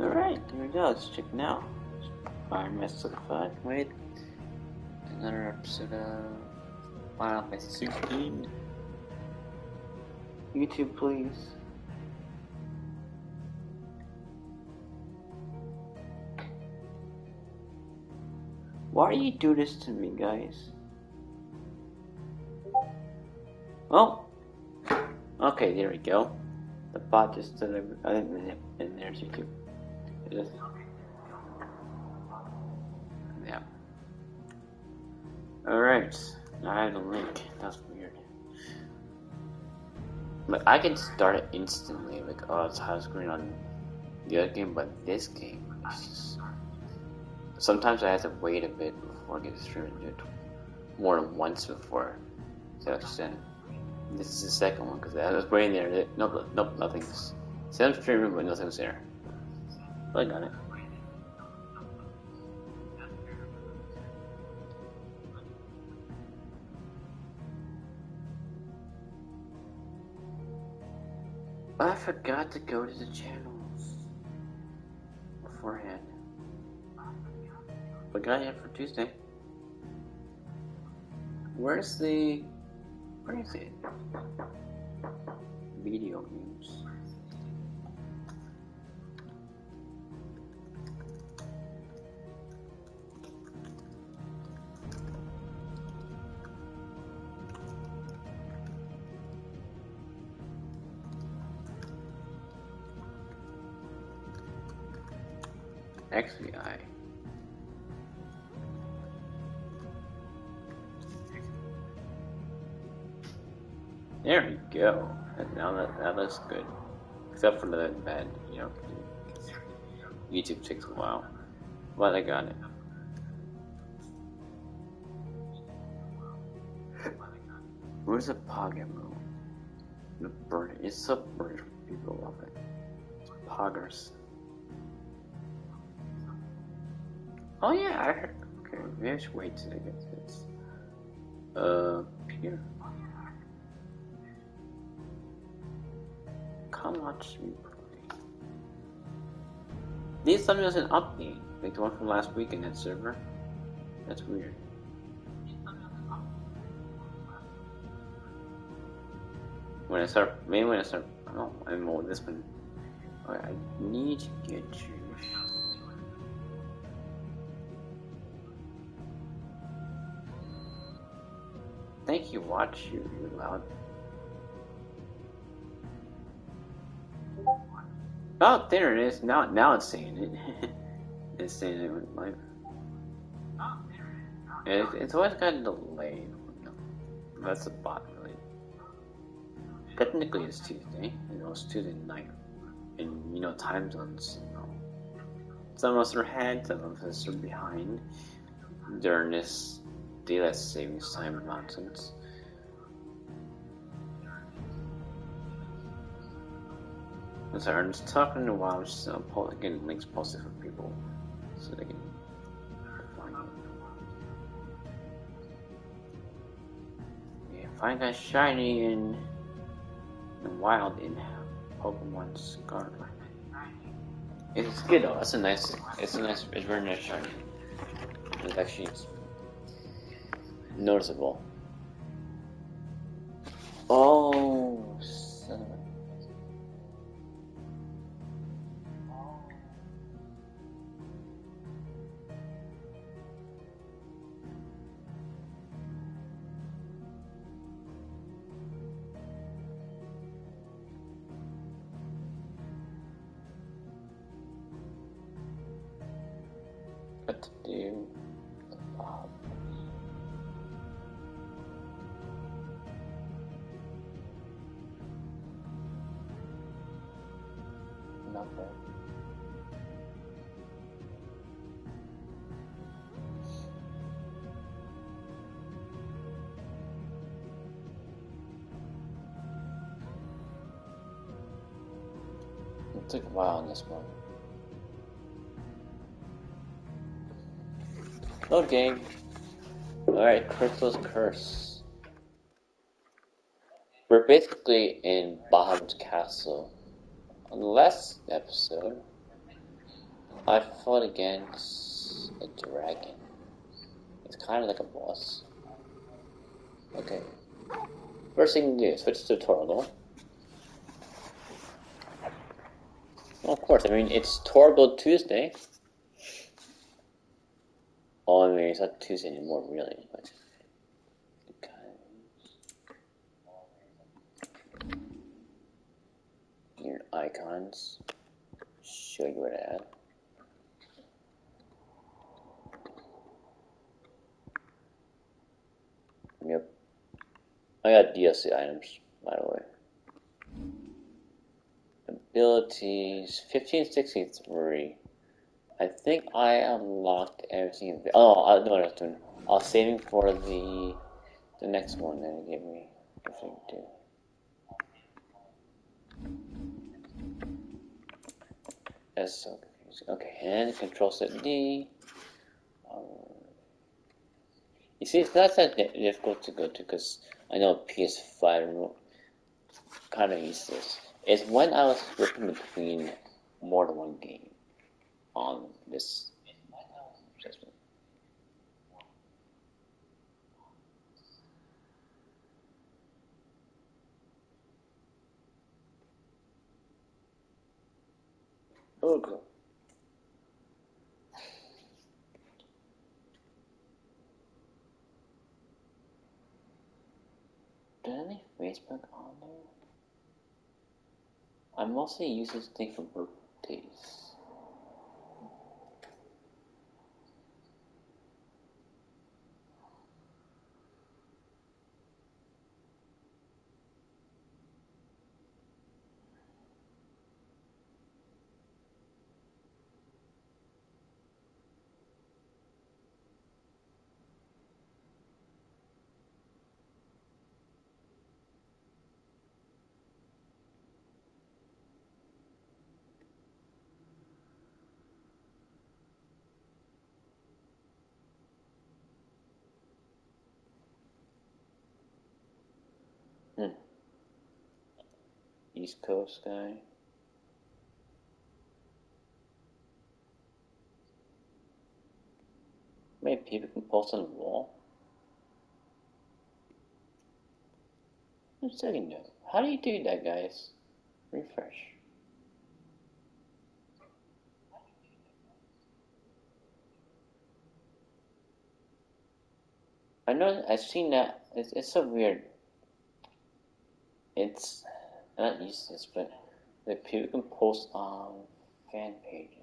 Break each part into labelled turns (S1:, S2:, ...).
S1: Alright, here we go. Let's check it out. Fantasy certified with another episode of Final Fantasy 16. YouTube, please. Why do you do this to me, guys? Oh! Okay, there we go. The bot just delivered. I think and there's YouTube. Yeah. Alright. I have the link. That's weird. But I can start it instantly, like, oh, it's high screen on the other game, but this game is just... Sometimes I have to wait a bit before I get streamed it more than once before to understand. This is the second one, because I was waiting there, nope, nothing's... See, I'm streaming, but nothing's there. But I got it. I forgot to go to the channels beforehand. Forgot it for Tuesday. Where is it? Video games. XVI. There we go. Now that looks good. Except for the bad, YouTube takes a while. But I got it. Where's the Pogamo? The bird. It's so British. People love it. Poggers. Oh yeah, I heard. Okay, maybe I should wait till I get this. Here. Come watch me play. These something was an update, like the one from last week in that server. That's weird. When I start, oh, I'm on this one. Okay, I need to get you. Thank you, watch you loud. Oh, there it is. Now it's saying it. It's saying it went live. It's always got a delay. That's a bot, really. Technically, it's Tuesday. It's Tuesday night, and time zones. Some of us are ahead, some of us are behind during this daylight savings time nonsense. So I'm just talking a while, just getting links posted for people so they can find it. Yeah, find that shiny and wild in Pokemon Scarlet. It's good though. It's very nice shiny. It's actually noticeable. Oh, son of a... What to do? Nothing. It took a while on this one. Load game. Alright, Crystal's Curse. We're basically in BAHA's castle. On the last episode, I fought against a dragon. It's kind of like a boss. Okay. First thing to do, switch to tutorial. Well, of course, I mean, it's Tutorial Tuesday. Oh, I mean, it's not Tuesday anymore, really. But your icons show you where to add. Yep. I got DLC items, by the way. Abilities 1563. I think I unlocked everything. Oh, I know what I was doing. I was saving for the next one that it gave me everything to do. That's so confusing. Okay, and Control Set D. You see, it's not that difficult to go to because I know PS5 kind of used this. It's when I was flipping between more than one game on this system. Okay. Do I have any Facebook on there? I mostly use this thing for birthdays. East Coast guy. Maybe people can post on the wall. One second, how do you do that, guys? Refresh. I know I've seen that. It's so weird. It's I'm not used to this, but the people can post on fan pages.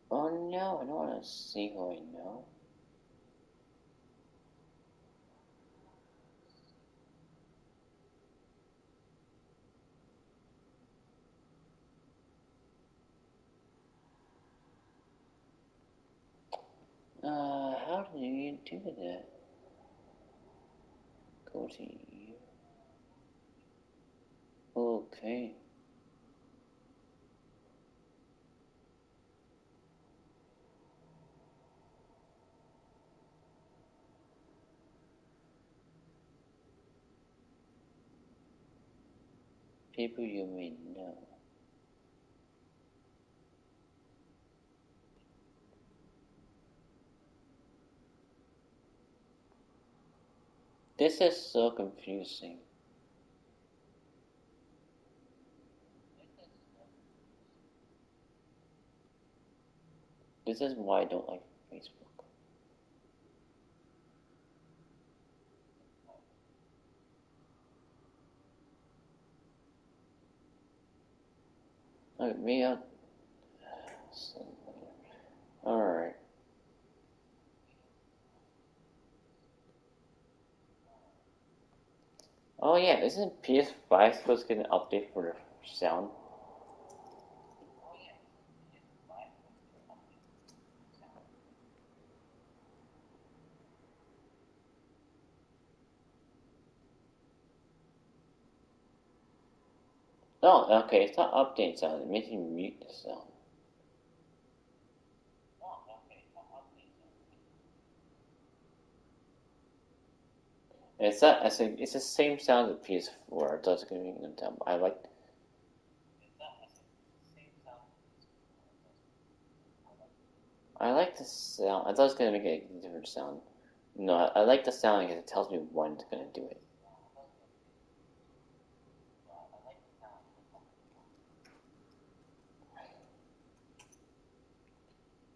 S1: Oh no, I don't want to see who I know. How do you do that? Go to you. Okay. People you may know. This is so confusing. This is why I don't like Facebook. Okay, maybe I'll... Alright. Oh yeah, isn't PS5 supposed to get an update for the sound? Oh, okay, it's not update sound, it makes you mute the sound. It's not. It's the same sound as PS4. It does give me an example. I like the sound. I thought it was gonna make a different sound. No, I like the sound because it tells me when it's gonna do it.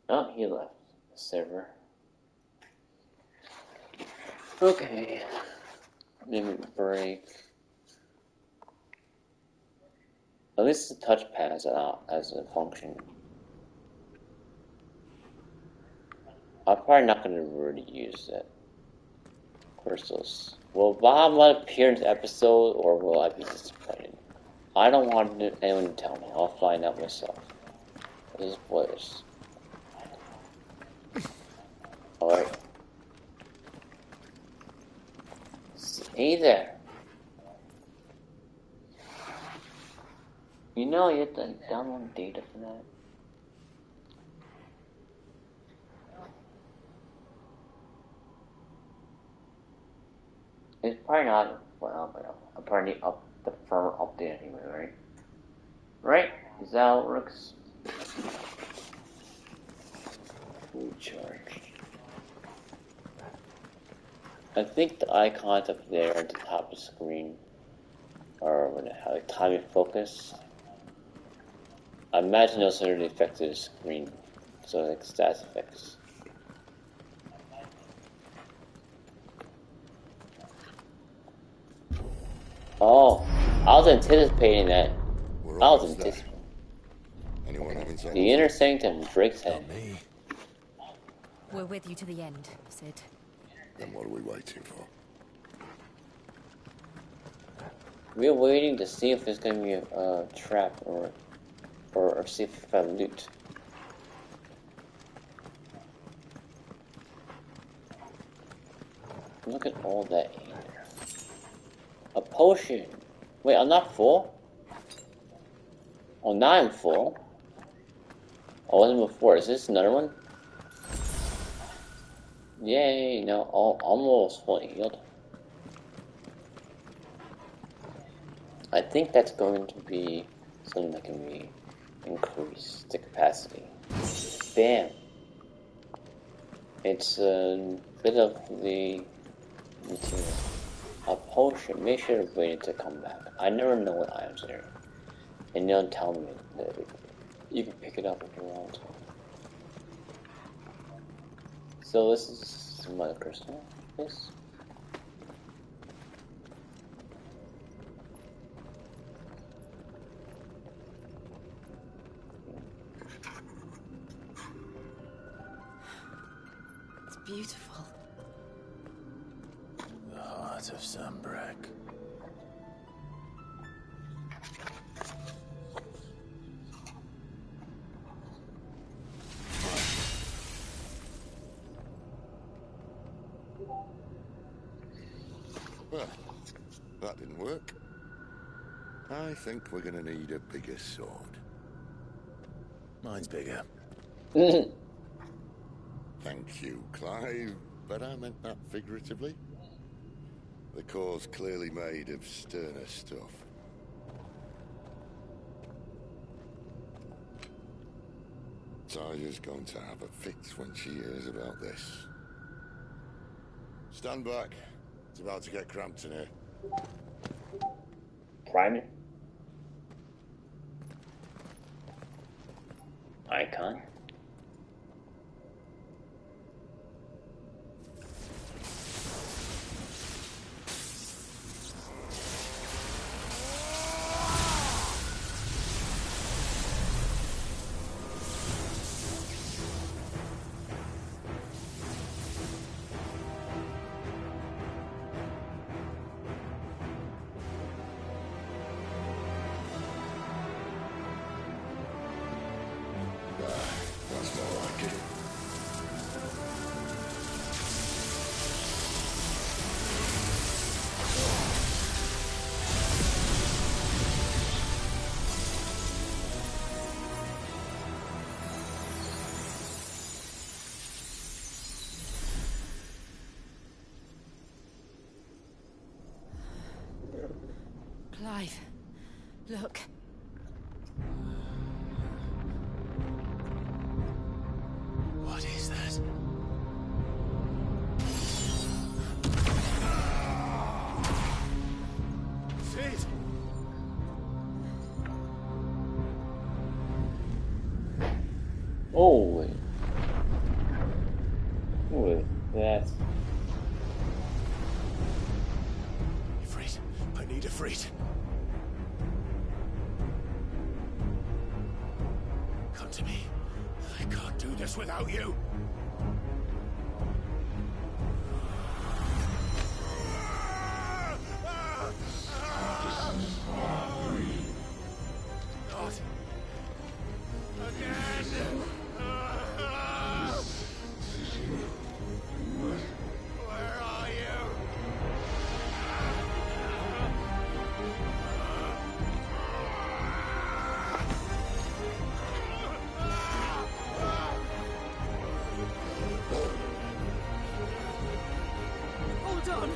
S1: Oh, he left the server. Okay. Maybe break. At least the touchpad as a function. I'm probably not gonna really use it. Crystals. Will Bob not appear in this episode, or will I be disappointed? I don't want anyone to tell me. I'll find out myself. This is spoilers. Alright. Hey there. You know you have to download data for that. It's probably not. Well, but I'll probably need the firmware update anyway, right? Right? Is that how it works? Recharge. I think the icons up there at the top of the screen are what they have, like timing focus. I imagine those are the effects of the screen, so like stats effects. Oh, I was anticipating that. I was anticipating. The inner sanctum, Drake's head.
S2: We're with you to the end, Sid.
S3: Then what are we waiting for?
S1: We're waiting to see if there's gonna be a trap or see if we find loot. Look at all that in there. A potion. Wait, I'm not full? Oh, now I'm full. I wasn't before. Is this another one? Yay, no, almost fully healed. I think that's going to be something that can be increase the capacity. Bam! It's a bit of the material. A potion. Make sure to wait it to come back. I never know what items there. And they don't tell me that you can pick it up if you want. So this is some other crystal. Yes.
S2: It's beautiful.
S4: The heart of Sunbreak.
S3: Well, that didn't work. I think we're gonna need a bigger sword.
S4: Mine's bigger.
S3: Thank you, Clive, but I meant that figuratively. The core's clearly made of sterner stuff. Taya's going to have a fit when she hears about this. Stand back. It's about to get cramped in here.
S1: Priming. Icon.
S2: Clive, look.
S4: What is that? Sid!
S1: Holy. Holy, that's...
S4: Ifrit, I need Ifrit. Come to me. I can't do this without you. Not again. Where are you?
S2: Hold on.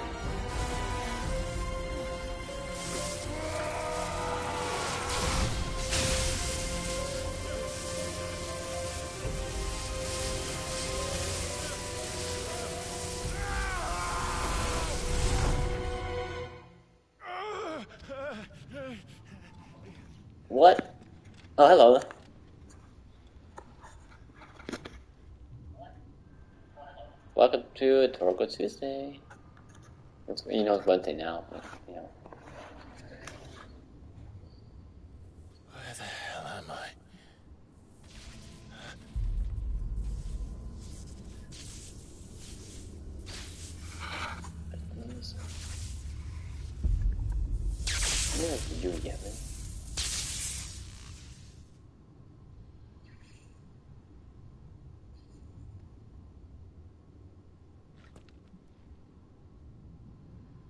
S1: What? Oh, hello. Welcome to Torgo Tuesday. You know, it's Wednesday now, but, you know.
S4: Where the hell am I?
S1: Where are you yelling?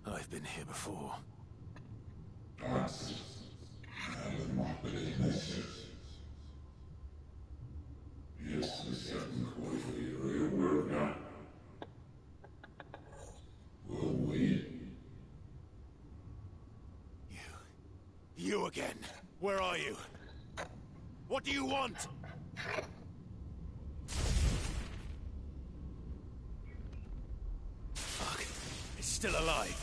S4: I've been here before. You again. Where are you? What do you want? Fuck. It's still alive.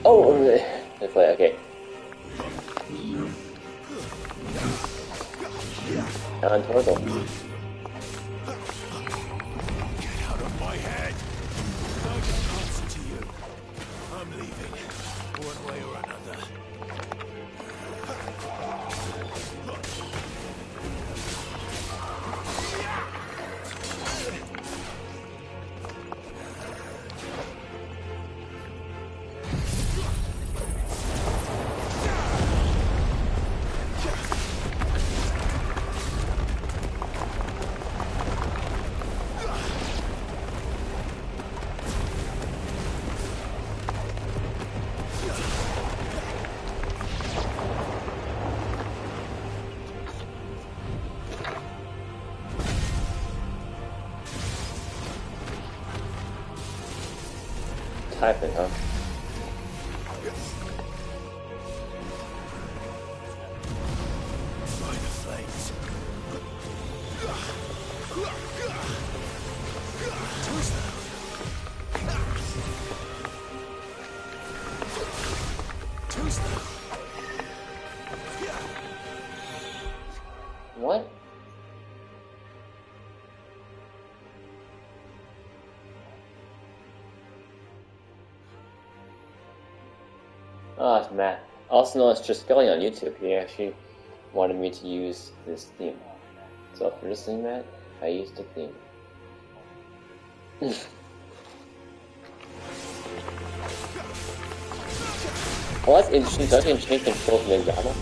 S1: Oh, that's like, okay. On Torgo.
S4: Get out of my head! I don't answer to you. I'm leaving. One way or another.
S1: Typing, huh?
S4: By the flames. Twist them. Twist them.
S1: What? Oh, it's Matt. Also known as Triskelion on YouTube. He actually wanted me to use this theme. So if you're listening, Matt, I used the theme. Well, that's interesting. So I can change controls in Exama.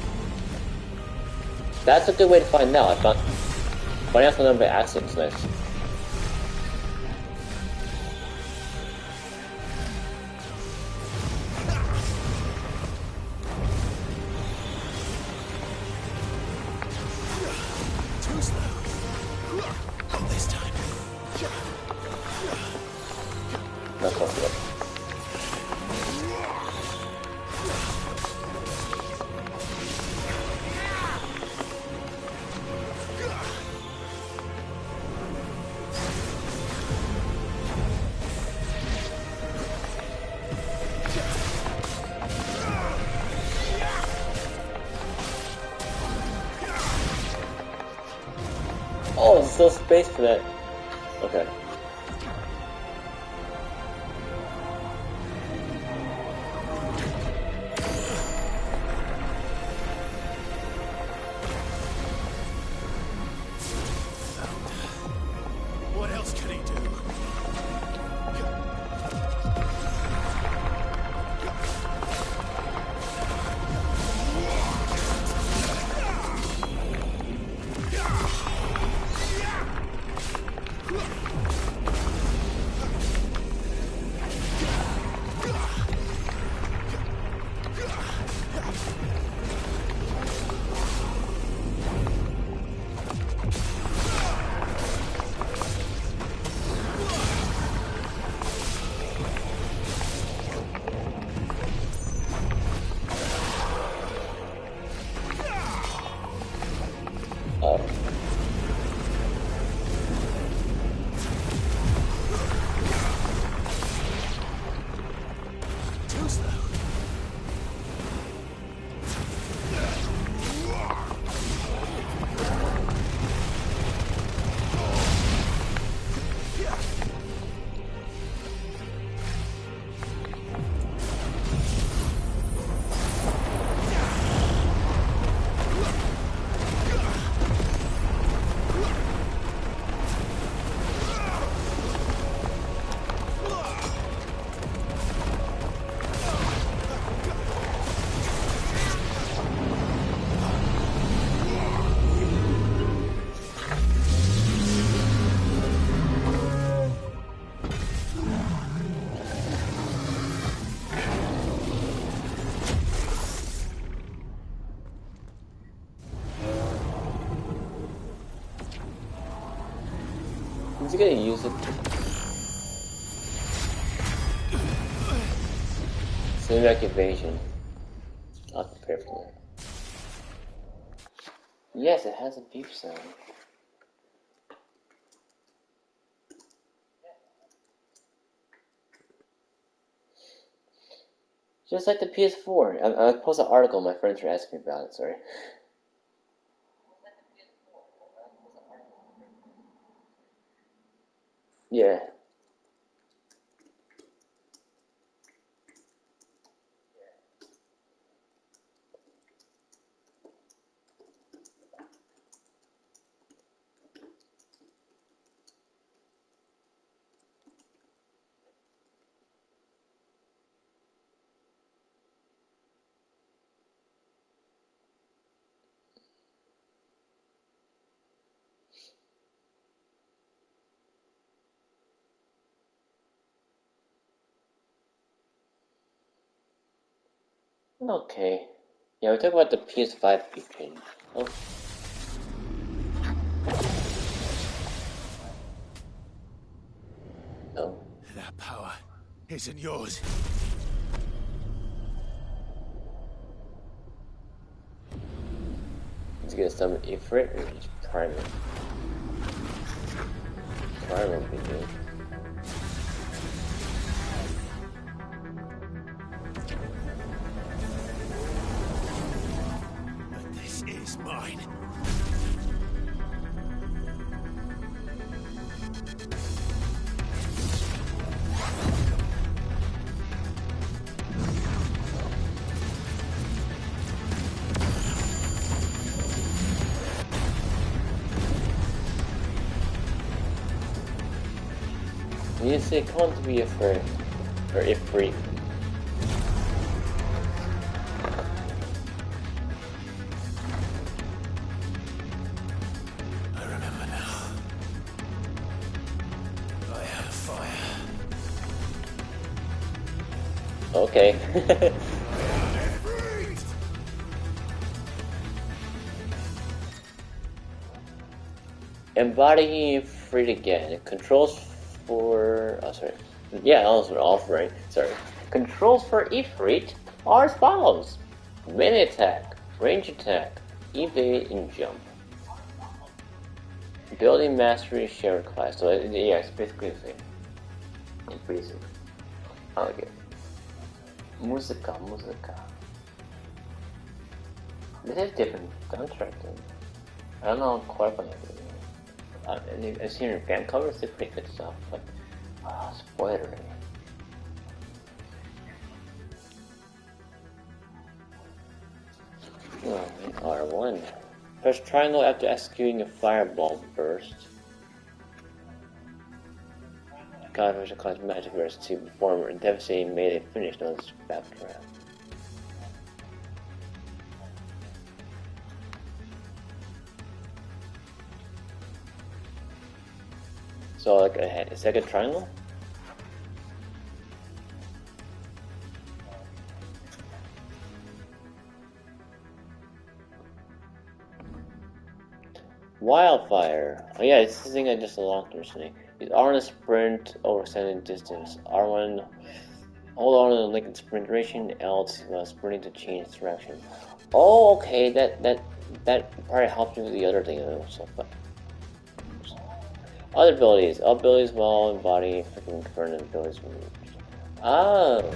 S1: That's a good way to find out. I found finding out the number of accidents next.
S5: still space for that. Okay.
S4: What else can he do?
S5: Is he gonna use it? Cinematic evasion. I'll prepare for that. Yes, it has a beep sound. Just like the PS4. I posted an article, my friends were asking me about it, sorry. Yeah. Okay. Yeah, we talk about the PS5 beeping. Oh. No.
S4: That power isn't yours.
S5: He's gonna summon Ifrit or just prime it? Prime would be good.
S4: But this is mine.
S5: You need to say, come on to be a friend. Or Ifrit.
S4: I remember now. I had a fire.
S5: Okay. Embodying Ifrit again. Controls for... Oh, sorry. Yeah, that was off, right? Sorry. Controls for Ifrit are as follows. Melee attack, range attack, evade, and jump. Building mastery shared class. So yeah, it's basically the same. It's pretty simple. I like it. Musica. This is different contracting. I don't know quite what I'm doing. And I've seen her fan covers, they're pretty good stuff, but spoilery. Oh, R1. Press triangle after executing a fireball burst. God version collects magic burst to perform a devastating melee finish known as backdraft. So like a second triangle? Wildfire. Oh yeah, this thing I just unlocked recently. Use R1 to sprint over extended distance. R1 hold on to the link and sprint duration, L to sprinting to change direction. Oh, okay, that probably helps me with the other thing though. So, but other abilities. All abilities well embody freaking current abilities removed. Oh.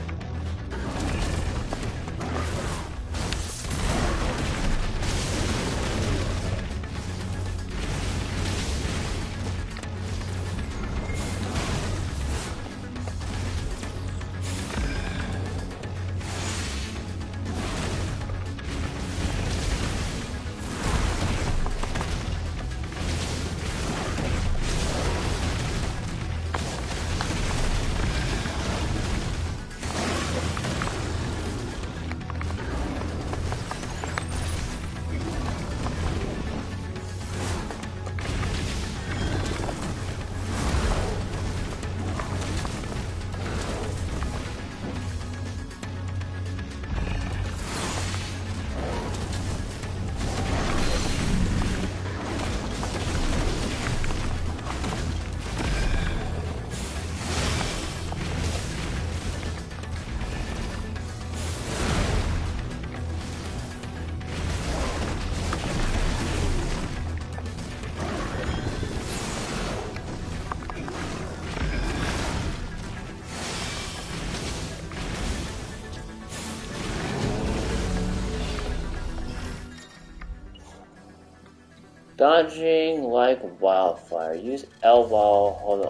S5: Dodging like wildfire. Use L while holding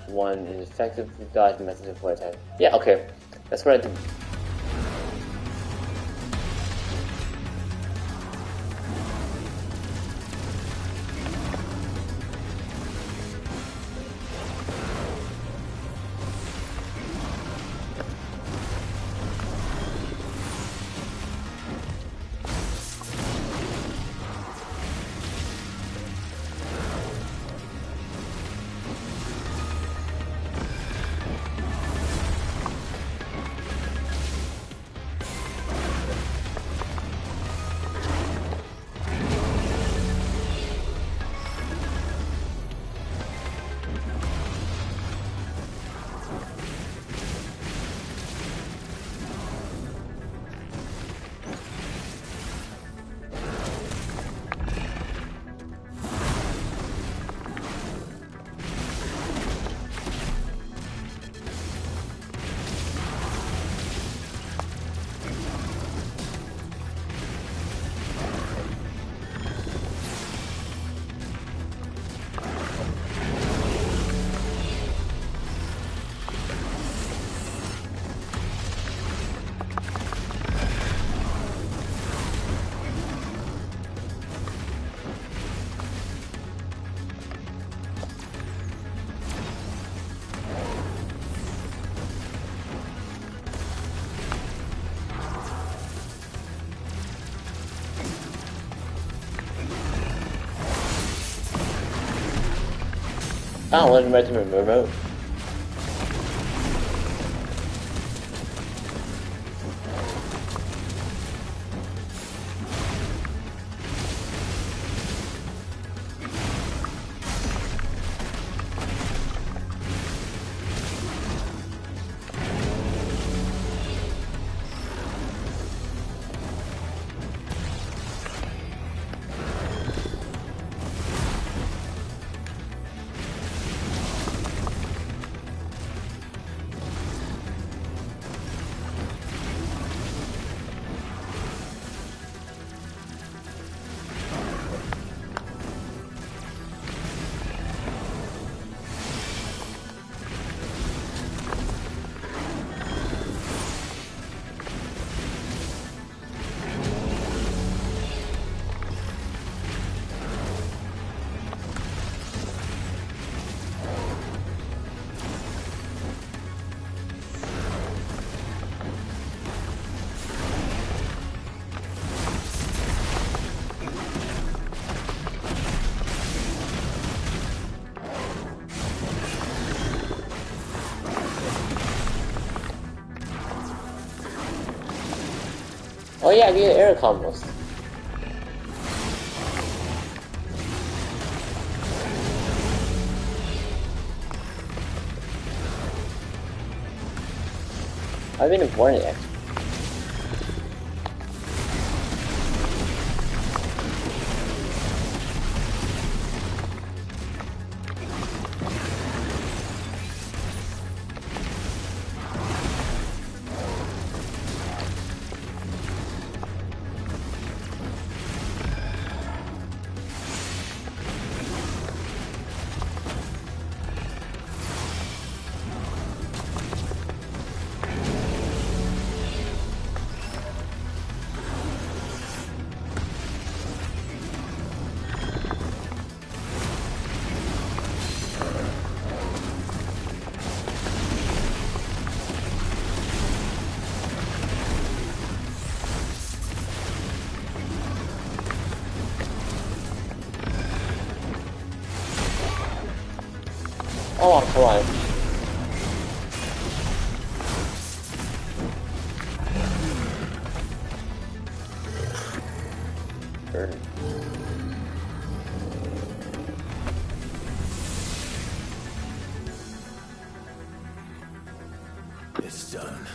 S5: R1 is effective dodge method of flight time. Yeah, okay. That's what I did. Oh, let me to remote. Oh yeah, I get air combos. I've been important actually. Oh, come on. Burn.
S4: It's done.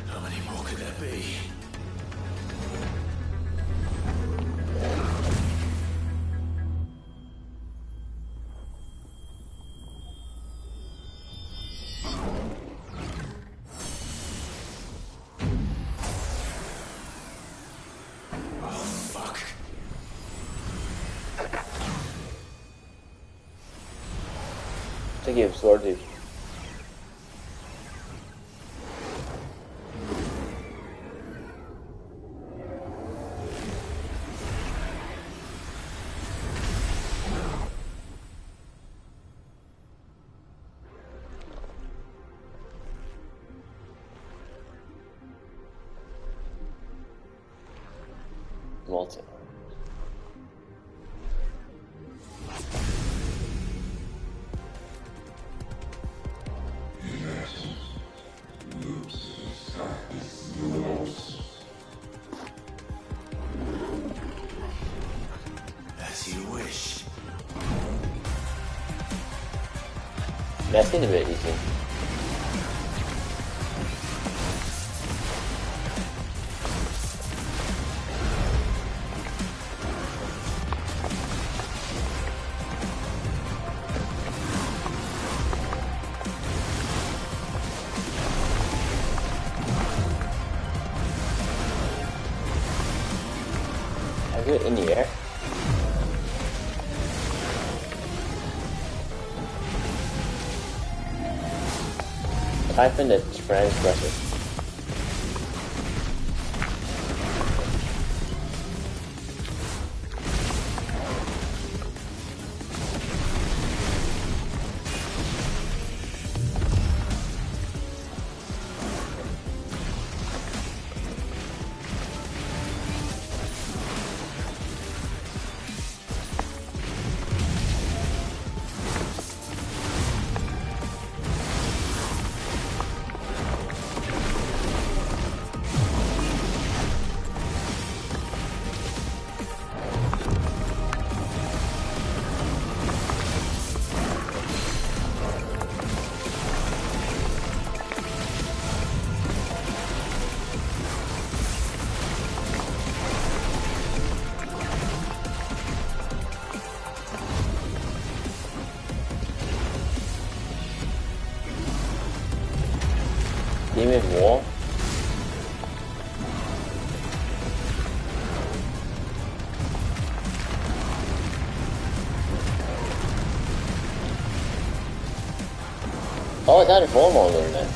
S4: How many more could there be? Oh, fuck.
S5: I think he absorbed it. Molten.
S4: As you wish.
S5: That seemed a bit easy. I do it in the air. Type in the transgressor. Demon wall. Oh, it's out of form on there, man.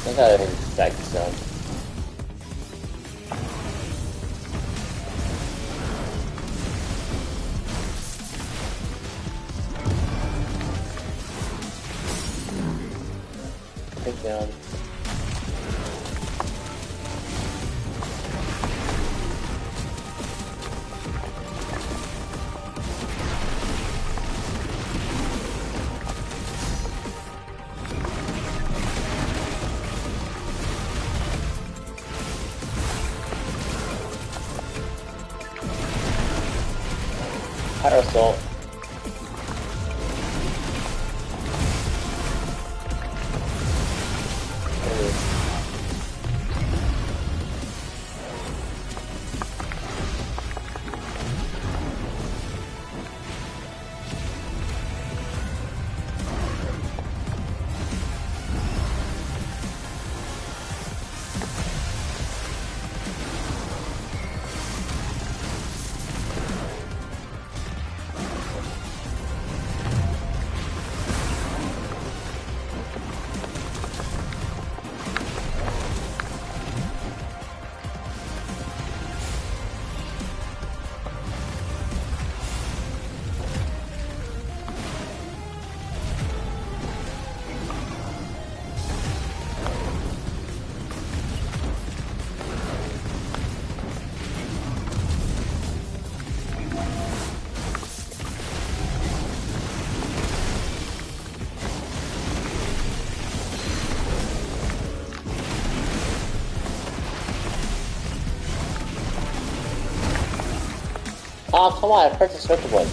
S5: I gotta infect some. Take down. Fire assault. There it is. Oh, come on, I pressed the circle button.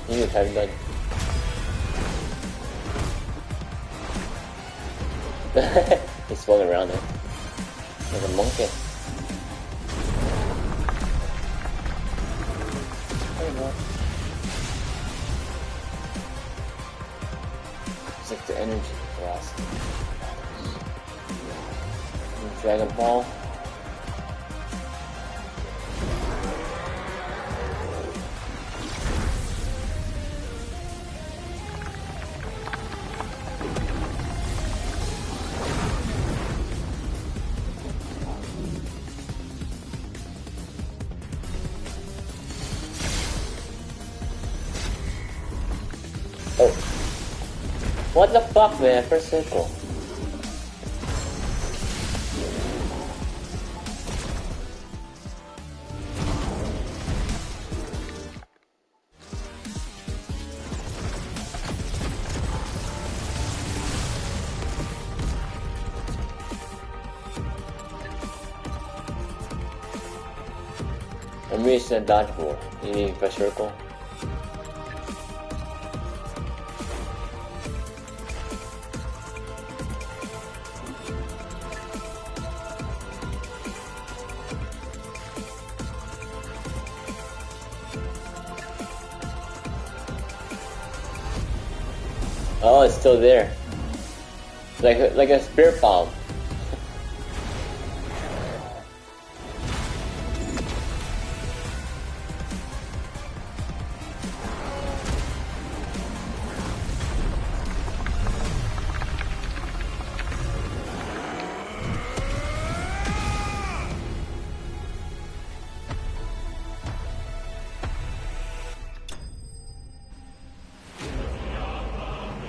S5: You just haven't done. He swung around it like a monkey. There you go. It's like the energy blast. Dragon Ball. Oh. What the fuck, man? First circle. I'm reaching a dodgeball. You need a circle? Oh, it's still there. Like a spirit bomb.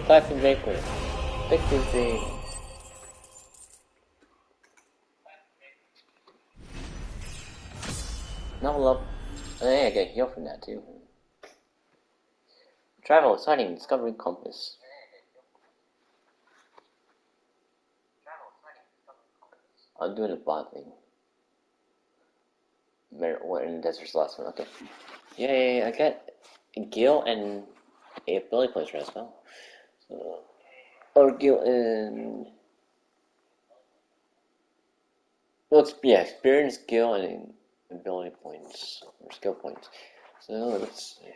S5: Typhon Draper. Fix this thing. Level up. Oh, yeah, I get healed from that too. Travel, exciting, discovery compass. I'm doing a bot thing. And Desert's the last one. Okay. Yay! I got Gil and a ability points as well. So, or Gil and experience, skill, and ability points or skill points. So let's see.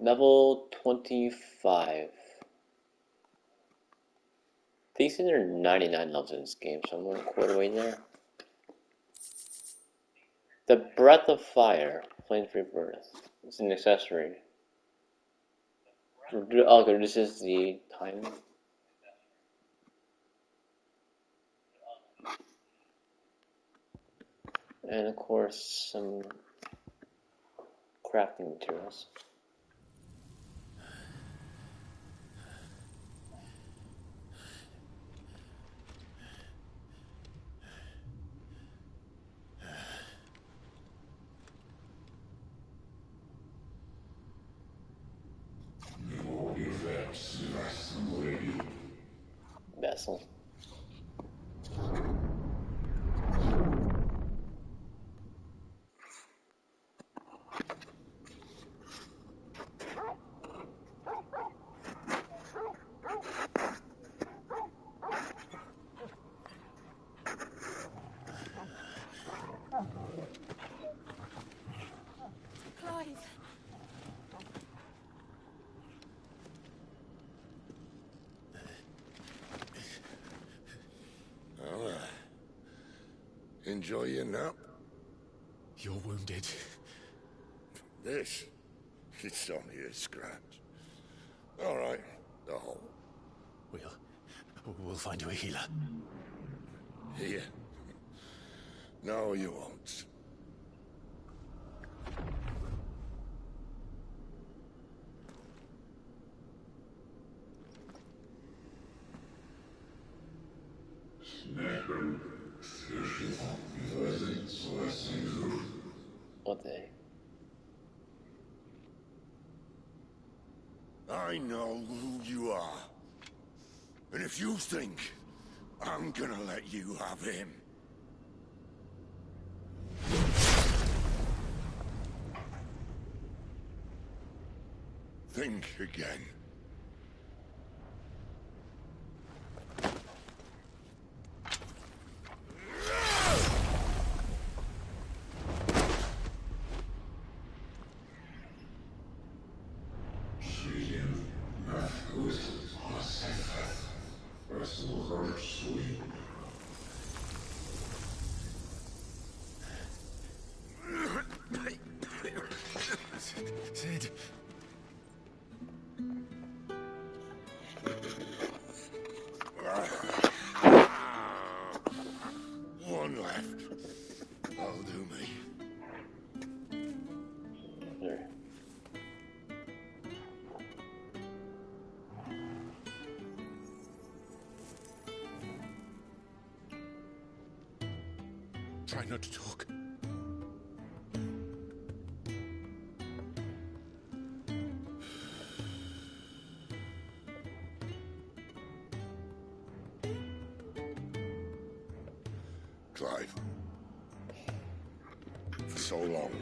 S5: Level 25. These things are 99 levels in this game, so I'm going a quarter way there. The Breath of Fire, Flame Rebirth. It's an accessory. Okay, this is the time. And of course, some crafting materials. Vessel.
S2: Clive.
S3: Well, enjoy your nap.
S4: You're wounded.
S3: This, it's only a scratch. All right, the hole.
S4: We'll find you a healer.
S3: Here. No, you won't.
S5: What the heck?
S3: I know who you are. And if you think I'm gonna let you have him... think again.
S4: Sid.
S3: One left. That'll do me.
S5: There.
S4: Try not to talk.
S3: Clive. For so long,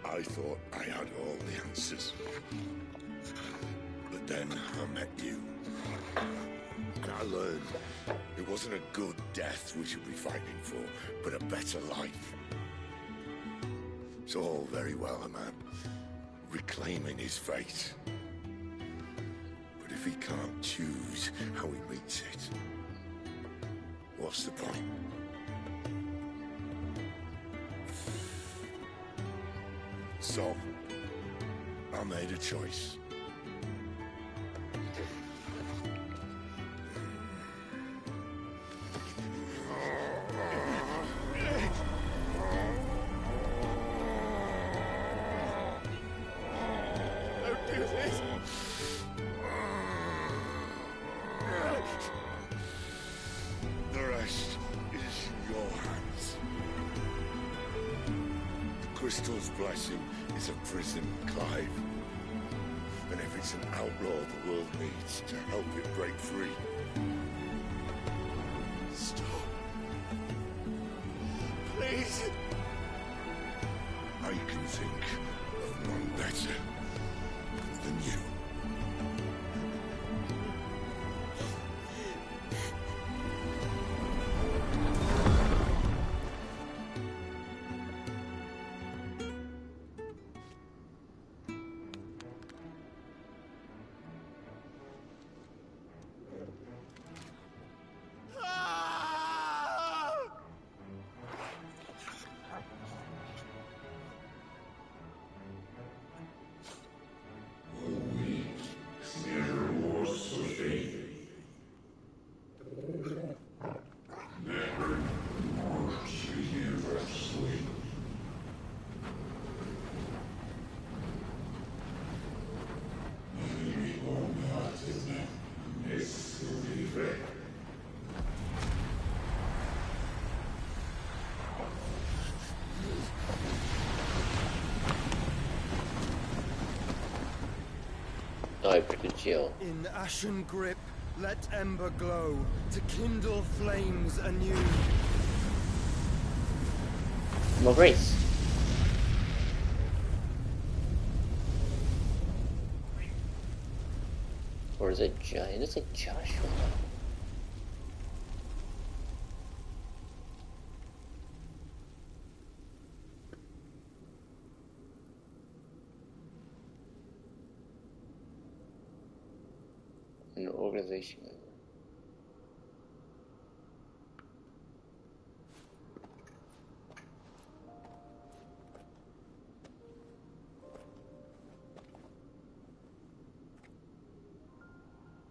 S3: I thought I had all the answers. But then I met you. And I learned it wasn't a good death we should be fighting for, but a better life. It's all very well, a man reclaiming his fate. But if he can't choose how he meets it, what's the point? So, I made a choice.
S4: Don't do this.
S3: The rest is in your hands. The crystal's blessing is a prison, Clive. And if it's an outlaw the world needs to help it break free.
S4: Stop. Please.
S3: think of none better than you.
S5: I pretty chill.
S6: In ashen grip, let ember glow to kindle flames anew.
S5: More grace. Or is it Giant? It's a Joshua. An organization member.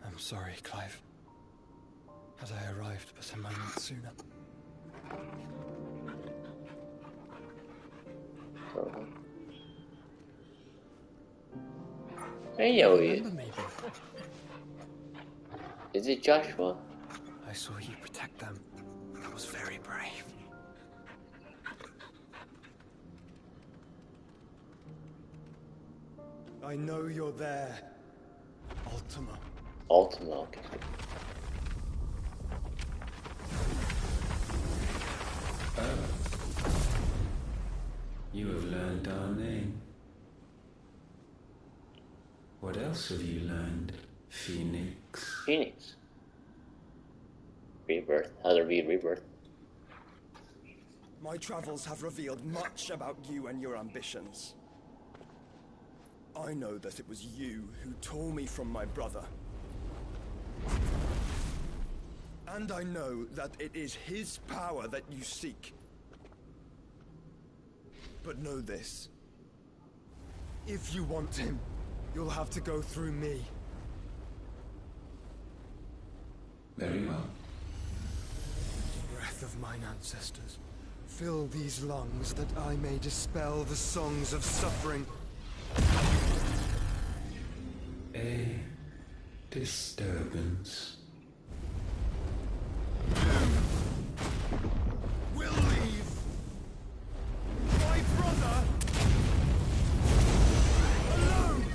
S6: I'm sorry, Clive. Had I arrived but a moment sooner.
S5: Hey, yo,
S6: Remember me, but
S5: is it Joshua?
S6: I saw you protect them. That was very brave. I know you're there, Ultima.
S5: Ultima, okay.
S7: You have learned our name. What else have you learned, Phoenix?
S5: Phoenix. Rebirth. How to read Rebirth.
S6: My travels have revealed much about you and your ambitions. I know that it was you who tore me from my brother. And I know that it is his power that you seek. But know this. If you want him, you'll have to go through me.
S7: Very well.
S6: Breath of mine ancestors, fill these lungs that I may dispel the songs of suffering.
S7: A disturbance.
S6: We'll leave. My brother alone.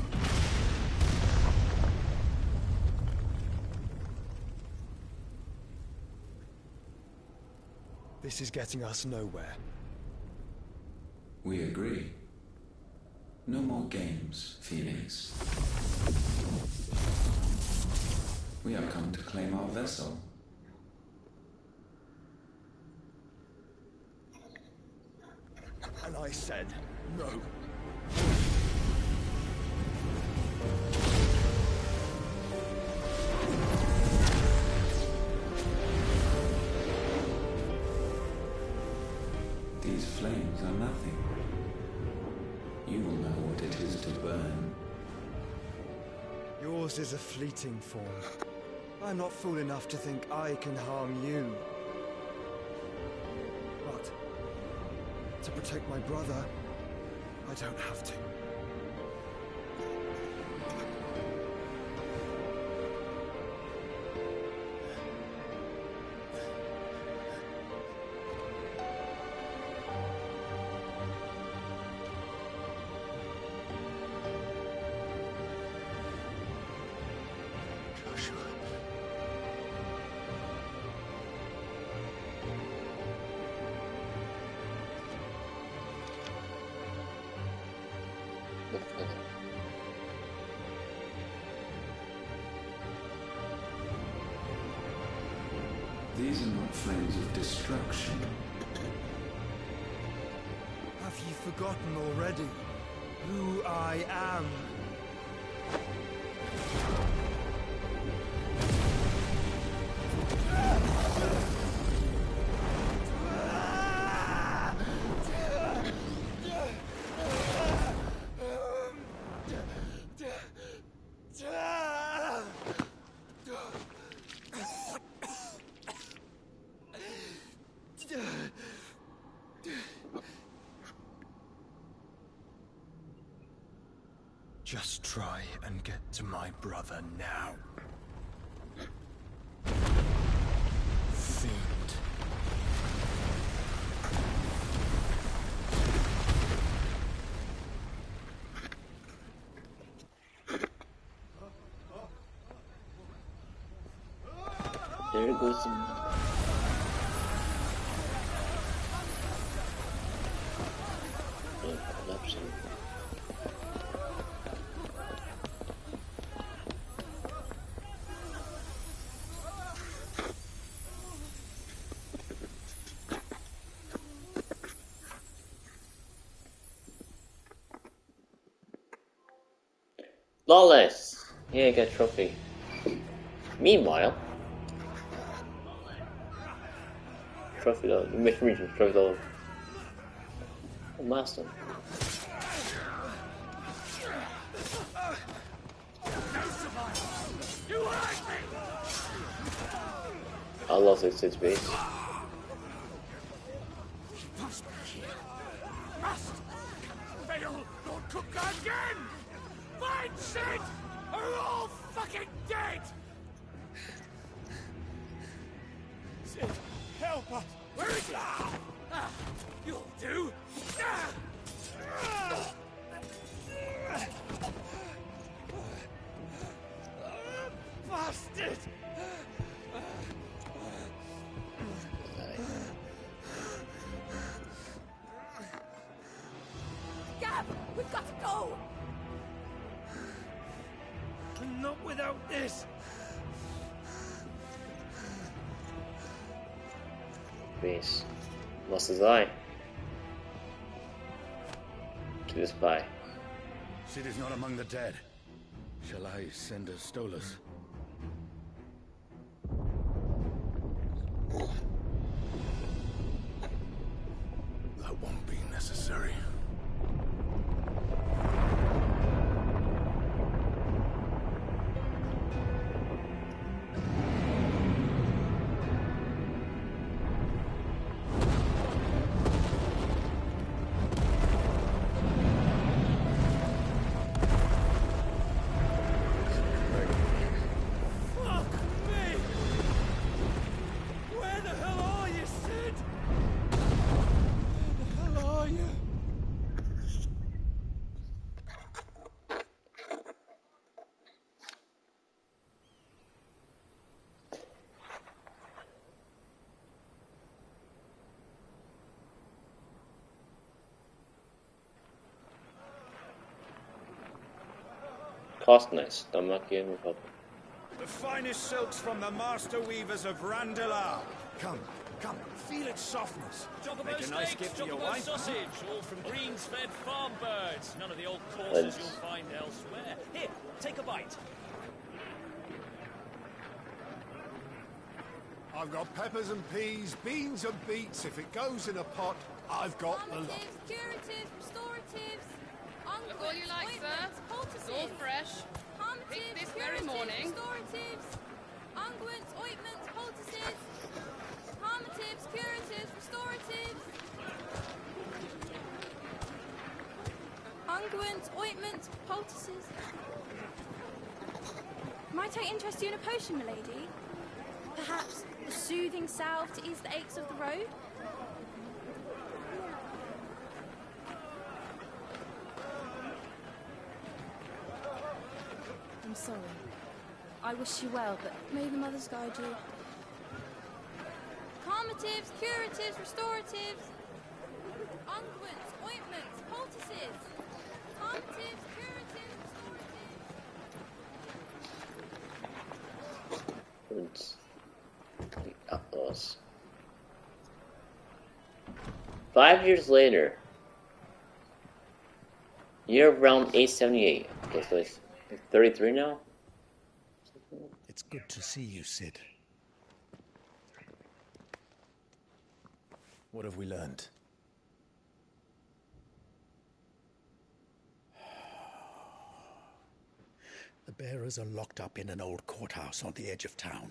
S6: This is getting us nowhere.
S7: We agree. No more games, Phoenix. We have come to claim our vessel.
S6: And I said no.
S7: These flames are nothing. You will know what it is to burn.
S6: Yours is a fleeting form. I'm not fool enough to think I can harm you. But to protect my brother, I don't have to.
S3: Joshua.
S7: These are not flames of destruction.
S6: Have you forgotten already who I am? Just try and get to my brother now. Fiend.
S5: There goes some... corruption. Flawless! Yeah, I got a trophy. Meanwhile, trophy level, mission region, trophy level. Oh, milestone. I lost it since base.
S4: Must be here. Must! Fail! Don't cook again! Find Sid! Are all fucking dead! Sid, help us! Where is he? You'll do! Bastard!
S2: Gab, we've got to go!
S4: Not without this!
S5: Base. Lost his eye. To the spy.
S3: Sid is not among the dead. Shall I send a Stolas? That won't be necessary.
S5: Cost nice. Damakian Republic.
S8: The finest silks from the master weavers of Randalar. Come, come, feel its softness. Make a nice gift for your wife.
S9: Sausage, all from greens-fed farm birds. None of the old courses you'll find elsewhere. Here, take a bite.
S8: I've got peppers and peas, beans and beets. If it goes in a pot, I've got the lot.
S10: Curatives, restoratives,
S11: Look all you like, sir. It's all fresh. Picked this very morning.
S10: Restoratives, unguents, ointments, poultices, palmatives, curatives, restoratives, unguents, ointments, poultices. Might I interest you in a potion, milady? Perhaps a soothing salve to ease the aches of the road? I'm sorry. I wish you well, but may the mothers guide you. Calmatives, curatives, restoratives, unguents, ointments, poultices, calmatives,
S5: towards the outlaws. 5 years later, year around 878. Okay, so it's 33 now?
S8: It's good to see you, Sid. What have we learned? The bearers are locked up in an old courthouse on the edge of town.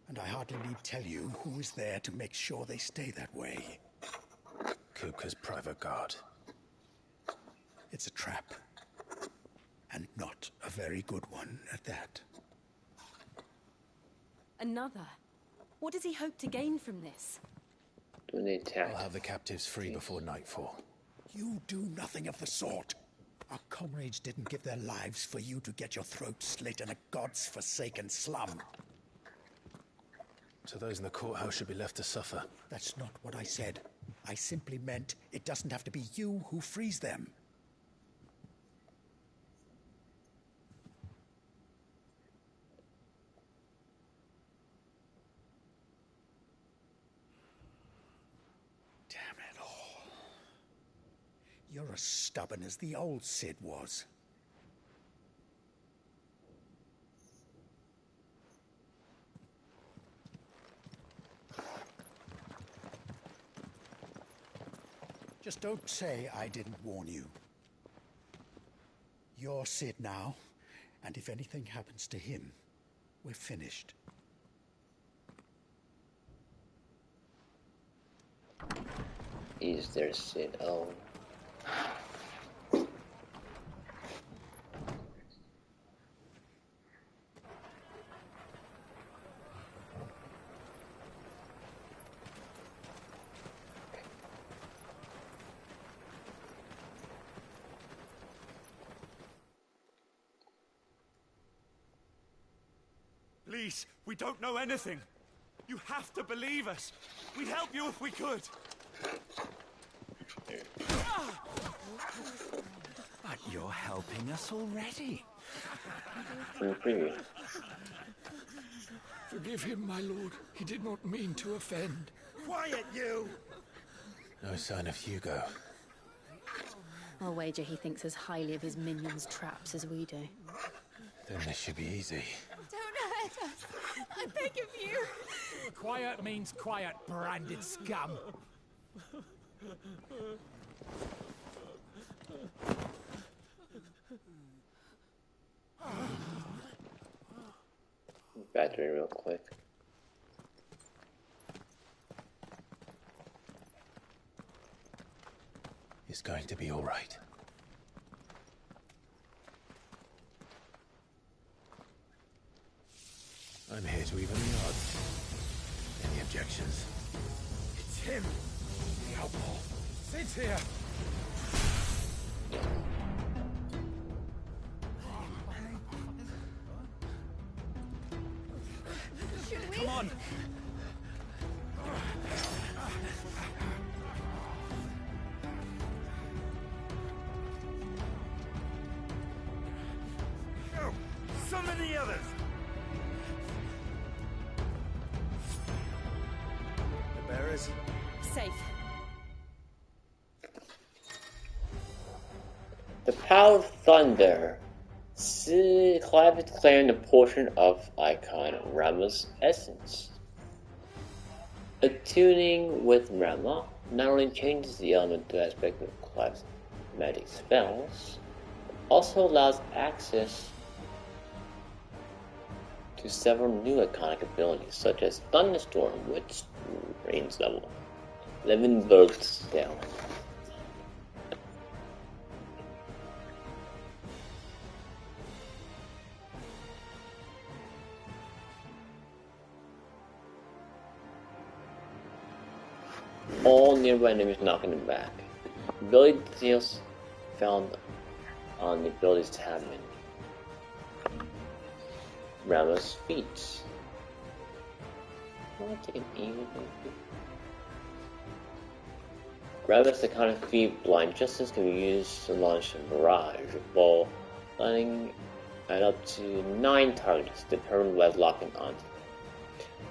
S8: And I hardly need tell you who is there to make sure they stay that way. Kupka's private guard. It's a trap. And not a very good one at that.
S2: Another? What does he hope to gain from this?
S5: When they attack.
S8: I'll have the captives free before nightfall. You do nothing of the sort. Our comrades didn't give their lives for you to get your throat slit in a god's forsaken slum. So those in the courthouse should be left to suffer. That's not what I said. I simply meant it doesn't have to be you who frees them. Damn it all. You're as stubborn as the old Sid was. Just don't say I didn't warn you. You're Sid now, and if anything happens to him, we're finished.
S5: Is there Sid? Oh.
S4: Please, we don't know anything. You have to believe us. We'd help you if we could.
S8: But you're helping us already.
S12: Forgive him, my lord. He did not mean to offend.
S8: Quiet, you! No sign of Hugo.
S2: I'll wager he thinks as highly of his minions' traps as we do.
S8: Then this should be easy.
S10: Don't hurt us. I beg of you.
S4: Quiet means quiet, branded scum.
S5: Battery real quick.
S8: It's going to be all right. I'm here to even the odds. Any objections?
S4: It's him, the outlaw. Sid's here.
S10: Should we?
S4: Come on. Go! Summon the others!
S8: The bearers?
S2: Safe.
S5: The power of thunder. Clive is declaring a portion of icon Rama's essence. Attuning with Rama not only changes the elemental aspect of Clive's magic spells, also allows access to several new iconic abilities, such as Thunderstorm, which rains level 11 volts down. All nearby enemies knocking him back. Ability details found on the abilities tab menu. Rama's feats. Rama's iconic feat, Blind Justice, can be used to launch a barrage of ball, landing and up to 9 targets, depending while locking on.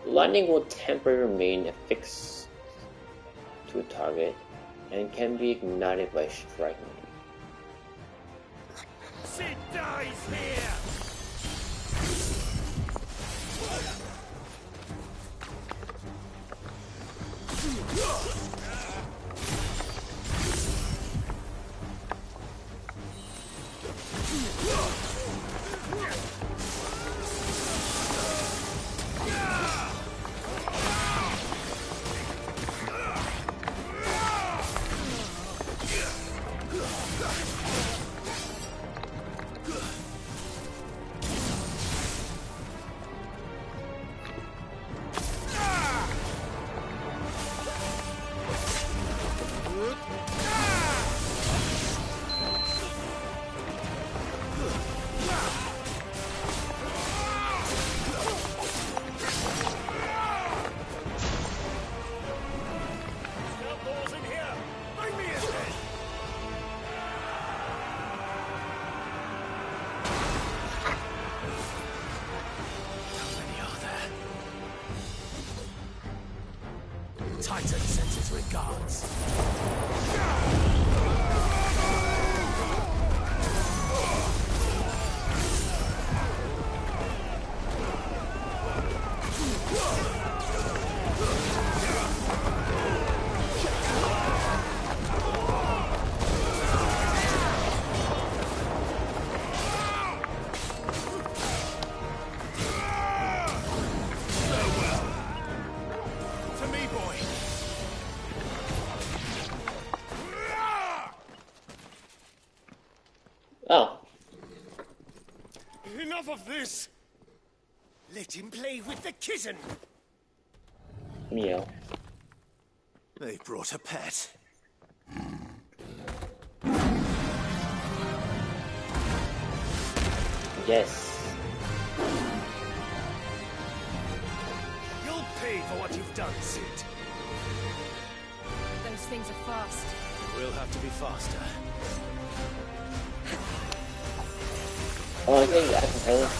S5: Lightning will temporarily remain affixed to a target and can be ignited by striking.
S4: Sid dies here!
S9: Titan sends his regards.
S5: Oh.
S4: Enough of this! Let him play with the kitten!
S5: Meow.
S4: They brought a pet.
S5: Yes.
S4: You'll pay for what you've done, Sid.
S10: Those things are fast.
S4: We'll have to be faster.
S5: Oh, I think I can tell it.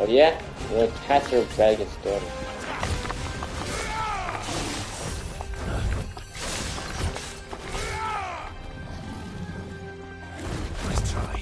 S5: Oh yeah? You want to catch your bag and storm.
S4: Nice try.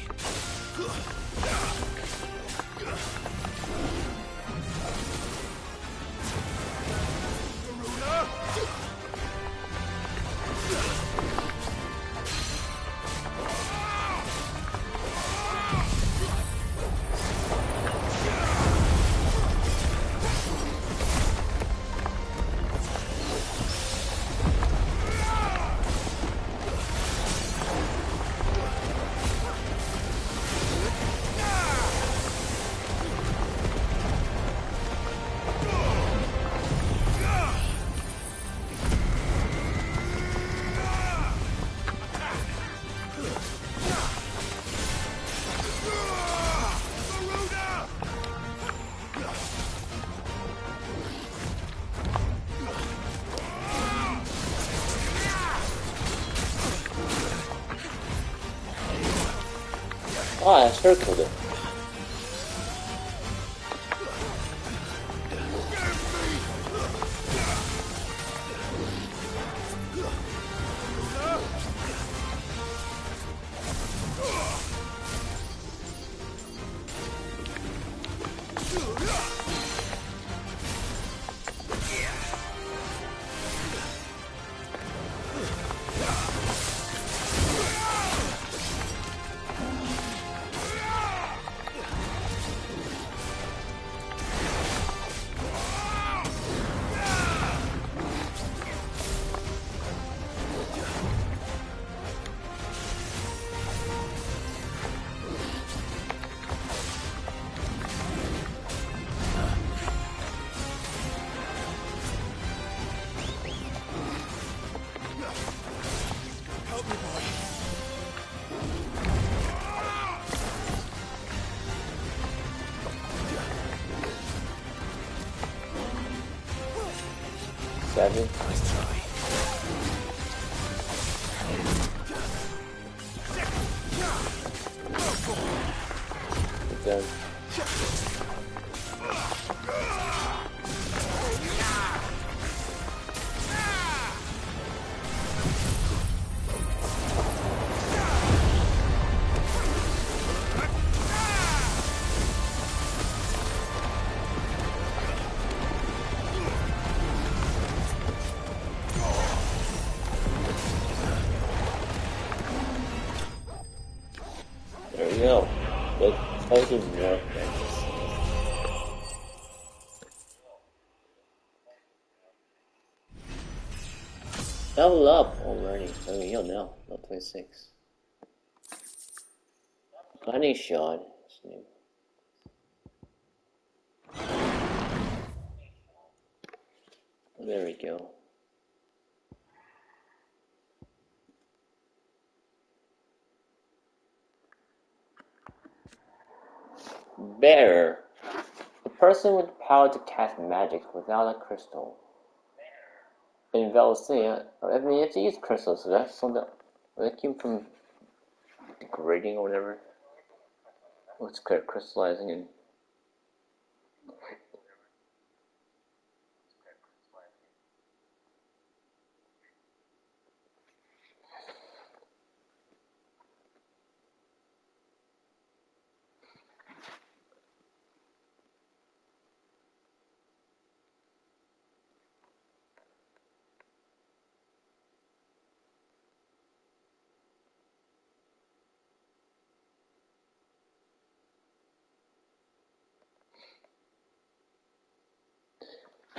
S5: Oh, I circled it. 7.
S3: Nice try.
S5: Good gun. There we go. Let's fucking work, man. Level up already. So we heal now. Level 26. Honey shot. There we go. Bear. A person with the power to cast magic without a crystal. In Valkyria, I mean, you have to use crystals, so that's something that came from degrading or whatever. What's crystallizing and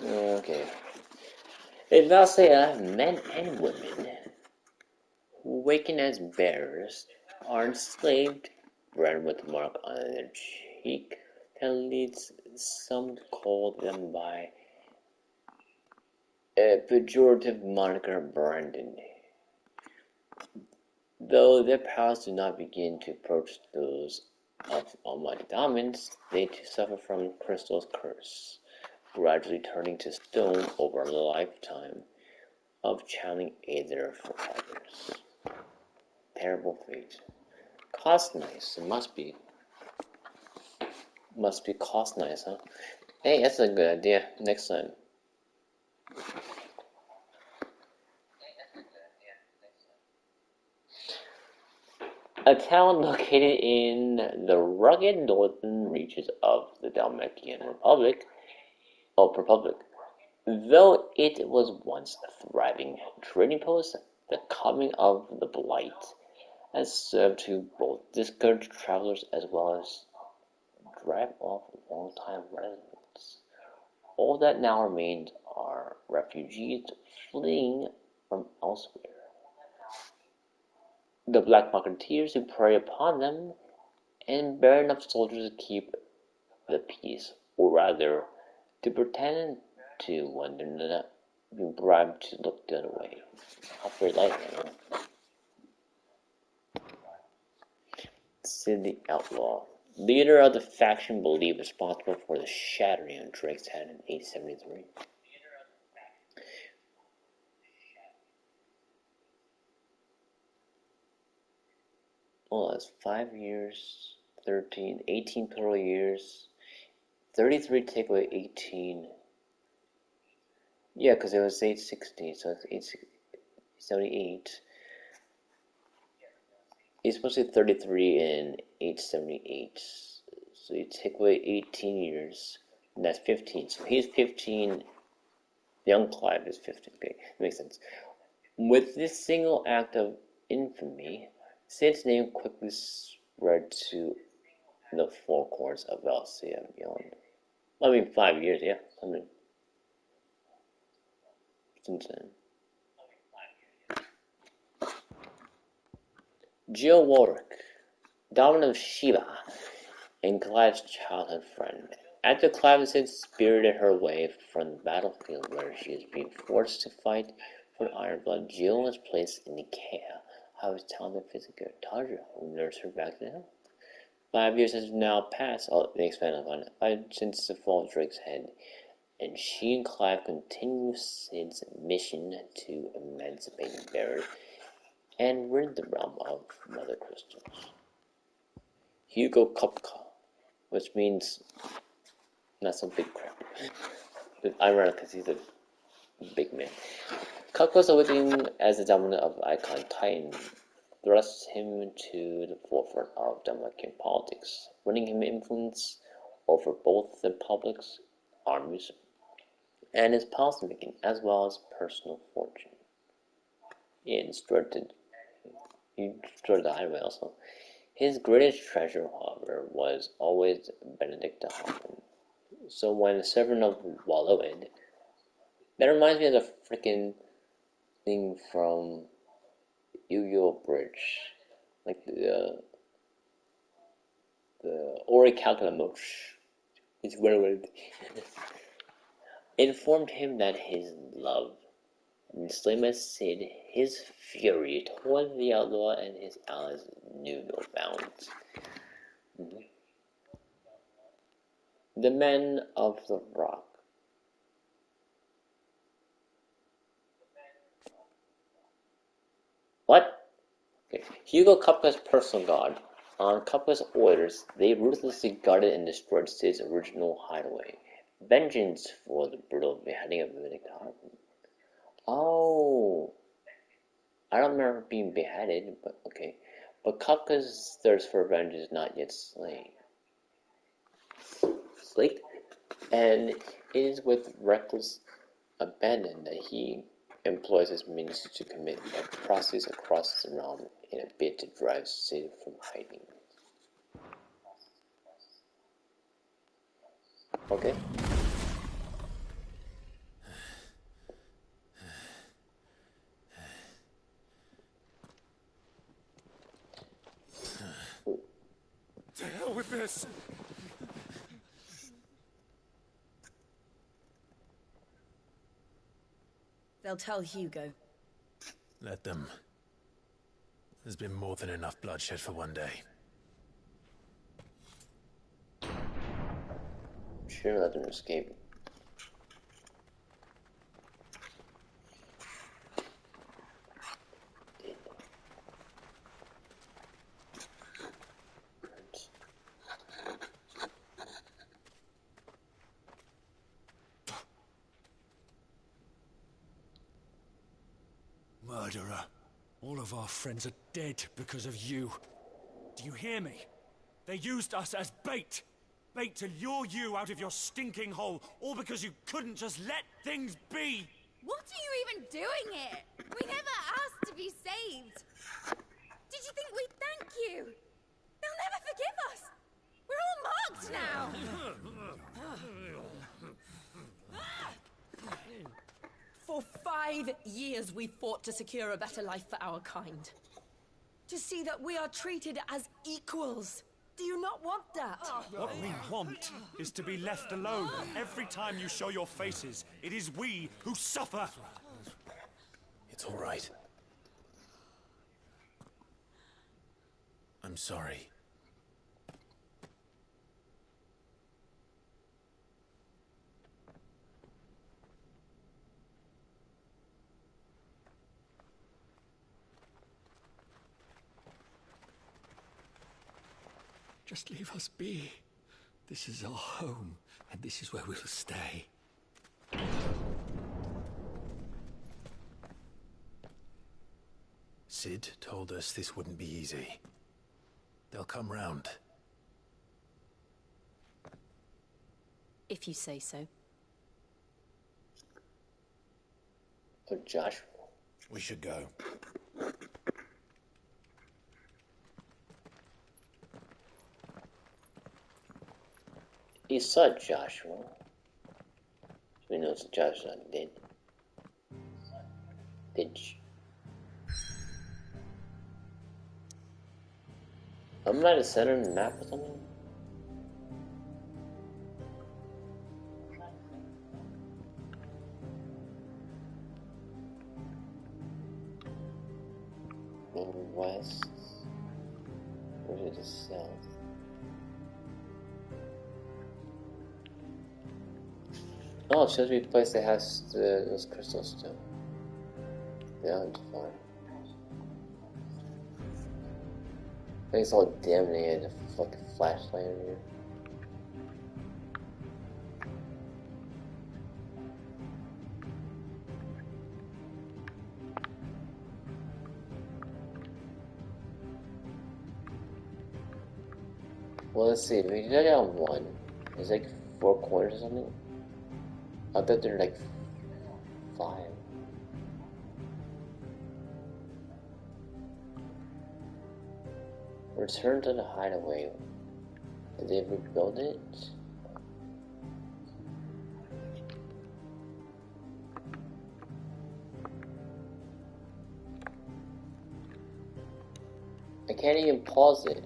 S5: okay. In Valkyria, men and women who awaken as bears are enslaved, branded with a mark on their cheek that leads some to call them by a pejorative moniker Brandon. Though their powers do not begin to approach those of almighty dominance, they too suffer from Crystal's curse, gradually turning to stone over a lifetime of channeling Aether for others. Terrible fate. Cost nice. It must be cost nice, huh? Hey, that's a good idea. Next time. A town located in the rugged northern reaches of the Dalmatian Republic, though it was once a thriving trading post, the coming of the Blight has served to both discourage travelers as well as drive off long-time residents. All that now remains are refugees fleeing from elsewhere. The black marketeers who prey upon them, and bear enough soldiers to keep the peace, or rather, to pretend to when they're not being bribed to look the other way. How very light, Sid the Outlaw, leader of the faction believed responsible for the shattering of Drake's head in 873. Oh, that's 5 years, 13, 18 total years, 33 take away 18. Yeah, because it was 860, so it's 878. He's supposed to be 33 in 878. So you take away 18 years, and that's 15. So he's 15. Young Clive is 15. Okay, makes sense. With this single act of infamy, Sid's name quickly spread to the four corners of Valsia and beyond. I mean, 5 years, yeah. I mean, since then. Jill Warwick, dominant of Shiva, and Clive's childhood friend. After Clive and Sid spirited her away from the battlefield where she is being forced to fight for Ironblood, Jill was placed in the care of his talented physical Taja, who nursed her back to health. 5 years has now passed, they expanded upon it, since the fall of Drake's head, and she and Clive continue Sid's mission to emancipate Barret and rid the realm of Mother Crystals. Hugo Kupka, which means not some big crap. But ironic because he's a big man. Kupka's awakening as the dominant of Icon Titan thrusts him to the forefront of Demakian politics, winning him influence over both the public's armies and his policymaking, as well as personal fortune. He destroyed the highway also. His greatest treasure, however, was always Benedict Hoffman. So when Servant of Wallowed, that reminds me of the freaking thing from Yu-Gi-Oh! Bridge, like the Ori Calculamosh. It's weird. Informed him that his love enslaved Sid, his fury toward the outlaw and his allies knew no bounds. The Men of the Rock. What? Okay. Hugo Kupka's personal guard. On Kupka's orders, they ruthlessly guarded and destroyed Sid's original hideaway. Vengeance for the brutal beheading of Benedict Hoffman. Oh, I don't remember being beheaded, but okay. But Kupka's thirst for revenge is not yet slaked, and it is with reckless abandon that he employs his minions to commit atrocities across the realm in a bid to drive Sid from hiding. Okay.
S4: To hell with this!
S13: They'll tell Hugo.
S14: Let them. There's been more than enough bloodshed for one day.
S5: Sure, let them escape.
S4: Murderer. All of our friends are dead because of you. Do you hear me? They used us as bait. Bait to lure you out of your stinking hole, all because you couldn't just let things be.
S10: What are you even doing here? We never asked to be saved. Did you think we'd thank you? They'll never forgive us. We're all marked now.
S13: For 5 years we fought to secure a better life for our kind. To see that we are treated as equals. Do you not want that?
S4: What we want is to be left alone. Every time you show your faces, it is we who suffer.
S14: It's all right. I'm sorry.
S12: Just leave us be. This is our home, and this is where we'll stay.
S14: Sid told us this wouldn't be easy. They'll come round.
S2: If you say so.
S5: But Joshua.
S8: We should go.
S5: He saw Joshua. We know Joshua did. Did you? I might have sent him a map or something. Go west. Or is it south? Oh, it shows me a place that has those crystals still. Yeah, it's fine. I think it's all dim and they had a fucking flashlight in here. Well, let's see. If we did it on one, it's like 4 corners or something. I thought they're like 5. Return to the hideaway. Did they rebuild it? I can't even pause it.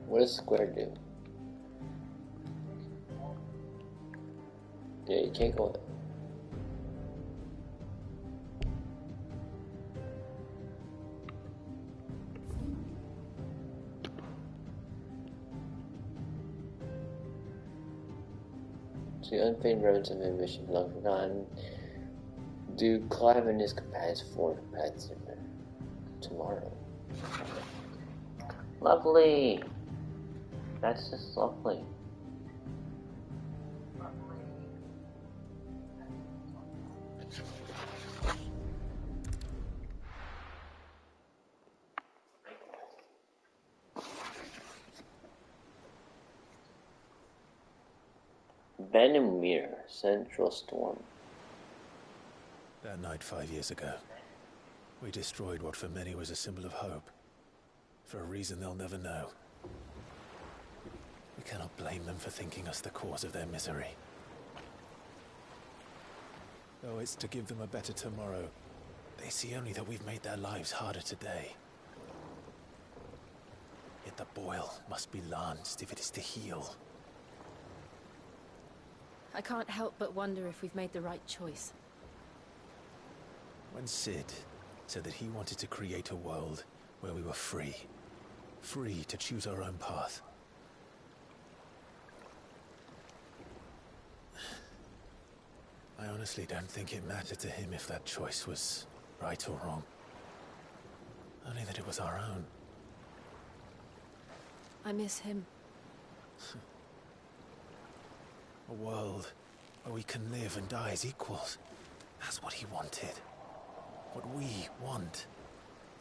S5: What does Square do? Yeah, you can't go there. So the unfading remnants of ambition long forgotten. Do Clive and his companions form paths tomorrow? Lovely! That's just lovely. Venom Mirror, Central Storm.
S14: That night 5 years ago, we destroyed what for many was a symbol of hope. For a reason they'll never know. We cannot blame them for thinking us the cause of their misery. Though it's to give them a better tomorrow, they see only that we've made their lives harder today. Yet the boil must be lanced if it is to heal.
S2: I can't help but wonder if we've made the right choice.
S14: When Sid said that he wanted to create a world where we were free to choose our own path, I honestly don't think it mattered to him if that choice was right or wrong. Only that it was our own.
S2: I miss him.
S14: A world where we can live and die as equals. That's what he wanted. What we want.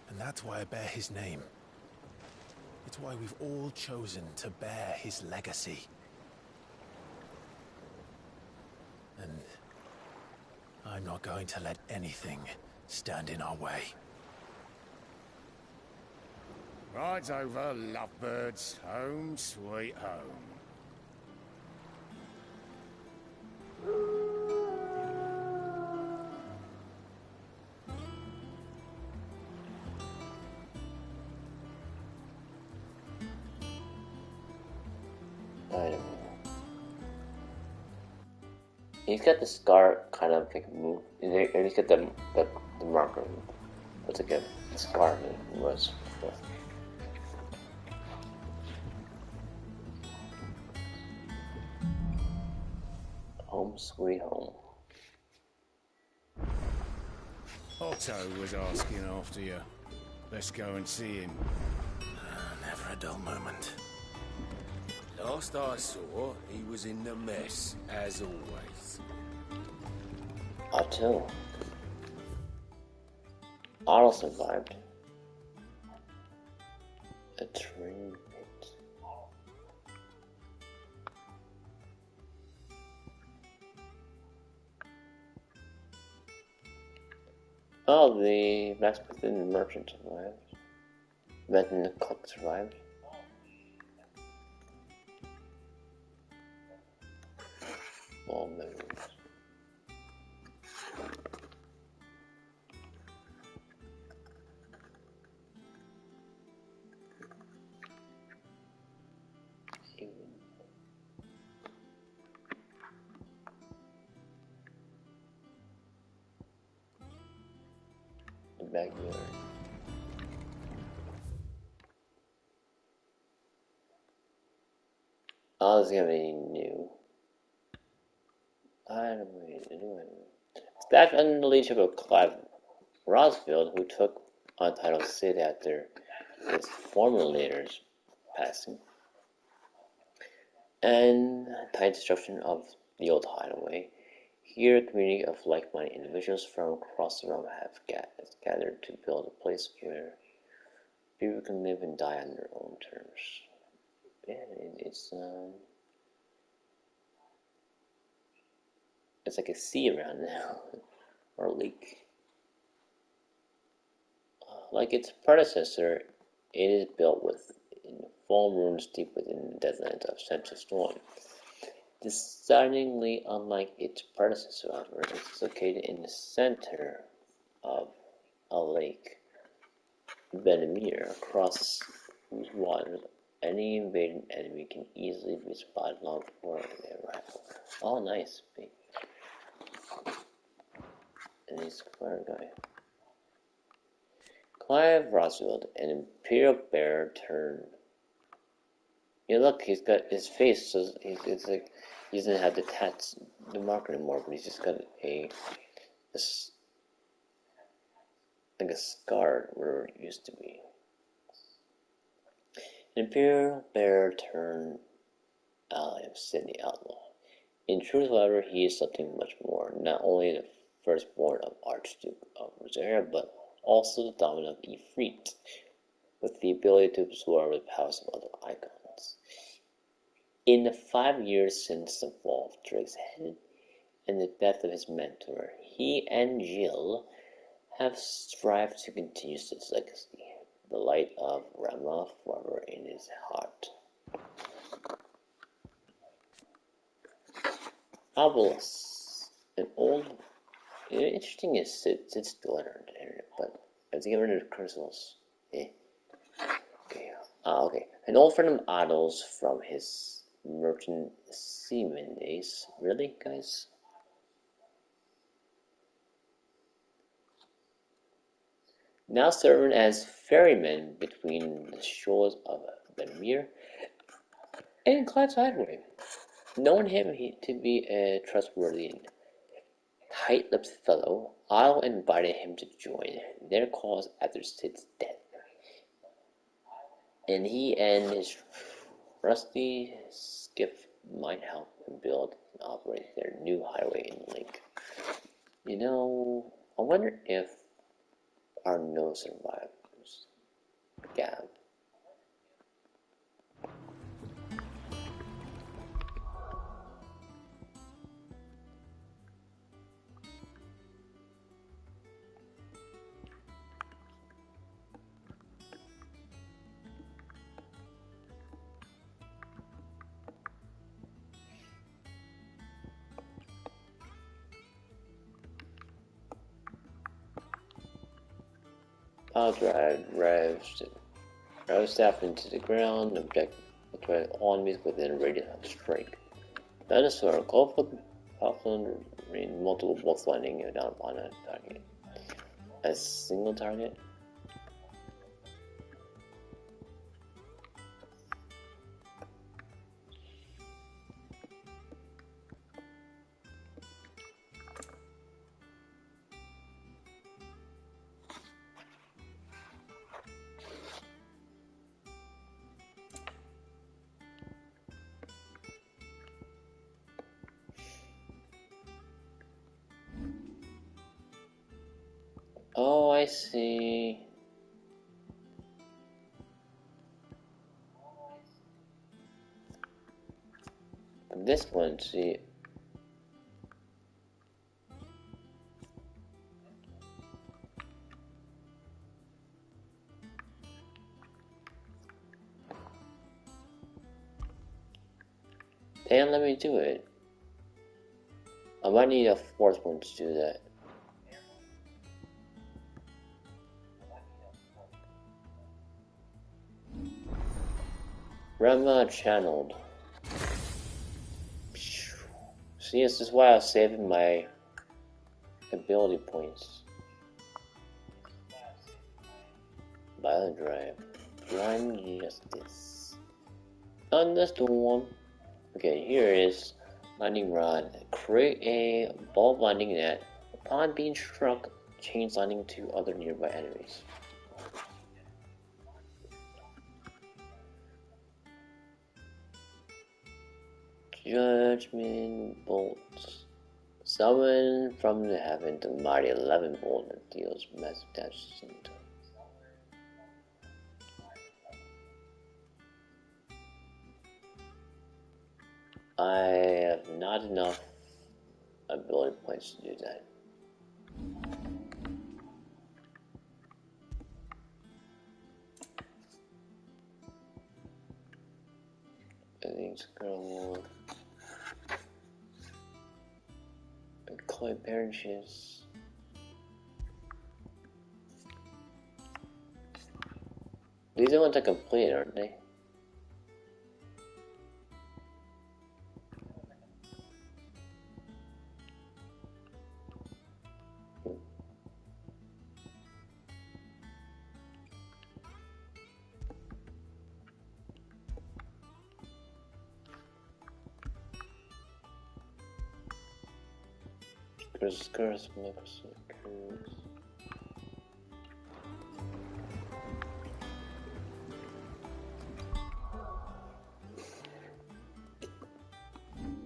S14: And that's why I bear his name. It's why we've all chosen to bear his legacy. And I'm not going to let anything stand in our way.
S15: Rides over, lovebirds, home sweet home.
S5: He's got the scar kind of like move, and he's got the marker. What's it called? The scar move was. Home sweet home.
S15: Otto was asking after you. Let's go and see him.
S14: Never a dull moment.
S16: Last I saw, he was in the mess, as always.
S5: Otto. Otto survived. A train pit. Oh, the blacksmith and merchant survived. But then the cook survived. All memories. The backyard. Oh, this is gonna be new. Staff under the leadership of Clive Rosfield, who took on the title of City after his former leader's passing, and tight destruction of the old hideaway. Here, a community of like-minded individuals from across the realm have gathered to build a place where people can live and die on their own terms. Yeah, it's like a sea around now, or a lake. Like its predecessor, it is built in fallen ruins deep within the deadlands of Central Storm. Decidedly unlike its predecessor, however, it is located in the center of a lake, Benamir, across whose waters any invading enemy can easily be spotted long before their arrival. Oh, nice. And he's a clever guy. Clive Rosfield, an Imperial bearer turned. Yeah, look, he's got his face, so it's like he doesn't have the mark anymore, but he's just got like a scar where it used to be. An Imperial bearer turned ally of Sydney Outlaw. In truth, however, he is something much more, not only the firstborn of Archduke of Rosaria, but also the dominant of Ifrit, with the ability to absorb the powers of other icons. In the 5 years since the fall of Drake's head and the death of his mentor, he and Jill have strived to continue his legacy, the light of Rama forever in his heart. Obelisk, an old, interesting is it's still on the internet, but I think I read the crystals. Okay. An old friend of Otto's from his merchant seaman days. Really, guys? Now serving as ferryman between the shores of Benmir and Clive's Hideaway. Knowing him to be a trustworthy and tight-lipped fellow, Otto invited him to join their cause after Sid's death. And he and his rusty skiff might help him build and operate their new highway in the lake. You know, I wonder if our no survivors, Gab. I'll drive staff into the ground, object all enemies within a radius of strike. Dinosaur, call for multiple bolts landing down on a target. A single target? Oh, I see. This one, see. Damn, let me do it. I might need a fourth one to do that. Rama channeled. See, this is why I was saving my ability points. Violent Drive. Blind Justice. Thunderstorm. Okay, here is Lightning rod. Create a ball lightning net. Upon being struck, chains lightning to other nearby enemies. Judgment bolts. Summon from the heaven the mighty 11 bolt that deals massive damage to them. I have not enough ability points to do that. I think it's gonna Clay Parishes. These are the ones I completed, aren't they? Curse, Microsoft Curse.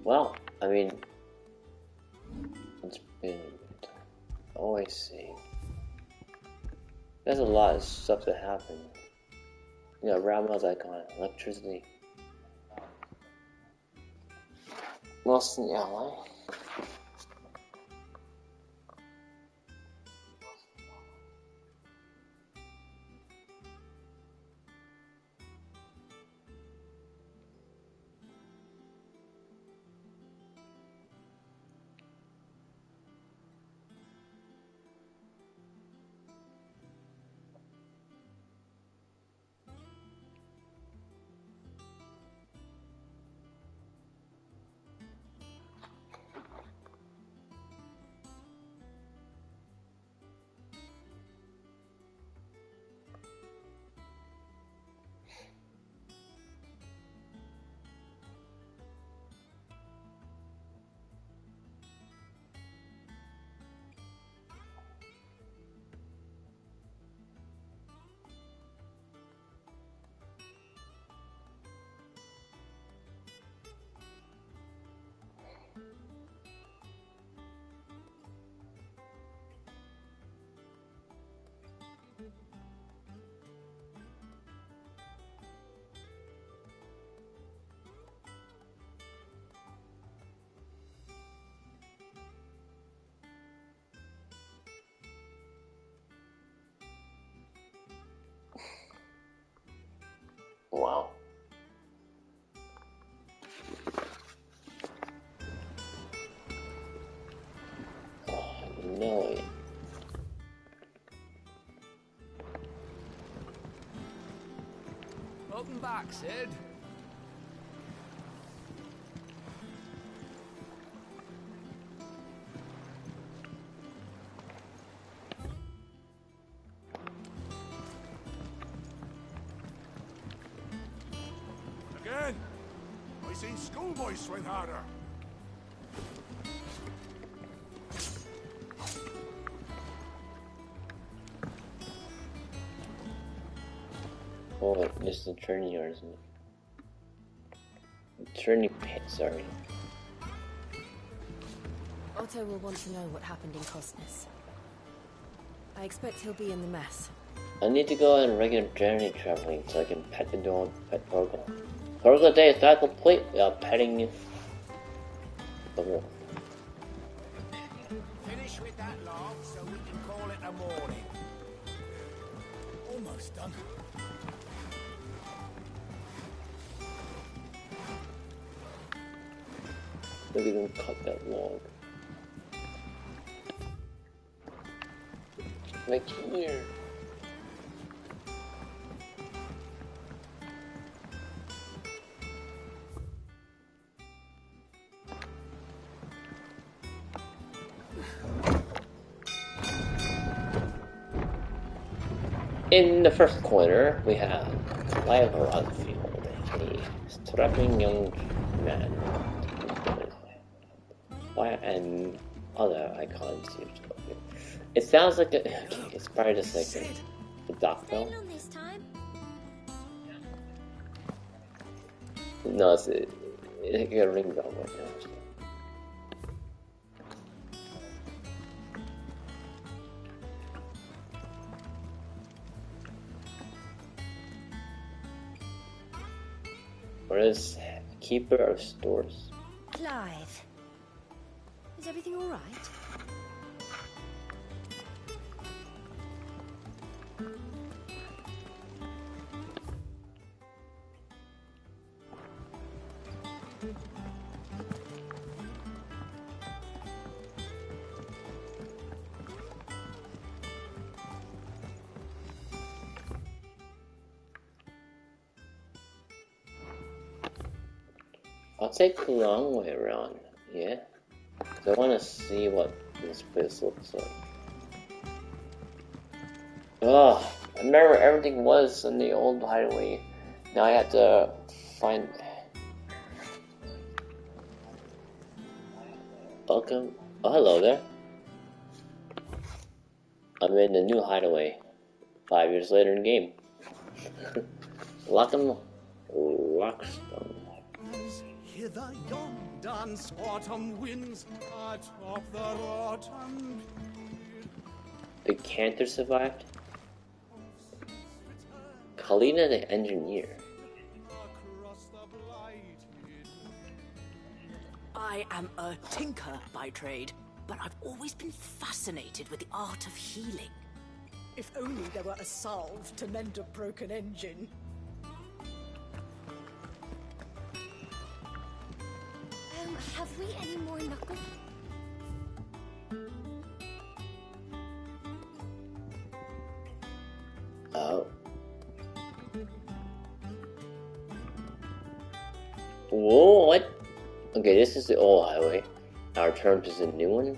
S5: Well, I mean, it's been a bit. Oh, I see. There's a lot of stuff that happened. You know, Ramel's icon, electricity. Lost in the ally. Wow. Oh, no.
S17: Welcome back, Sid.
S3: Again? I seen schoolboys swing harder.
S5: Oh, wait, this is the training yard, isn't it? Training pit, sorry.
S2: Otto will want to know what happened in Cosness. I expect he'll be in the mess.
S5: I need to go on regular journey traveling so I can pet the dog, pet Torgal. Torgal day is not complete without petting the wolf.
S16: Finish with that log so we can call it a morning.
S6: Almost done.
S5: Look at them cut that log. Like here. In the first corner, we have Clive Rodfield, a strapping young man. and other icons used. Okay. It sounds like a, okay, it's probably just like a dock bell. No, it's a ring bell right now. What is keeper of stores?
S2: Clive, is everything all right?
S5: I'll take the long way around, yeah? Because I want to see what this place looks like. Oh, I remember everything was in the old hideaway. Now I have to find... Welcome. Oh, hello there. I'm in the new hideaway. 5 years later in game. Lock'em Lockstone.
S17: Hither yon dance autumn winds atop the autumn.
S5: The Cantor survived? Kalina the engineer.
S13: I am a tinker by trade, but I've always been fascinated with the art of healing.
S18: If only there were a salve to mend a broken engine.
S10: Have we any more knuckle?
S5: Oh. Whoa, what? Okay, this is the old highway. Our turn to the new one.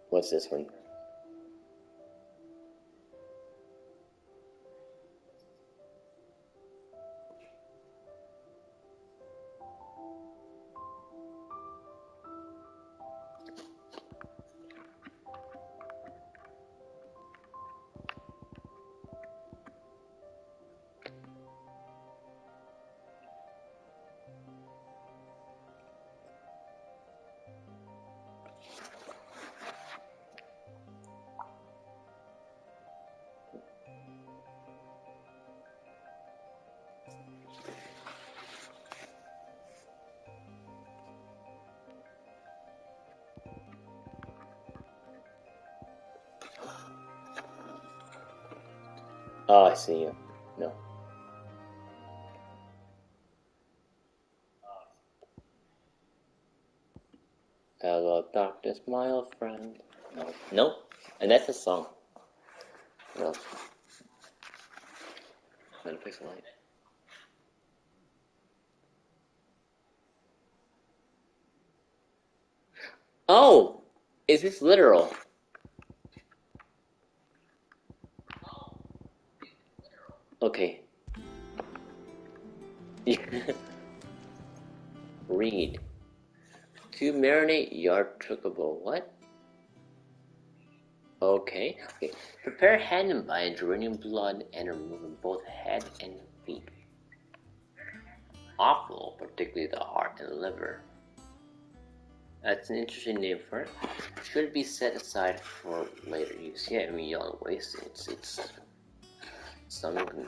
S5: What's this one? Oh, I see you. No. Hello, darkness, my old friend. No. No? And that's a song. No. Metapixel light. Oh! Is this literal? Okay. Read. To marinate yard truckable. What? Okay. Okay. Prepare hand and by draining blood and removing both head and feet. Offal, particularly the heart and liver. That's an interesting name for it. Should be set aside for later use. Yeah, I mean, you don't waste it. It's something.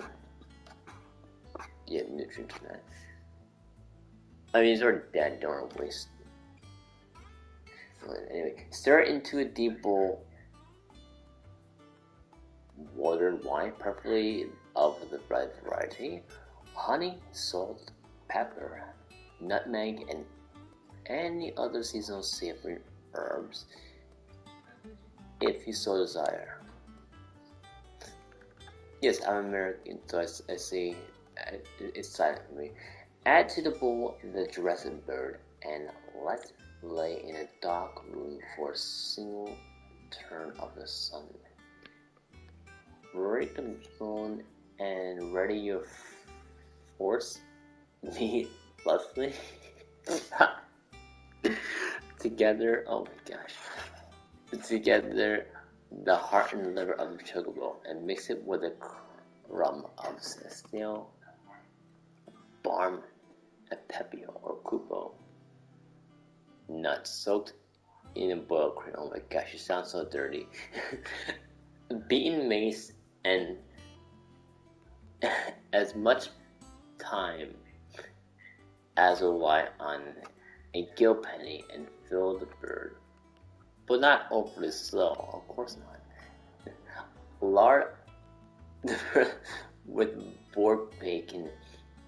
S5: Yeah, nutrients in that. I mean, it's already dead. Don't waste. Anyway, stir it into a deep bowl. Watered wine, preferably of the right variety. Honey, salt, pepper, nutmeg, and any other seasonal savory herbs, if you so desire. Yes, I'm American, so I say it's silent for me. Add to the bowl the dressed bird and let lay in a dark room for a single turn of the sun. Break the bone and ready your force. Me, lovely. Together, oh my gosh. Together the heart and liver of the chocobo and mix it with a crumb of snail, barm, a pepio or cupo. Nuts soaked in a boiled cream. Oh my gosh, it sounds so dirty. Beaten mace and as much time as will lie on a gill penny and fill the bird. But not overly slow, of course not. Lard with boiled bacon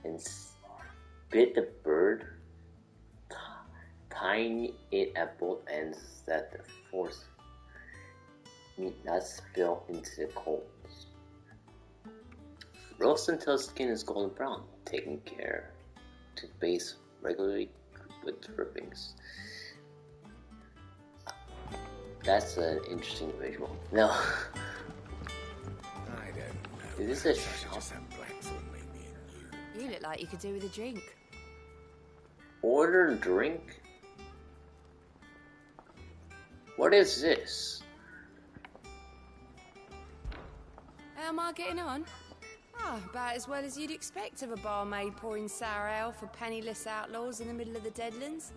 S5: and spit the bird, tying it at both ends so that the force meat not spill into the coals. Roast until the skin is golden brown, taking care to baste regularly with drippings. That's an interesting visual. Now,
S3: I don't know.
S5: is this a
S3: shop?
S2: You look like you could do with a drink.
S5: Order drink? What is this?
S2: How am I getting on? Ah, about as well as you'd expect of a barmaid pouring sour ale for penniless outlaws in the middle of the Deadlands.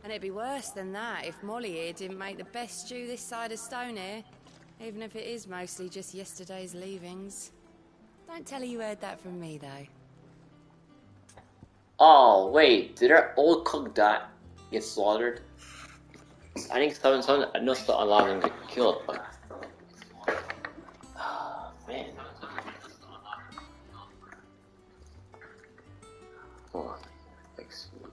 S2: And it'd be worse than that if Molly here didn't make the best stew this side of Stone, even if it is mostly just yesterday's leavings. Don't tell her you heard that from me, though.
S5: Oh, wait, did our old cook get slaughtered? I think someone I know still allowed him to get killed, but... Oh, man. Hold on, fix it.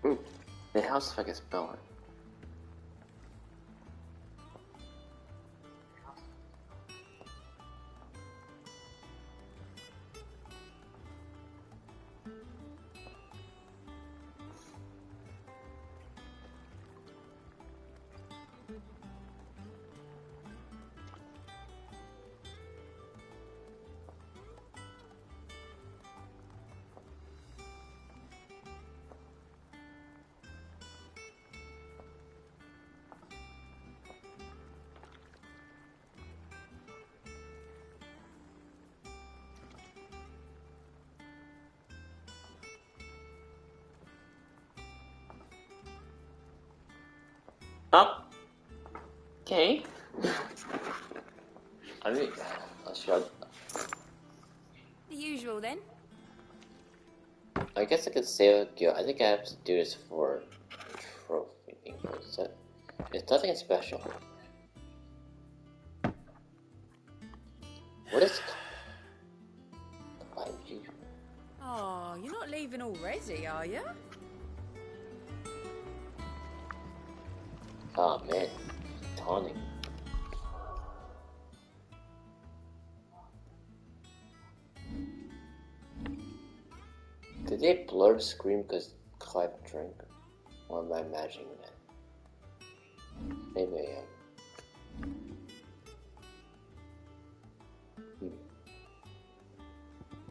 S5: Ooh, the house if I can spell it. Up. Okay. I mean,
S2: The usual, then?
S5: I guess I could save a guild. I think I have to do this for a trophy thing. It's nothing special. What is 5G?
S2: Oh, you're not leaving already, are you?
S5: Oh man, taunting. Did they blur the screen because Clive drank? Or am I imagining that? Maybe I am.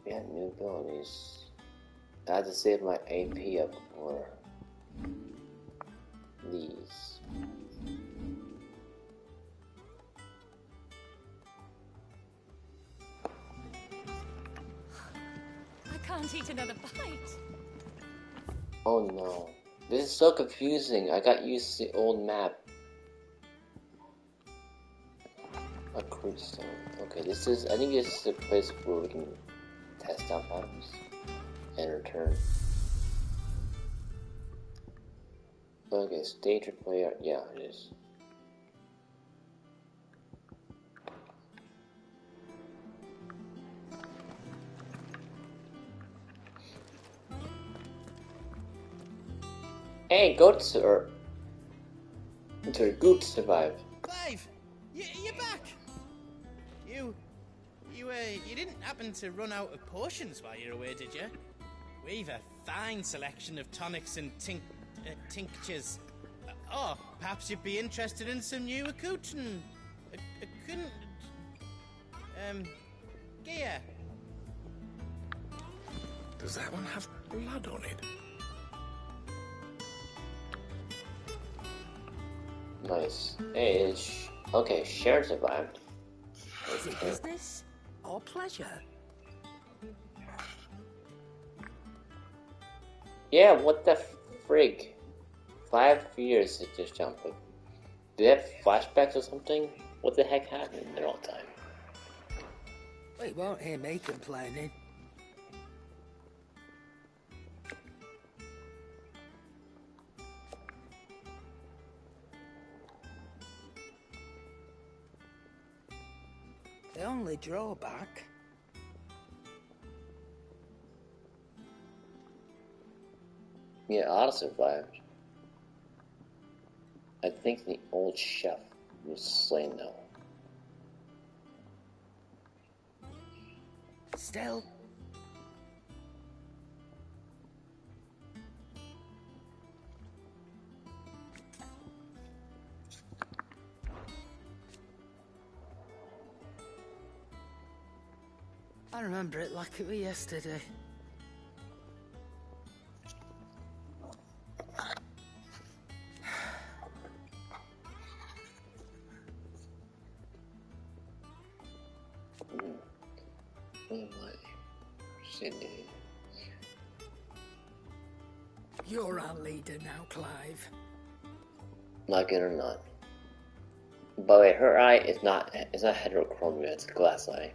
S5: Yeah, new abilities. I had to save my AP up for these.
S2: I can't eat another bite.
S5: Oh no. This is so confusing. I got used to the old map. A crude stone. Okay, this is, I think this is the place where we can test out items and return. Okay, stage replay. Yeah, it is. Hey, goats are. Sorry, goats survive.
S19: Clive, you're back. You didn't happen to run out of potions while you're away, did you? We've a fine selection of tonics and tinctures. Perhaps you'd be interested in some new accoutrement. gear.
S3: Does that one have blood on it?
S5: Nice. Hey, okay, Sharon survived.
S18: Is it business or pleasure?
S5: Yeah, what the frig? 5 years it just jumped. Do they have flashbacks or something? What the heck happened in all time?
S18: Well, you won't hear me complaining. The only drawback...
S5: Yeah, Otto survived. I think the old chef was slain though.
S18: Still... I remember it like it was yesterday. You're our leader now, Clive.
S5: Like it or not. By the way, her eye is not heterochromia, it's a glass eye.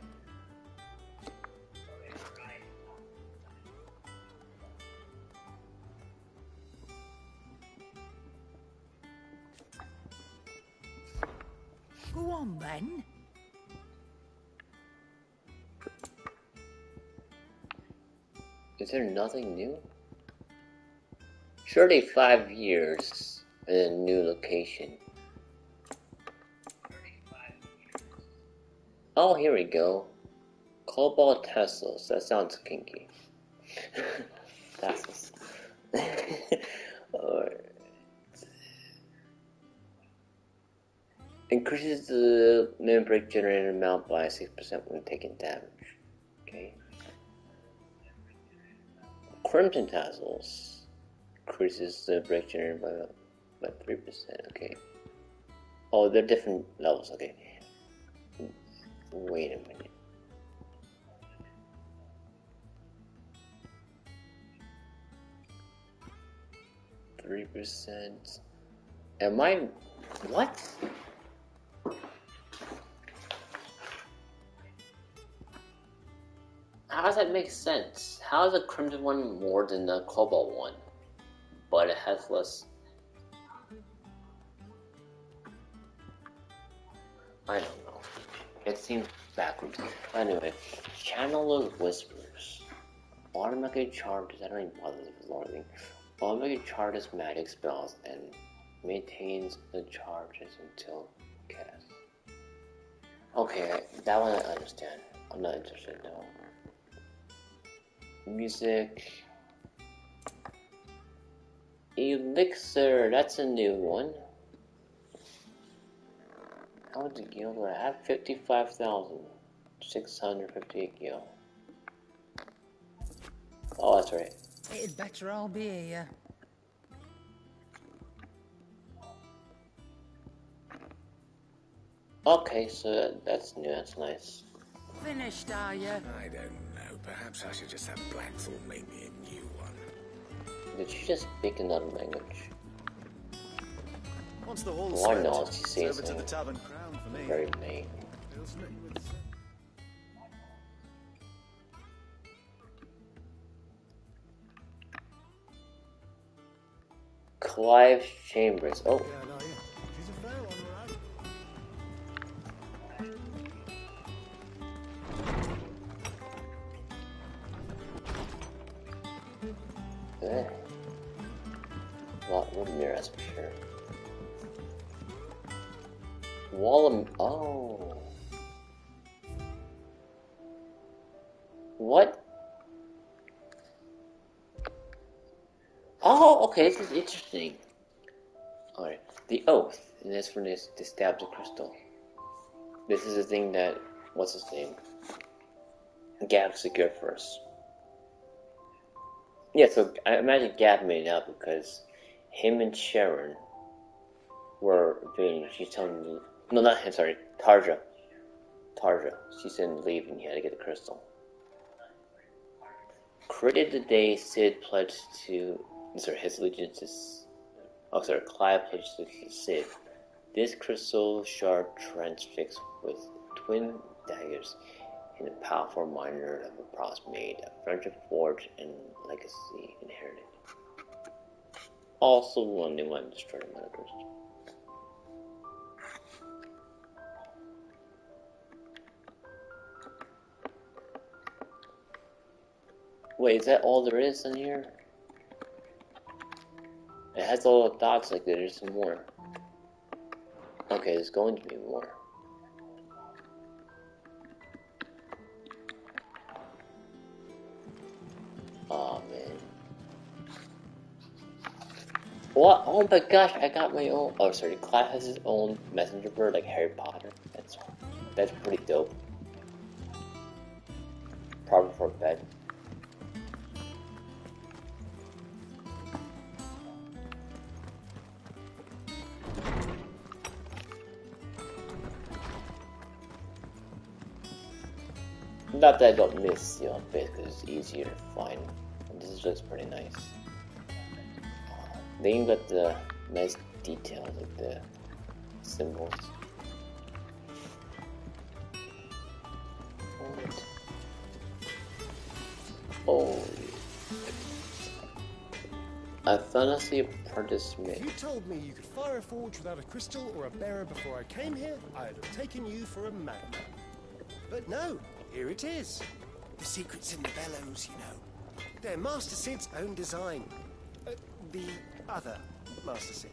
S18: Go on then.
S5: Is there nothing new? Surely 5 years in a new location. Oh, here we go. Cobalt Teslas. That sounds kinky. Teslas. Increases the main break generator amount by 6% when taking damage. Okay. Crimson Tassels. Increases the break generator by 3%. Okay. Oh, they're different levels. Okay. Wait a minute. %. Am I... What? How does that make sense? How is the Crimson one more than the Cobalt one? But it has less... I don't know. It seems backwards. Anyway, Channel of Whispers. Automatically charges... I don't even bother with learning. Automatically charges magic spells and maintains the charges until cast. Okay, that one I understand. I'm not interested though. Music. Elixir, that's a new one. How much gil do I have? 55,658 gil. Oh, that's right.
S18: It'd better all be here.
S5: Okay, so that's new, that's nice.
S18: Finished, are you?
S3: I don't know. Perhaps I should just have Blackthorn make me a new one.
S5: Did she just speak another language?
S20: Once the hall's
S5: Why
S20: set,
S5: not? She
S20: it's
S5: says
S20: over to the Tavern Crown for me.
S5: very vain. Clive's Chambers. Oh.
S20: She's a fair one,
S5: Yeah. A lot more mirror, that's for sure. Wall of... Oh. What? Oh, okay, this is interesting. Alright, the oath, and that's for this to stab the crystal. This is a thing that what's his name? Gab secure first. Yeah, so I imagine Gab made it out because him and Sharon were doing. She's telling me, no, not him. Sorry, Tarja. She said leave, and he had to get the crystal. Created the day Sid pledged to. Sorry, his allegiance is. Oh, sorry, Clive pledged to Sid. This crystal shard transfixed with twin daggers in a powerful reminder of a promise made, a friendship forged, and legacy inherited. Also, one they want to destroy the Mother Crystal. Wait, is that all there is in here? It has all the dots like there's some more. Okay, there's going to be more. Oh man. What? Oh my gosh, I got my own. Oh, sorry, Clive has his own messenger bird like Harry Potter. That's pretty dope. Probably for bed. Not that I don't miss the bit because it's easier to find. And this looks pretty nice. They even got the nice details of the symbols. Oh, a fantasy apprentice made.
S21: If you told me you could fire a forge without a crystal or a bearer before I came here, I'd have taken you for a madman. But no, here it is. The secret's in the bellows, you know. They're Master Sid's own design. The other Master Sid.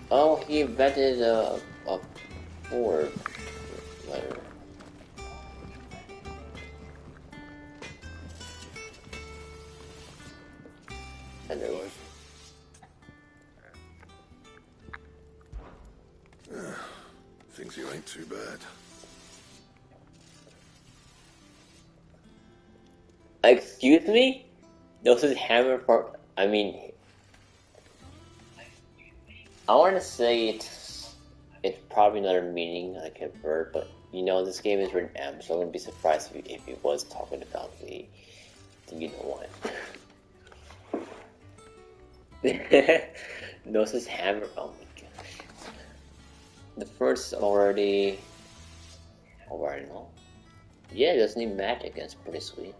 S5: Oh, he invented a forge letter. Hello.
S3: Thinks you ain't too bad.
S5: Excuse me? This is hammer for. I mean, I want to say it's probably another meaning like a verb, but you know this game is written M, so I wouldn't be surprised if he was talking about the you know what. This is hammer. Oh my gosh. The first already. No. Yeah, it doesn't need magic. That's pretty sweet.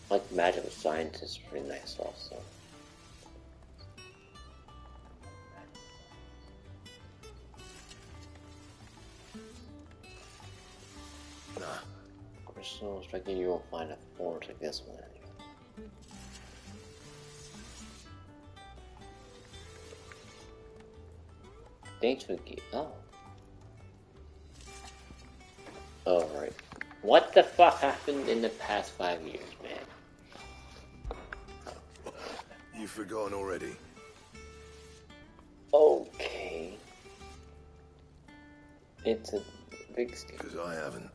S5: Like magic with scientists, pretty nice also.
S3: Nah.
S5: Crystal striking, you won't find a forge like this one. Thanks for the Oh, right. What the fuck happened in the past 5 years, man?
S3: You've forgotten already.
S5: Okay. It's a big scale.
S3: Because I haven't.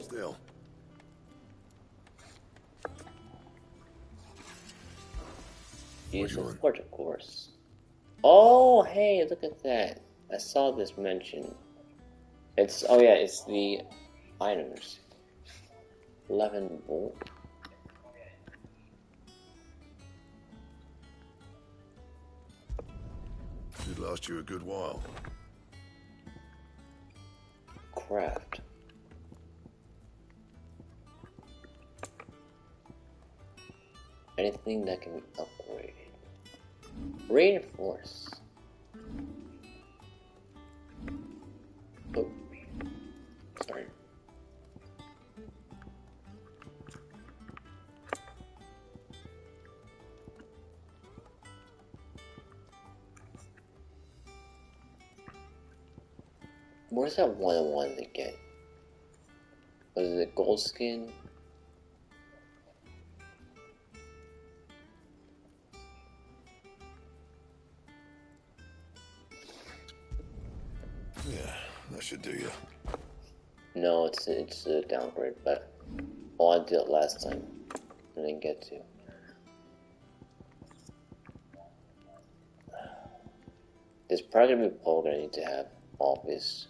S3: Still.
S5: Use the forge, of course. Oh, hey, look at that. I saw this mentioned. It's, oh yeah, it's the items. 11 volt.
S3: Should last you a good while.
S5: Craft. Anything that can be upgraded. Reinforce. Oh. Sorry. Where's that one I wanted to get? Was it gold skin?
S3: Yeah, that should do you.
S5: No, it's a downgrade, but I did it last time. I didn't get to. There's probably gonna be a poll gonna need to have all this.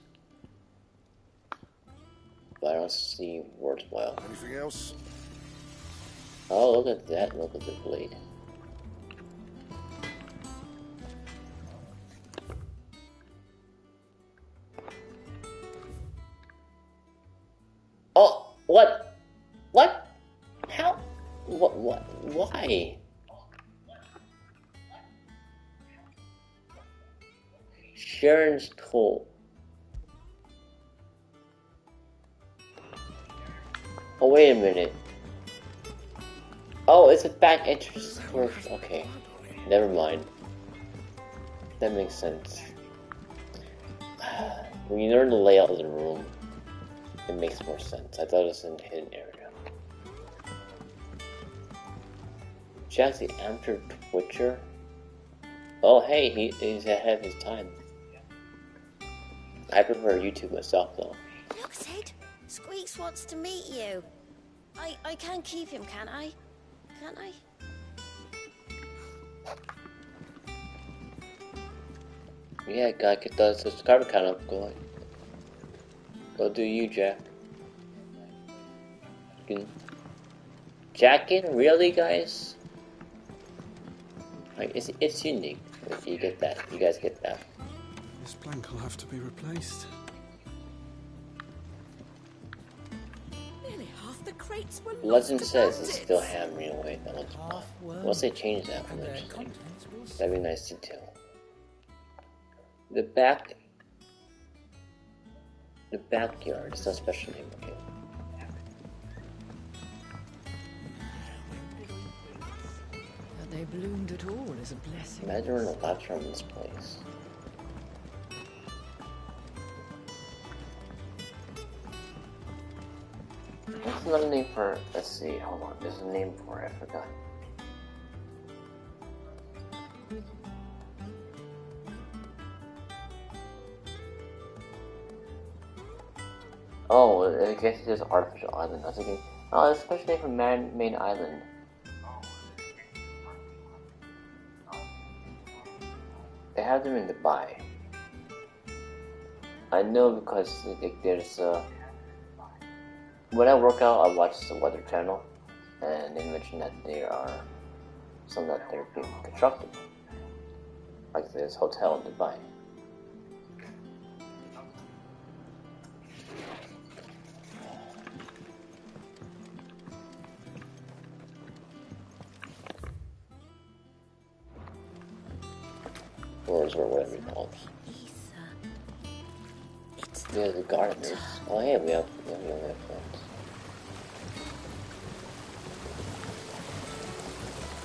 S5: But I don't see worthwhile.
S3: Anything else?
S5: Oh, look at that. Look at the blade. Oh, what? What? How? What? Why? Sharon's tool. Oh, wait a minute. Oh, it's a back entrance for... Okay. Never mind. That makes sense. When you learn the layout of the room, it makes more sense. I thought it was in a hidden area. Jack's the amateur twitcher. Oh, hey, he's ahead of his time. I prefer YouTube myself, though.
S10: Look, Sid. Squeaks wants to meet you. I can keep him, can't I? Can't I?
S5: Yeah, gotta get the subscriber count up going. Go do you, Jack. Jackin'? Really, guys? Like, it's unique. If you get that, you guys get that.
S12: This plank will have to be replaced.
S13: Nearly half the crates were
S5: Legend
S13: lost
S5: says
S13: to
S5: it's
S13: bandits.
S5: still hammering away. That one's once they change that one, that'd be nice detail. The backyard. It's not special name. Okay.
S18: That they bloomed at all is a blessing.
S5: Imagine running a ladder in this place. What's another name for? Let's see. Hold on. There's a name for it. I forgot. Oh, I guess it's just artificial island. That's okay. Oh, it's a special name for man-made island. They have them in Dubai. I know because there's when I work out, I watch the Weather Channel, and they mentioned that there are some that they're being constructed, like this hotel in Dubai. Or whatever you call it. Yeah, the gardeners. Oh yeah, we have friends.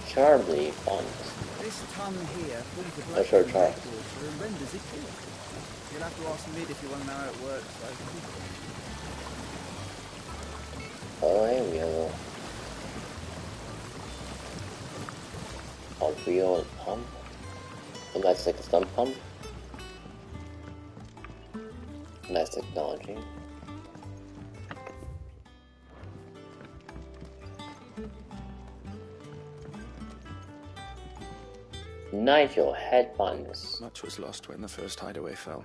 S5: Charlie Font.
S20: This tongue here pulls the
S5: Oh,
S20: blood
S5: sure,
S20: from
S5: Charles.
S20: water and renders it pure. You'll have to ask Mid if you want to know how it works, though.
S5: Oh yeah, we have a real pump. And that's like a stump pump. Nice technology. Nigel, head buttons.
S1: Much was lost when the first hideaway fell.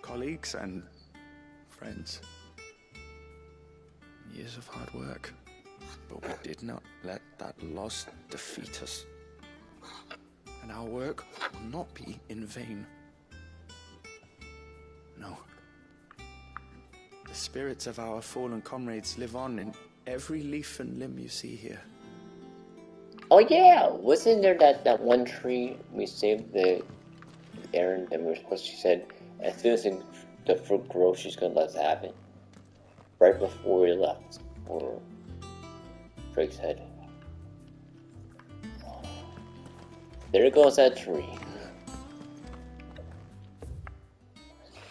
S1: Colleagues and friends. Years of hard work. But we did not let that loss defeat us. And our work will not be in vain. No. The spirits of our fallen comrades live on in every leaf and limb you see here.
S5: Oh yeah, wasn't there that one tree we saved the Aaron that we were supposed to? She said as soon as the fruit grows, she's gonna let us have it. Right before we left for Drake's head. There goes that tree.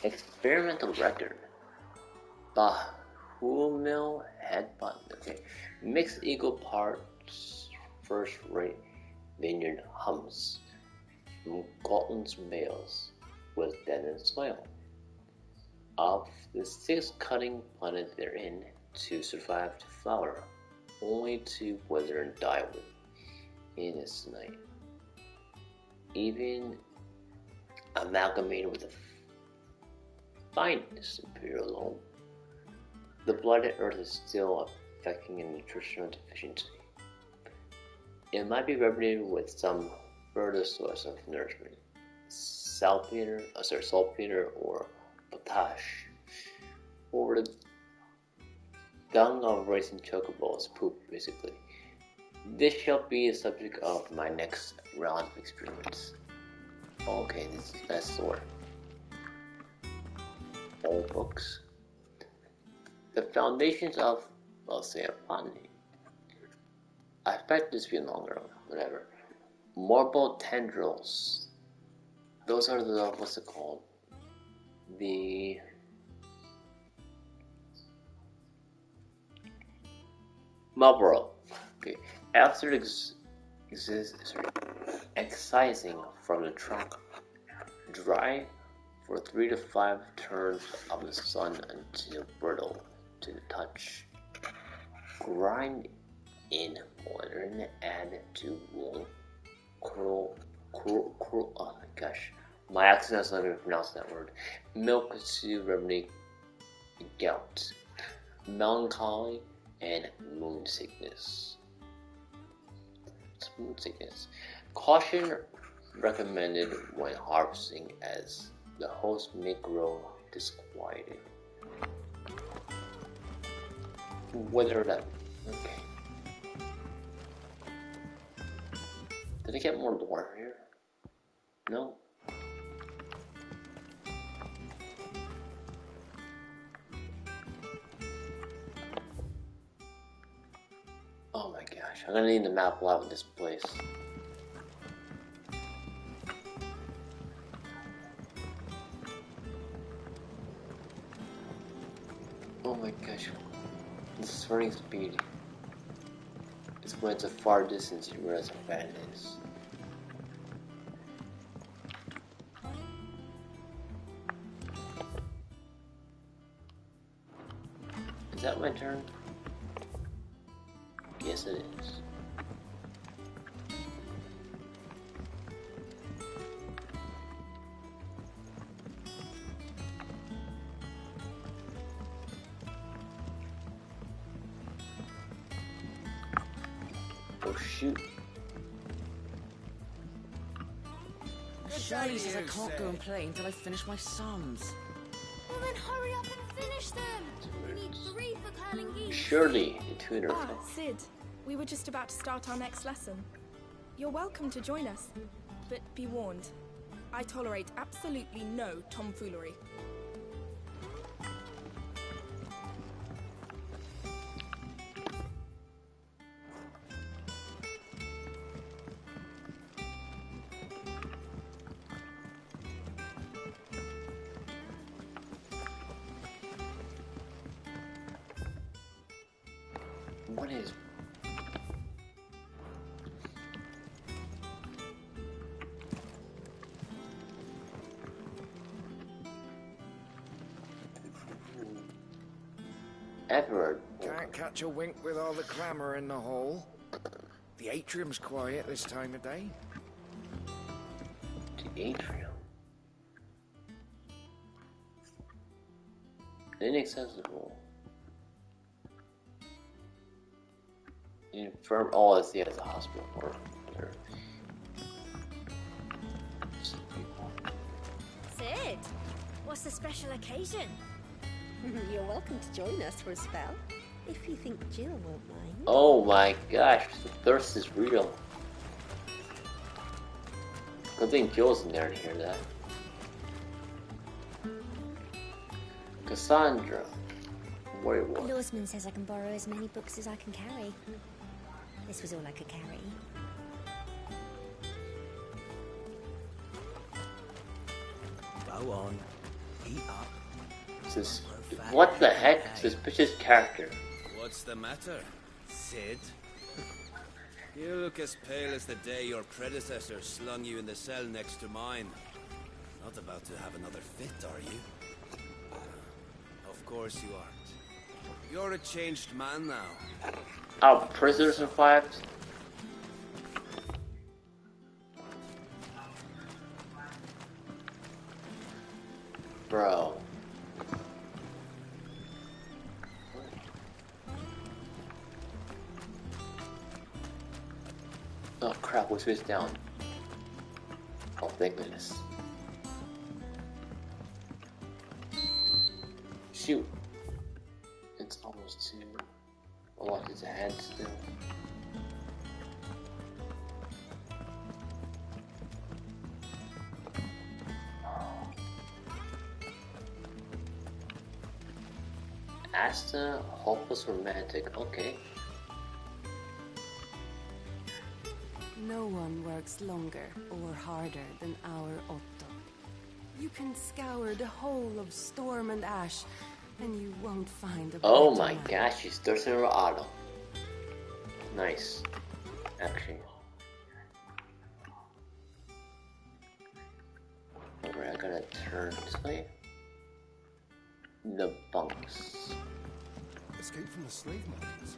S5: Experimental record. BAHA headbutt. Okay. Mixed equal parts first-rate vineyard hums from Galton's males with dead soil. Of the 6 cutting planted therein to survive to flower, only to wither and die in its night. Even amalgamated with the finest imperial loam, the blighted earth is still affecting a nutritional deficiency. It might be remedied with some further source of nourishment, saltpeter or potash, or the dung of racing chocobos poop, basically. This shall be the subject of my next round of experiments. Okay, this is best sword. Old books. The foundations of, let's say, botany. I expect this to be longer, whatever. Marble tendrils. Those are the, what's it called? The Marlboro. Okay. After excising from the trunk, dry for 3 to 5 turns of the sun until brittle to the touch. Grind in mortar and add to wool. Oh my gosh. My accent is not going to pronounce that word. Milk to remedy gout, melancholy, and moon sickness. Caution recommended when harvesting, as the host may grow disquieted. Whether that. Okay. Did I get more lore here? No. Oh my gosh, I'm gonna need to map out this place. Oh my gosh, the swinging speed is when it's a far distance you realize how bad it is. Is that my turn? Yes, it is. Oh shoot.
S7: Shirley says I can't go and play until I finish my sums.
S10: Well then hurry up and finish them! We need 3 for curling geese.
S5: Shirley, the tutor.
S22: Ah, Sid. We were just about to start our next lesson. You're welcome to join us, but be warned. I tolerate absolutely no tomfoolery.
S5: What is? Edward.
S23: Can't catch a wink with all the clamour in the hall. The atrium's quiet this time of day.
S5: The atrium. Inaccessible. Infirm. Oh, I see it as a hospital or whatever.
S10: Sid, what's the special occasion?
S24: You're welcome to join us for a spell, if you think Jill won't mind.
S5: Oh my gosh, the thirst is real. Good thing Jill's in there to hear that. Cassandra. Werewolf.
S10: The Lawsman says I can borrow as many books as I can carry. This was all I could carry.
S23: Go on.
S4: Heat up.
S5: What the heck? Suspicious character.
S4: What's the matter, Sid? You look as pale as the day your predecessor slung you in the cell next to mine. Not about to have another fit, are you? Of course you aren't. You're a changed man now.
S5: Our prisoner survived. Bro. Oh crap, we switched down. Oh, thank goodness. Shoot. It's almost 2. Oh, it's ahead still. Asta, hopeless romantic. Okay.
S2: No one works longer or harder than our Otto. You can scour the whole of Storm and Ash, and you won't find a
S5: Oh
S2: better
S5: my
S2: man.
S5: gosh, she's thirsting her Otto. Nice. Actually. Alright, I gotta turn this way. The bunks.
S21: Escape from the slave markets.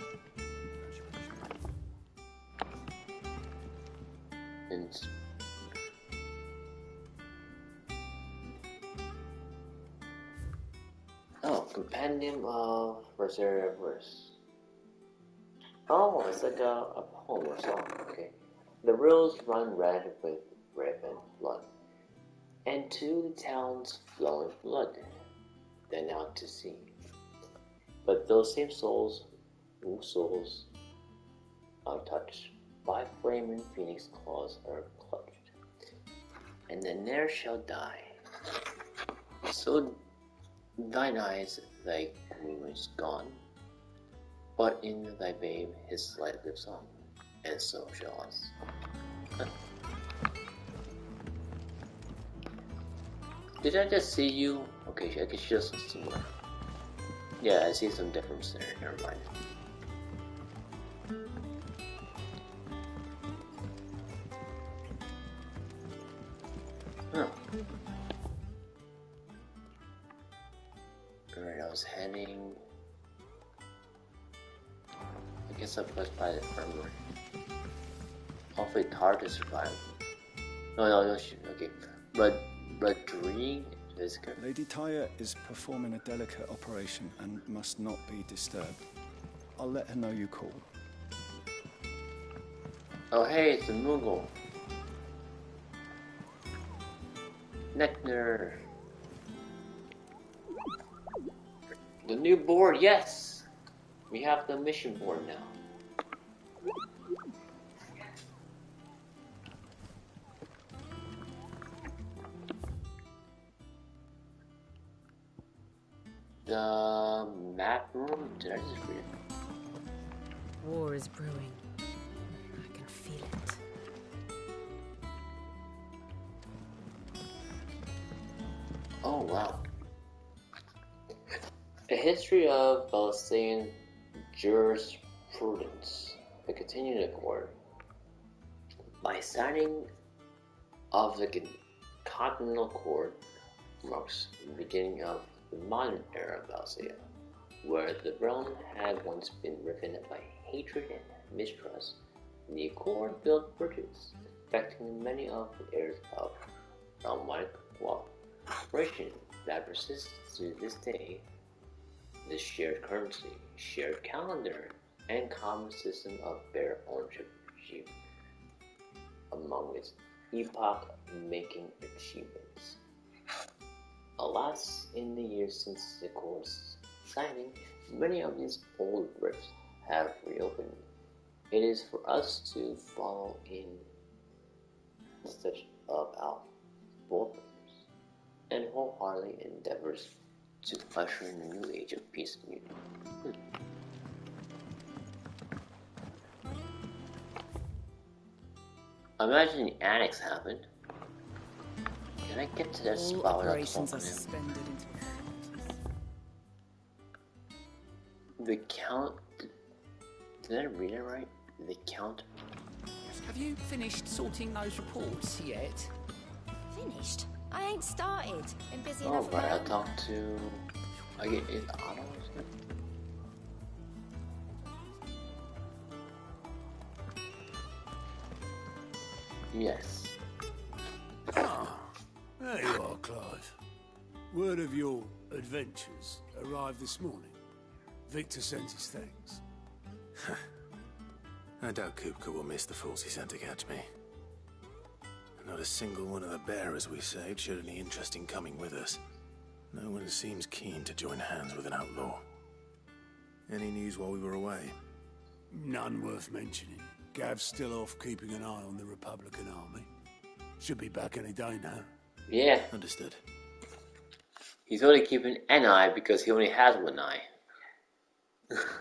S5: And oh, Compendium of Verse. Oh, it's like a poem or song. Okay. The roads run red with ribbon blood, and to the towns flowing blood, then out to sea. But those same souls, whose souls untouched by flame and phoenix claws are clutched, and then ne'er shall die. So thine eyes, thy gloom is gone, but in thy babe his light lives on, and so shall us. Huh. Did I just see you? Okay, I guess she doesn't see more. Yeah, I see some difference there, never mind. Huh. Alright, I was heading... I guess I pushed by the infirmary. Hopefully it's hard to survive. No, okay. But Dream is good.
S6: Lady Tyre is performing a delicate operation and must not be disturbed. I'll let her know you called.
S5: Oh hey, it's a Moogle. Nectar. The new board, yes! We have the mission board now. The map room? Did I just read it?
S2: War is brewing. I can feel it.
S5: Oh wow. A history of Palestinian jurisprudence. The continuing accord. By signing of the Continental Accord marks the beginning of the modern era of Alsace, where the realm had once been riven by hatred and mistrust. The accord built bridges, affecting many of the areas of realm-wide cooperation that persists to this day. The shared currency, shared calendar, and common system of bare ownership regime among its epoch-making achievements. Alas, in the years since the Accord's signing, many of these old rifts have reopened. It is for us to follow in the steps of our forefathers and wholeheartedly endeavors to usher in a new age of peace and unity. Imagine the annex happened. Can Can I get to that
S7: All
S5: spot without
S7: operations are
S5: talking to him?
S7: suspended until...
S5: The count... Did I read it right? The count...
S12: Have you finished sorting those reports yet?
S10: Finished? I ain't started. Been busy
S5: Oh,
S10: enough with
S5: right,
S10: my
S5: I'll
S10: own.
S5: talk to... I get it auto, isn't it? Yes.
S16: Ah, there you are, Clive. Word of your adventures arrived this morning. Victor sends his thanks.
S14: I doubt Kupka will miss the fools he sent to catch me. Not a single one of the bearers we saved showed any interest in coming with us. No one seems keen to join hands with an outlaw. Any news while we were away?
S16: None worth mentioning. Gav's still off keeping an eye on the Republican army. Should be back any day now.
S5: Yeah.
S14: Understood.
S5: He's only keeping an eye because he only has one eye.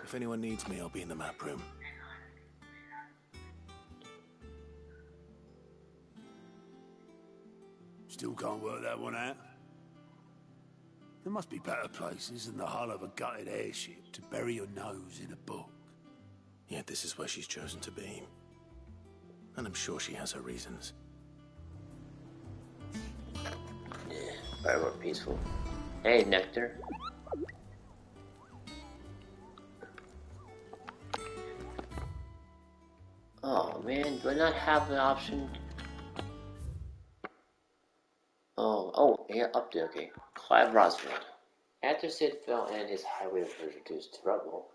S14: If anyone needs me, I'll be in the map room.
S16: Still can't work that one out. There must be better places than the hull of a gutted airship to bury your nose in a book.
S14: Yet this is where she's chosen to be. And I'm sure she has her reasons.
S5: Yeah, very more peaceful. Hey, Nectar. Oh man, do I not have the option? Oh, yeah, up there, okay. Clive Rosfield. After Sid fell and his highway was reduced to rubble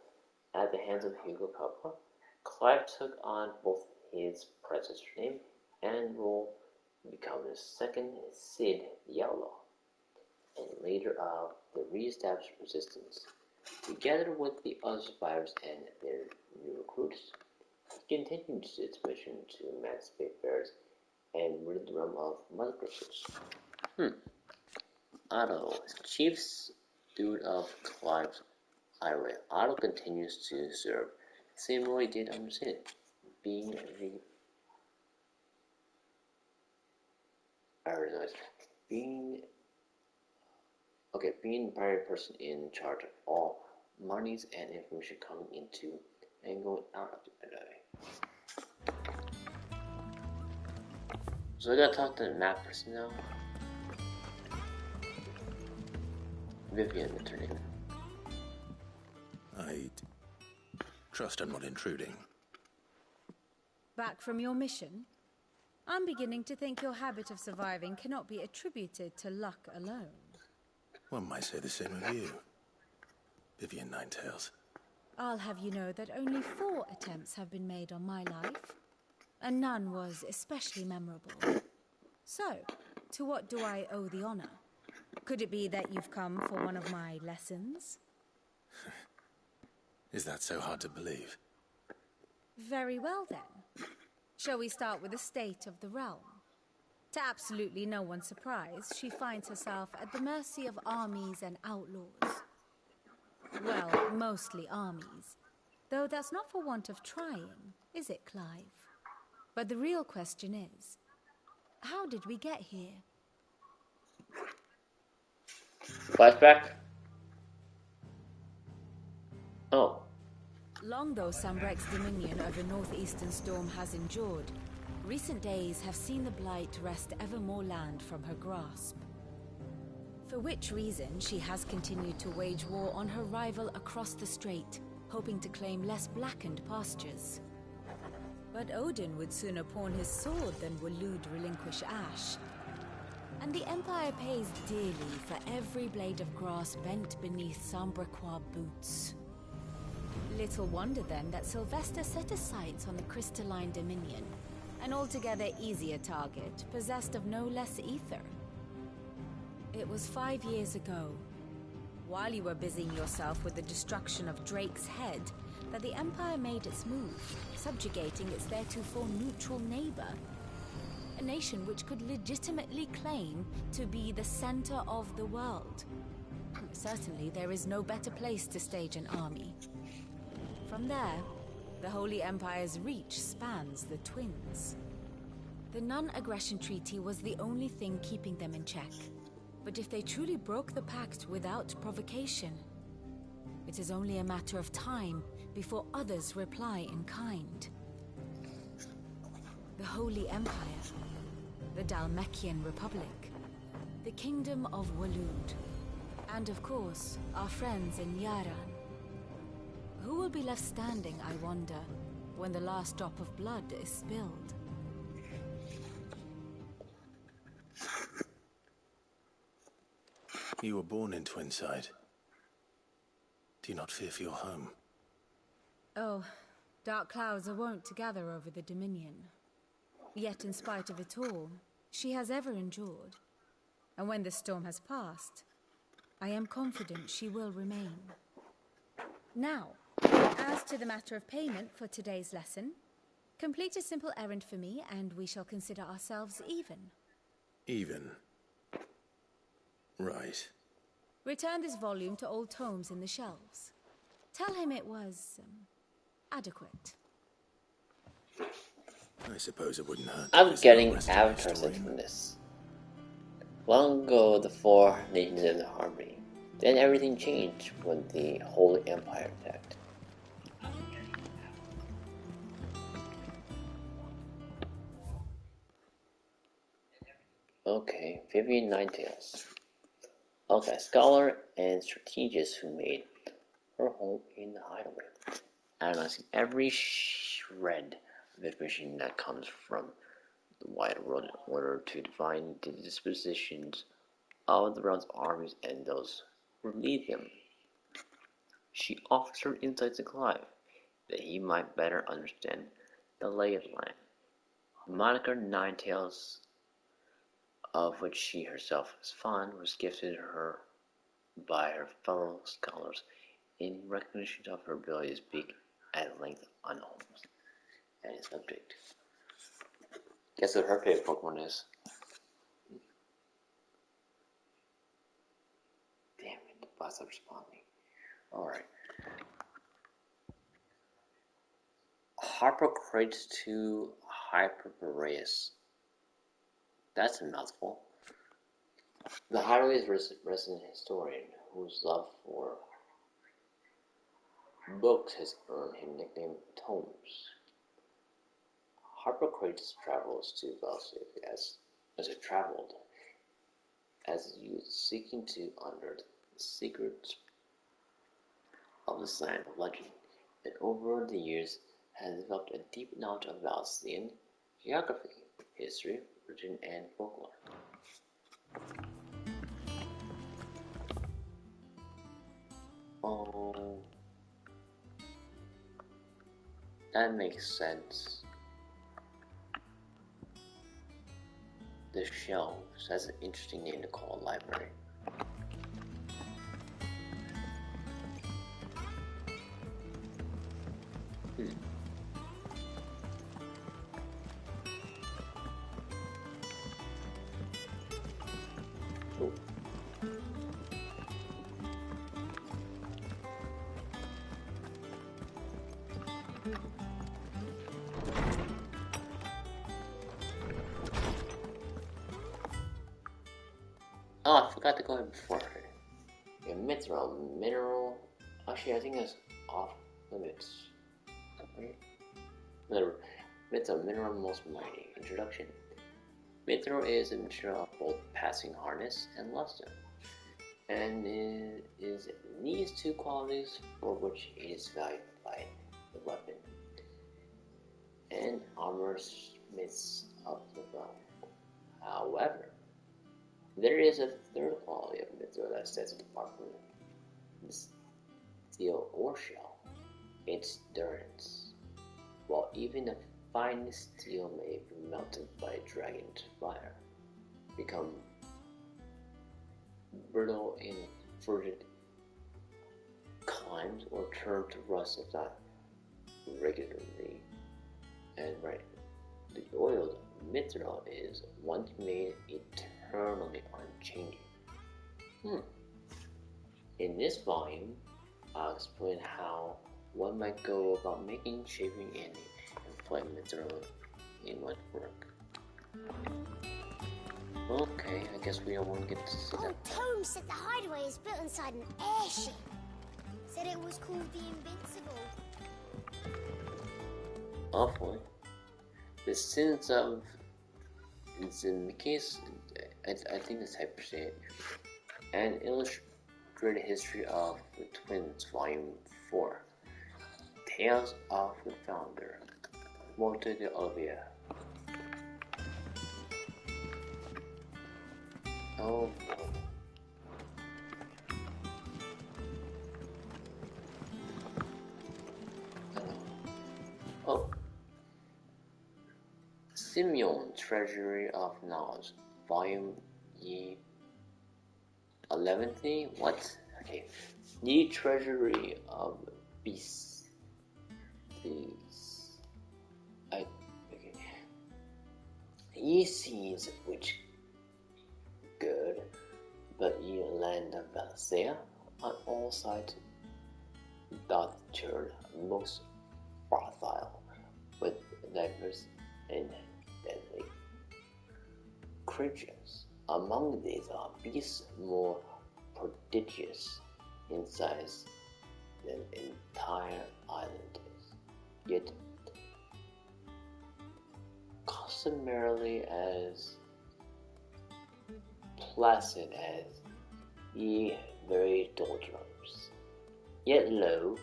S5: at the hands of Hugo Capua, Clive took on both his predecessor's name and role to become the second Sid the Outlaw, and later of the re-established resistance. Together with the other survivors and their new recruits, he continued its mission to emancipate bears and rid the realm of mother curses. Otto, chief steward of Clive's highway. Otto continues to serve the same role he did under Sid, being the primary person in charge of all monies and information coming into and going out of the LA. So I gotta talk to the map person now. Vivian, what's her name?
S14: I trust I'm not intruding.
S8: Back from your mission? I'm beginning to think your habit of surviving cannot be attributed to luck alone.
S14: One might say the same of you, Vivian Ninetails.
S8: I'll have you know that only 4 attempts have been made on my life, and none was especially memorable. So, to what do I owe the honor? Could it be that you've come for one of my lessons?
S14: Is that so hard to believe?
S8: Very well then. Shall we start with the state of the realm? To absolutely no one's surprise, she finds herself at the mercy of armies and outlaws. Well, mostly armies. Though that's not for want of trying, is it, Clive? But the real question is, how did we get here?
S5: Flashback? Oh.
S8: Long though Sambrek's dominion over northeastern Storm has endured, recent days have seen the Blight wrest ever more land from her grasp. For which reason she has continued to wage war on her rival across the strait, hoping to claim less blackened pastures. But Odin would sooner pawn his sword than Waloed relinquish Ash. And the Empire pays dearly for every blade of grass bent beneath Sambrequois boots. Little wonder then that Sylvester set his sights on the crystalline dominion, an altogether easier target, possessed of no less ether. It was 5 years ago, while you were busying yourself with the destruction of Drake's head, that the Empire made its move, subjugating its theretofore neutral neighbor. A nation which could legitimately claim to be the center of the world. Certainly there is no better place to stage an army. From there, the Holy Empire's reach spans the Twins. The non-aggression treaty was the only thing keeping them in check. But if they truly broke the pact without provocation, it is only a matter of time before others reply in kind. The Holy Empire, the Dalmekian Republic, the Kingdom of Waloed, and of course, our friends in Yaran. Who will be left standing, I wonder, when the last drop of blood is spilled?
S14: You were born in Twinside. Do you not fear for your home?
S8: Oh, dark clouds are wont to gather over the Dominion. Yet in spite of it all, she has ever endured. And when the storm has passed, I am confident she will remain. Now, as to the matter of payment for today's lesson, complete a simple errand for me and we shall consider ourselves even.
S14: Even? Right.
S8: Return this volume to old tomes in the shelves. Tell him it was adequate.
S14: I suppose it wouldn't hurt.
S5: I'm getting Avatar sense from this. Long ago, the four nations lived in harmony. Then everything changed when the Holy Empire attacked. Okay, Vivian Ninetales. Okay, scholar and strategist who made her home in the hideaway, analyzing every shred of information that comes from the wide world in order to define the dispositions of the realm's armies and those who lead them. She offers her insights to Clive, that he might better understand the lay of the land. The moniker Ninetales, of which she herself is fond, was gifted her by her fellow scholars in recognition of her ability to speak at length on almost any subject. Guess what her favorite Pokemon is? Damn it, the bot's not responding. Alright. Harpocrates to Hyperboreus. That's a mouthful. The Hideaway's resident historian, whose love for books has earned him the nickname Tomes. Harpocrates travels to Velsave as it traveled, as a youth seeking to unearth the secrets of this land of legend, and over the years has developed a deep knowledge of Valsian geography, history, religion, and folklore. Oh, that makes sense. The Shelves, that's an interesting name to call a library. Oh, I forgot to go ahead before. Yeah, Mithril, mineral. Actually, I think that's off limits. Whatever. Mithril, mineral most mighty. Introduction. Mithril is a material of both passing hardness and luster, and it is these two qualities for which it is valued by the weapon and armor smiths of the realm. However, there is a third quality of Mithril that sets it apart from steel or shell: its durance. While even the finest steel may be melted by a dragon's fire, become brittle in frigid climes, or turn to rust if not regularly and right. The oiled Mithril is once made eternally unchanging. In this volume, I'll explain how one might go about making, shaping, and employing Mithril in one's work. Okay, I guess we won't get to see that.
S9: Tome said the hideaway is built inside an airship. Said it was called the Invincible.
S5: Awfully. The sins of... It's in the case... I think that's how you say it. An Illustrated History of the Twins, Volume 4. Tales of the Founder. Monte de Olivia. Oh no. Oh. Simeon, Treasury of Knowledge, Volume Ye 11th? What? Okay. Ye Treasury of Beasts. Okay. Ye seeds which good, but ye land of Valsea on all sides doth turn most fertile with diverse and deadly creatures. Among these are beasts more prodigious in size than entire islands, yet customarily as placid as ye very doldrums. Yet lo,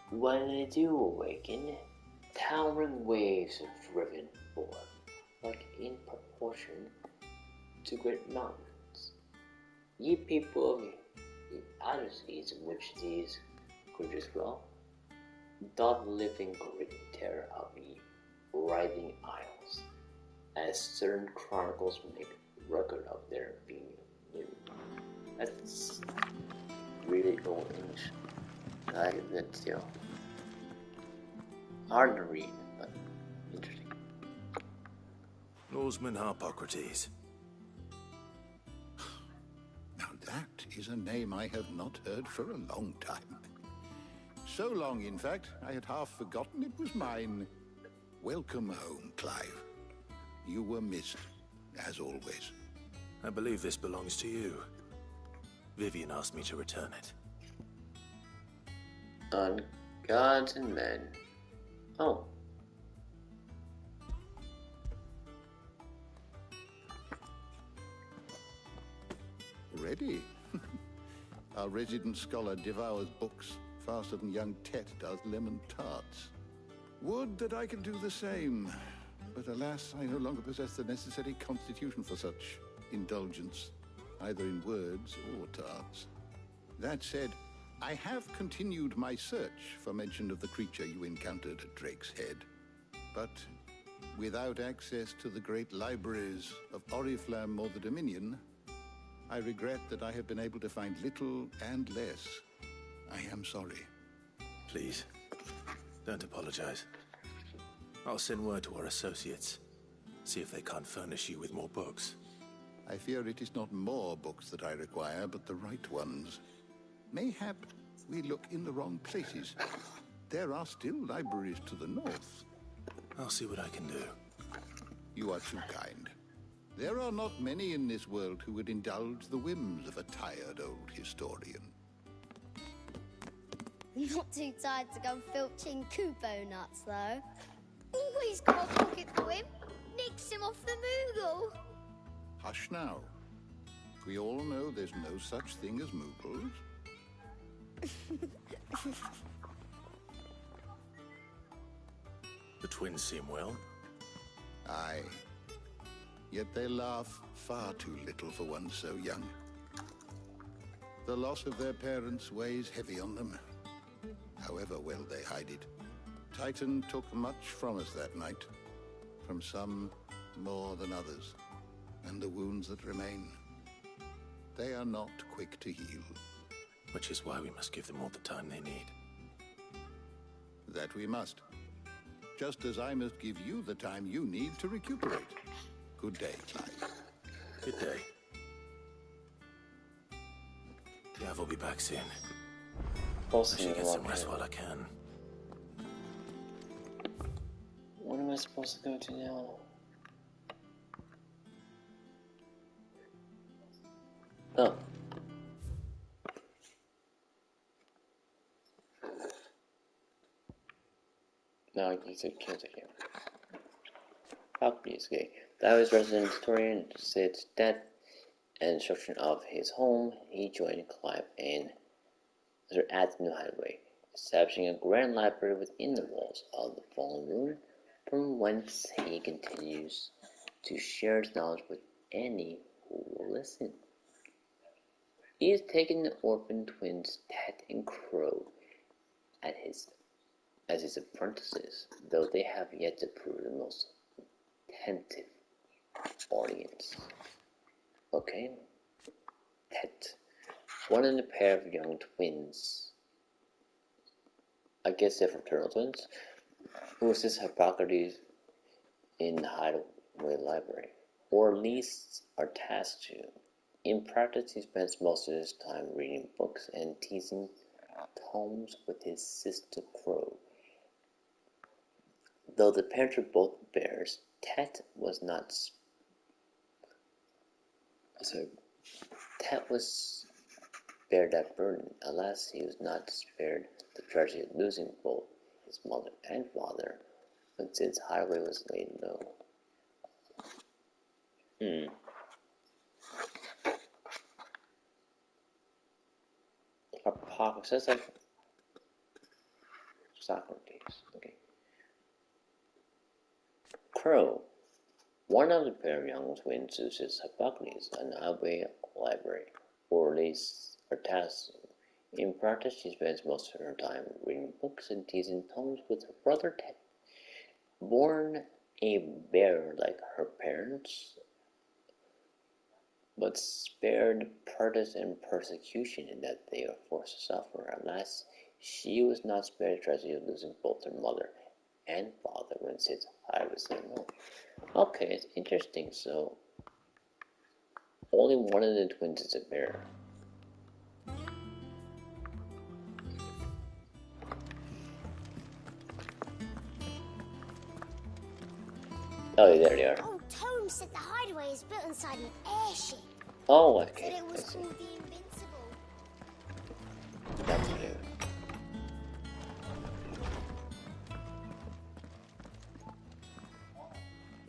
S5: when they do awaken, towering waves are driven forth, like in proportion to great mountains. Ye people of the outer seas in which these creatures dwell, doth live in great terror of ye writhing isles, as certain chronicles make record of their being new. That's really old English. I like that still. Hard to read, but interesting.
S11: Norseman Harpocrates.
S15: Now that is a name I have not heard for a long time. So long, in fact, I had half forgotten it was mine. Welcome home, Clive. You were missed, as always.
S11: I believe this belongs to you. Vivian asked me to return it.
S5: On gods and men. Oh.
S15: Ready? Our resident scholar devours books faster than young Tet does lemon tarts. Would that I could do the same. But alas, I no longer possess the necessary constitution for such indulgence, either in words or tarts. That said, I have continued my search for mention of the creature you encountered at Drake's Head. But without access to the great libraries of Oriflamme or the Dominion, I regret that I have been able to find little and less. I am sorry.
S11: Please, don't apologize. I'll send word to our associates. See if they can't furnish you with more books.
S15: I fear it is not more books that I require, but the right ones. Mayhap we look in the wrong places. There are still libraries to the north.
S11: I'll see what I can do.
S15: You are too kind. There are not many in this world who would indulge the whims of a tired old historian.
S9: Not too tired to go filching Kupo nuts, though. Always got a pocket for him. Nicks him off the Moogle.
S15: Hush now. We all know there's no such thing as Moogles.
S11: The twins seem well.
S15: Aye. Yet they laugh far too little for one so young. The loss of their parents weighs heavy on them, however well they hide it. Titan took much from us that night, from some more than others, and the wounds that remain, they are not quick to heal.
S11: Which is why we must give them all the time they need.
S15: That we must. Just as I must give you the time you need to recuperate. Good day, Clive.
S11: Good day. Gav will be back soon. I should get some rest while I can.
S5: What am I supposed to go to now? No, he said cancer here. Faculty escape. The Irish resident historian Sid's death and destruction of his home, he joined Clive at the New Hideaway, establishing a grand library within the walls of the fallen room, from whence he continues to share his knowledge with any who will listen. He has taken the orphan twins Ted and Crow as his apprentices, though they have yet to prove the most attentive audience. Okay? Ted, one of the pair of young twins, I guess they're fraternal twins, who assists Hippocrates in the Hideaway Library, or at least are tasked to. In practice, he spends most of his time reading books and teasing tomes with his sister Crow. Though the parents were both bears, Ted was spared that burden. Alas, he was not spared the tragedy of losing both his mother and father when Sid's highway was laid low. Hippocrates, that's like Socrates. Okay. Crow, one of the pair of young twins who assists Hippocrates in the Highway Library, or at least are tasked. In practice, she spends most of her time reading books and teasing tomes with her brother Ted. Born a bear like her parents, but spared prejudice and persecution in that they are forced to suffer. Alas, she was not spared the tragedy of losing both her mother and father when Sid's eye was laid low. Okay, it's interesting. So, only one of the twins is a bear. Oh, there they are.
S9: Oh, Tome said the hideaway is built inside an airship.
S5: Oh, okay.
S9: Said it was called the Invincible.
S5: That's new.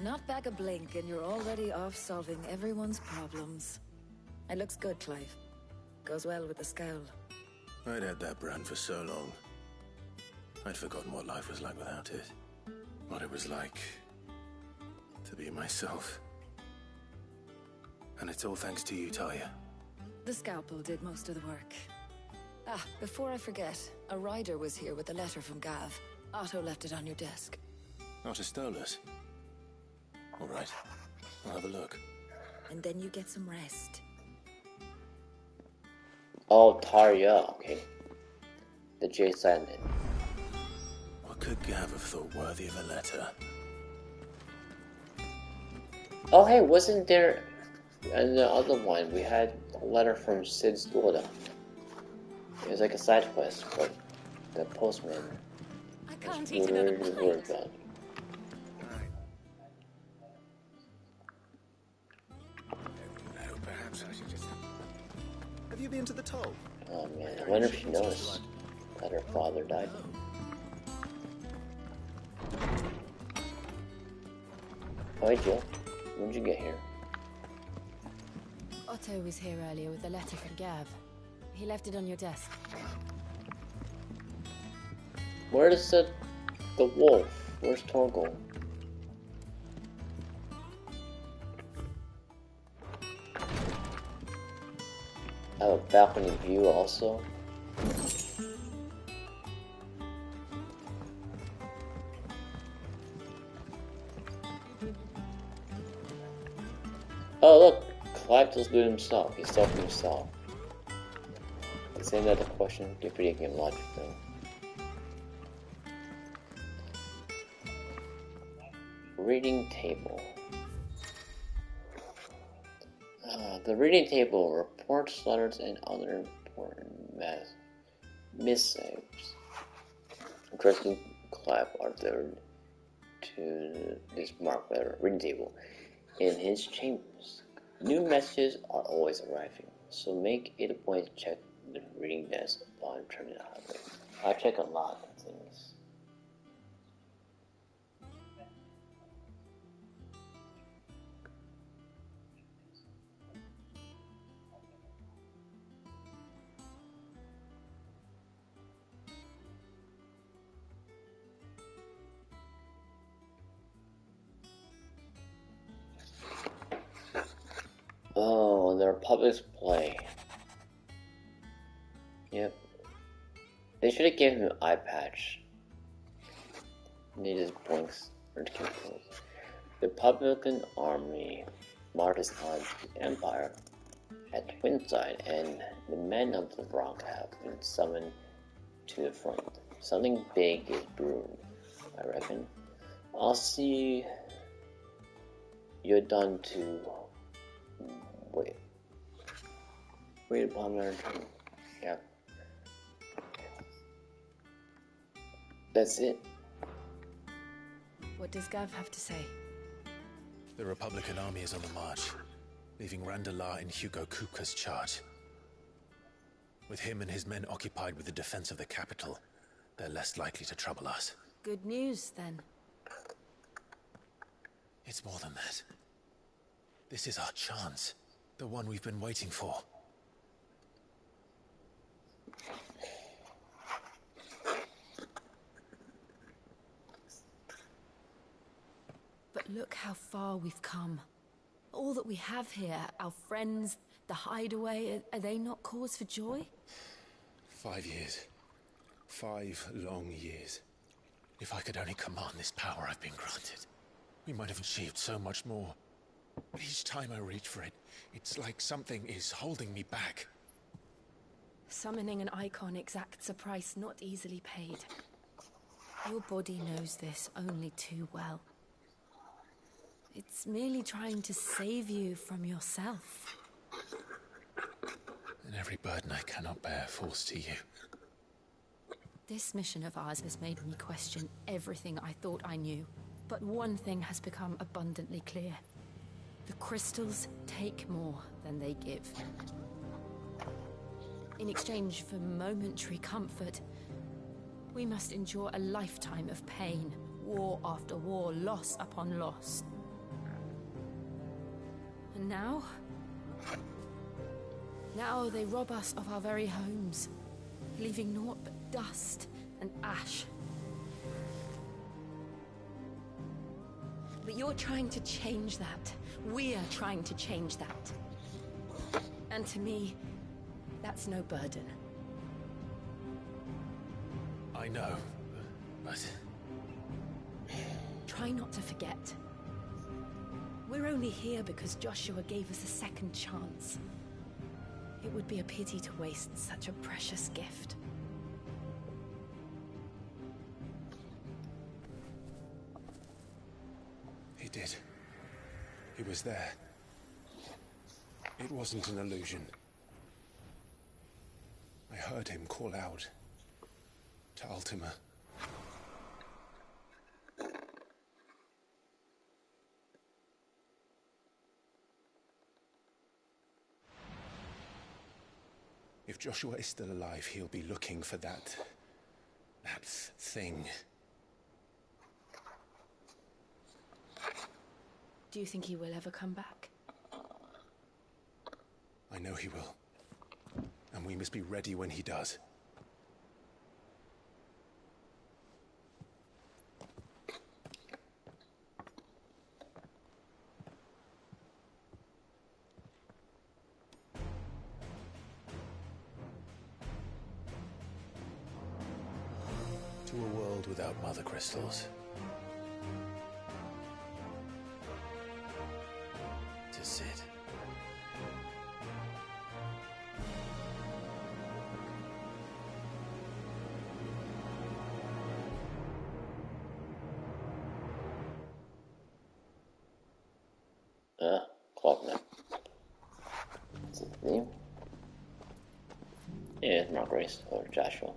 S7: Not back a blink and you're already off solving everyone's problems. It looks good, Clive. Goes well with the scowl.
S11: I'd had that brand for so long. I'd forgotten what life was like without it. What it was like to be myself. And it's all thanks to you, Talia.
S7: The scalpel did most of the work. Ah, before I forget, a rider was here with a letter from Gav. Otto left it on your desk.
S11: Not a stolus. All right, I'll have a look.
S7: And then you get some rest.
S5: Oh, Talia, okay. The J silent.
S11: What could Gav have thought worthy of a letter?
S5: Oh, hey, wasn't there in the other one we had a letter from Sid's daughter? It was like a side quest, but the postman
S2: I can't
S5: was
S2: eat another
S5: worried
S2: bite.
S5: about it.
S21: Perhaps I should just... Have you been to the toll?
S5: Oh man, I wonder if she knows that her father died. Oh, hey Jill, when did you get here?
S8: Otto was here earlier with a letter from Gav. He left it on your desk.
S5: Where's the wolf? Where's Torgal? I have a balcony view also. Oh look, Clive just do it himself. He's talking to himself. Isn't that the question? Get video game logic though. Reading table. The reading table reports letters and other important missives addressing Clive are delivered to this marked letter reading table in his chambers. New messages are always arriving, so make it a point to check the reading desk upon returning to the highway. I check a lot of things. The Republic's play. Yep. They should have given him an eye patch. And he just blinks or kills. The Republican army marches on the Empire at Twinside, and the men of the Rock have been summoned to the front. Something big is brewing, I reckon. I'll see you're done to wait upon their turn. Yeah. That's it.
S7: What does Gav have to say?
S14: The Republican army is on the march, leaving Randalar in Hugo Kupka's charge. With him and his men occupied with the defense of the capital, they're less likely to trouble us.
S7: Good news, then.
S14: It's more than that. This is our chance. The one we've been waiting for.
S7: But look how far we've come. All that we have here, our friends, the hideaway, are they not cause for joy?
S14: 5 years. 5 long years. If I could only command this power I've been granted, we might have achieved so much more. But each time I reach for it, it's like something is holding me back.
S7: Summoning an icon exacts a price not easily paid. Your body knows this only too well. It's merely trying to save you from yourself.
S14: And every burden I cannot bear falls to you.
S7: This mission of ours has made me question everything I thought I knew. But one thing has become abundantly clear. The crystals take more than they give. In exchange for momentary comfort, we must endure a lifetime of pain, war after war, loss upon loss. And now they rob us of our very homes, leaving naught but dust and ash. But you're trying to change that. We're trying to change that. And to me, that's no burden.
S14: I know, but...
S7: Try not to forget. We're only here because Joshua gave us a second chance. It would be a pity to waste such a precious gift.
S14: He did. He was there. It wasn't an illusion. I heard him call out to Ultima. If Joshua is still alive, he'll be looking for that thing.
S7: Do you think he will ever come back?
S14: I know he will. And we must be ready when he does. To a world without mother crystals. To Sid.
S5: Clockman. What's his name? Yeah, it's Mark Grace or Joshua.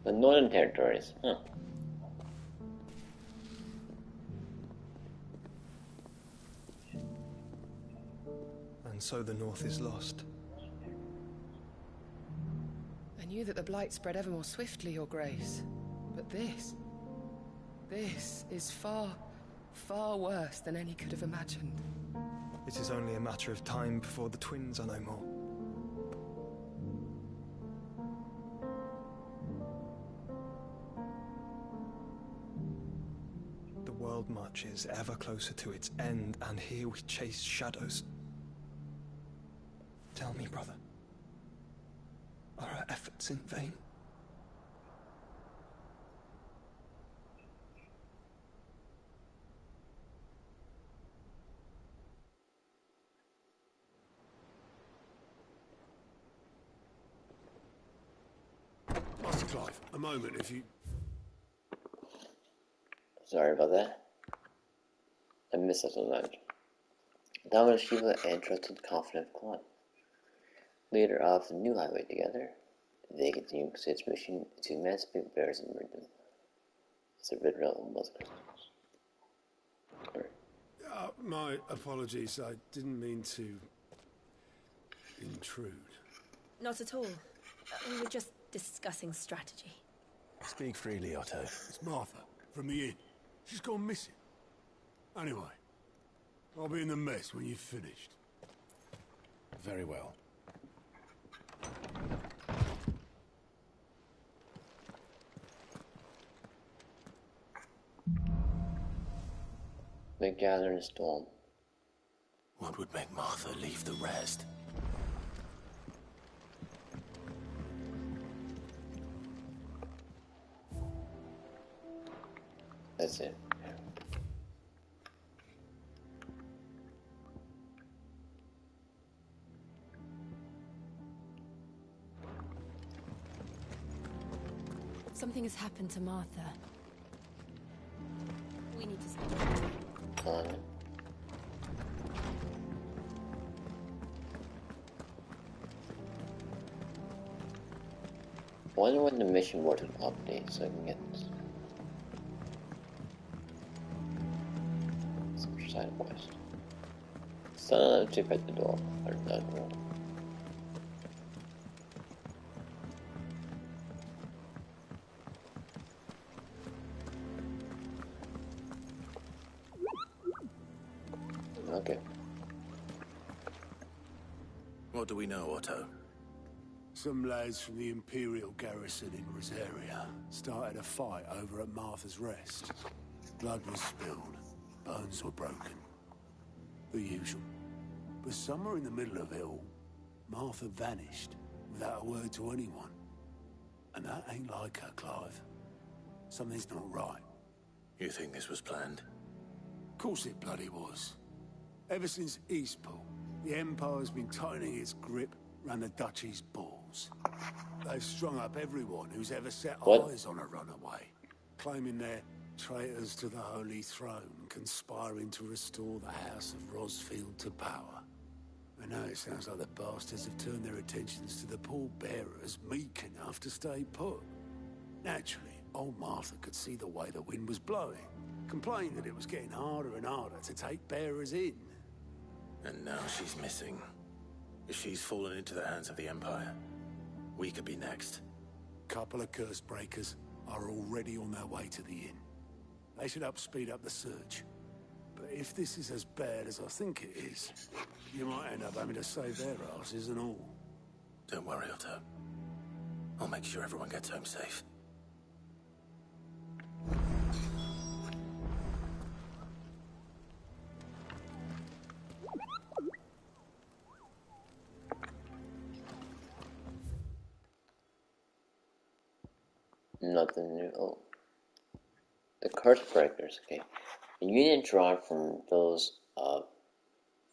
S5: The Northern Territories, huh?
S6: And so the North is lost.
S3: I knew that the Blight spread ever more swiftly, Your Grace. But this is far, far worse than any could have imagined.
S6: It is only a matter of time before the twins are no more. The world marches ever closer to its end, and here we chase shadows.
S1: Tell me, brother. Are our efforts in vain?
S16: Master Clive, a moment if you...
S5: Sorry about that. I missed us on that. Dominant Shiva and trusted confident Clive. Leader of the New Highway together, they continue Sid's mission to emancipate bears and rid them. It's a rid realm of crystals.
S16: My apologies, I didn't mean to intrude.
S7: Not at all. We were just discussing strategy.
S11: Speak freely, Otto.
S16: It's Martha, from the inn. She's gone missing. Anyway, I'll be in the mess when you've finished.
S11: Very well.
S5: They gather in a storm.
S11: What would make Martha leave the rest?
S5: That's it.
S7: Something has happened to Martha. We need to speak to her.
S5: Wonder when the mission board will update so I can get some side quest. Son to at the door. Or that door. Okay.
S11: What do we know, Otto?
S16: Some lads from the Imperial garrison in Rosaria started a fight over at Martha's Rest. Blood was spilled, bones were broken. The usual. But somewhere in the middle of it all, Martha vanished without a word to anyone. And that ain't like her, Clive. Something's not right.
S11: You think this was planned?
S16: Of course it bloody was. Ever since Eastpool, the Empire's been tightening its grip around the Duchy's balls. They've strung up everyone who's ever set eyes on a runaway, claiming they're traitors to the Holy Throne, conspiring to restore the House of Rosfield to power. I know it sounds like the bastards have turned their attentions to the pallbearers meek enough to stay put. Naturally, old Martha could see the way the wind was blowing, complained that it was getting harder and harder to take bearers in.
S11: And now she's missing. If she's fallen into the hands of the Empire, we could be next.
S16: Couple of curse breakers are already on their way to the inn. They should speed up the search. But if this is as bad as I think it is, you might end up having to save their asses and all.
S11: Don't worry, Otto. I'll make sure everyone gets home safe.
S5: Nothing new. Oh. The Curse Breakers, okay. A unit drawn from those of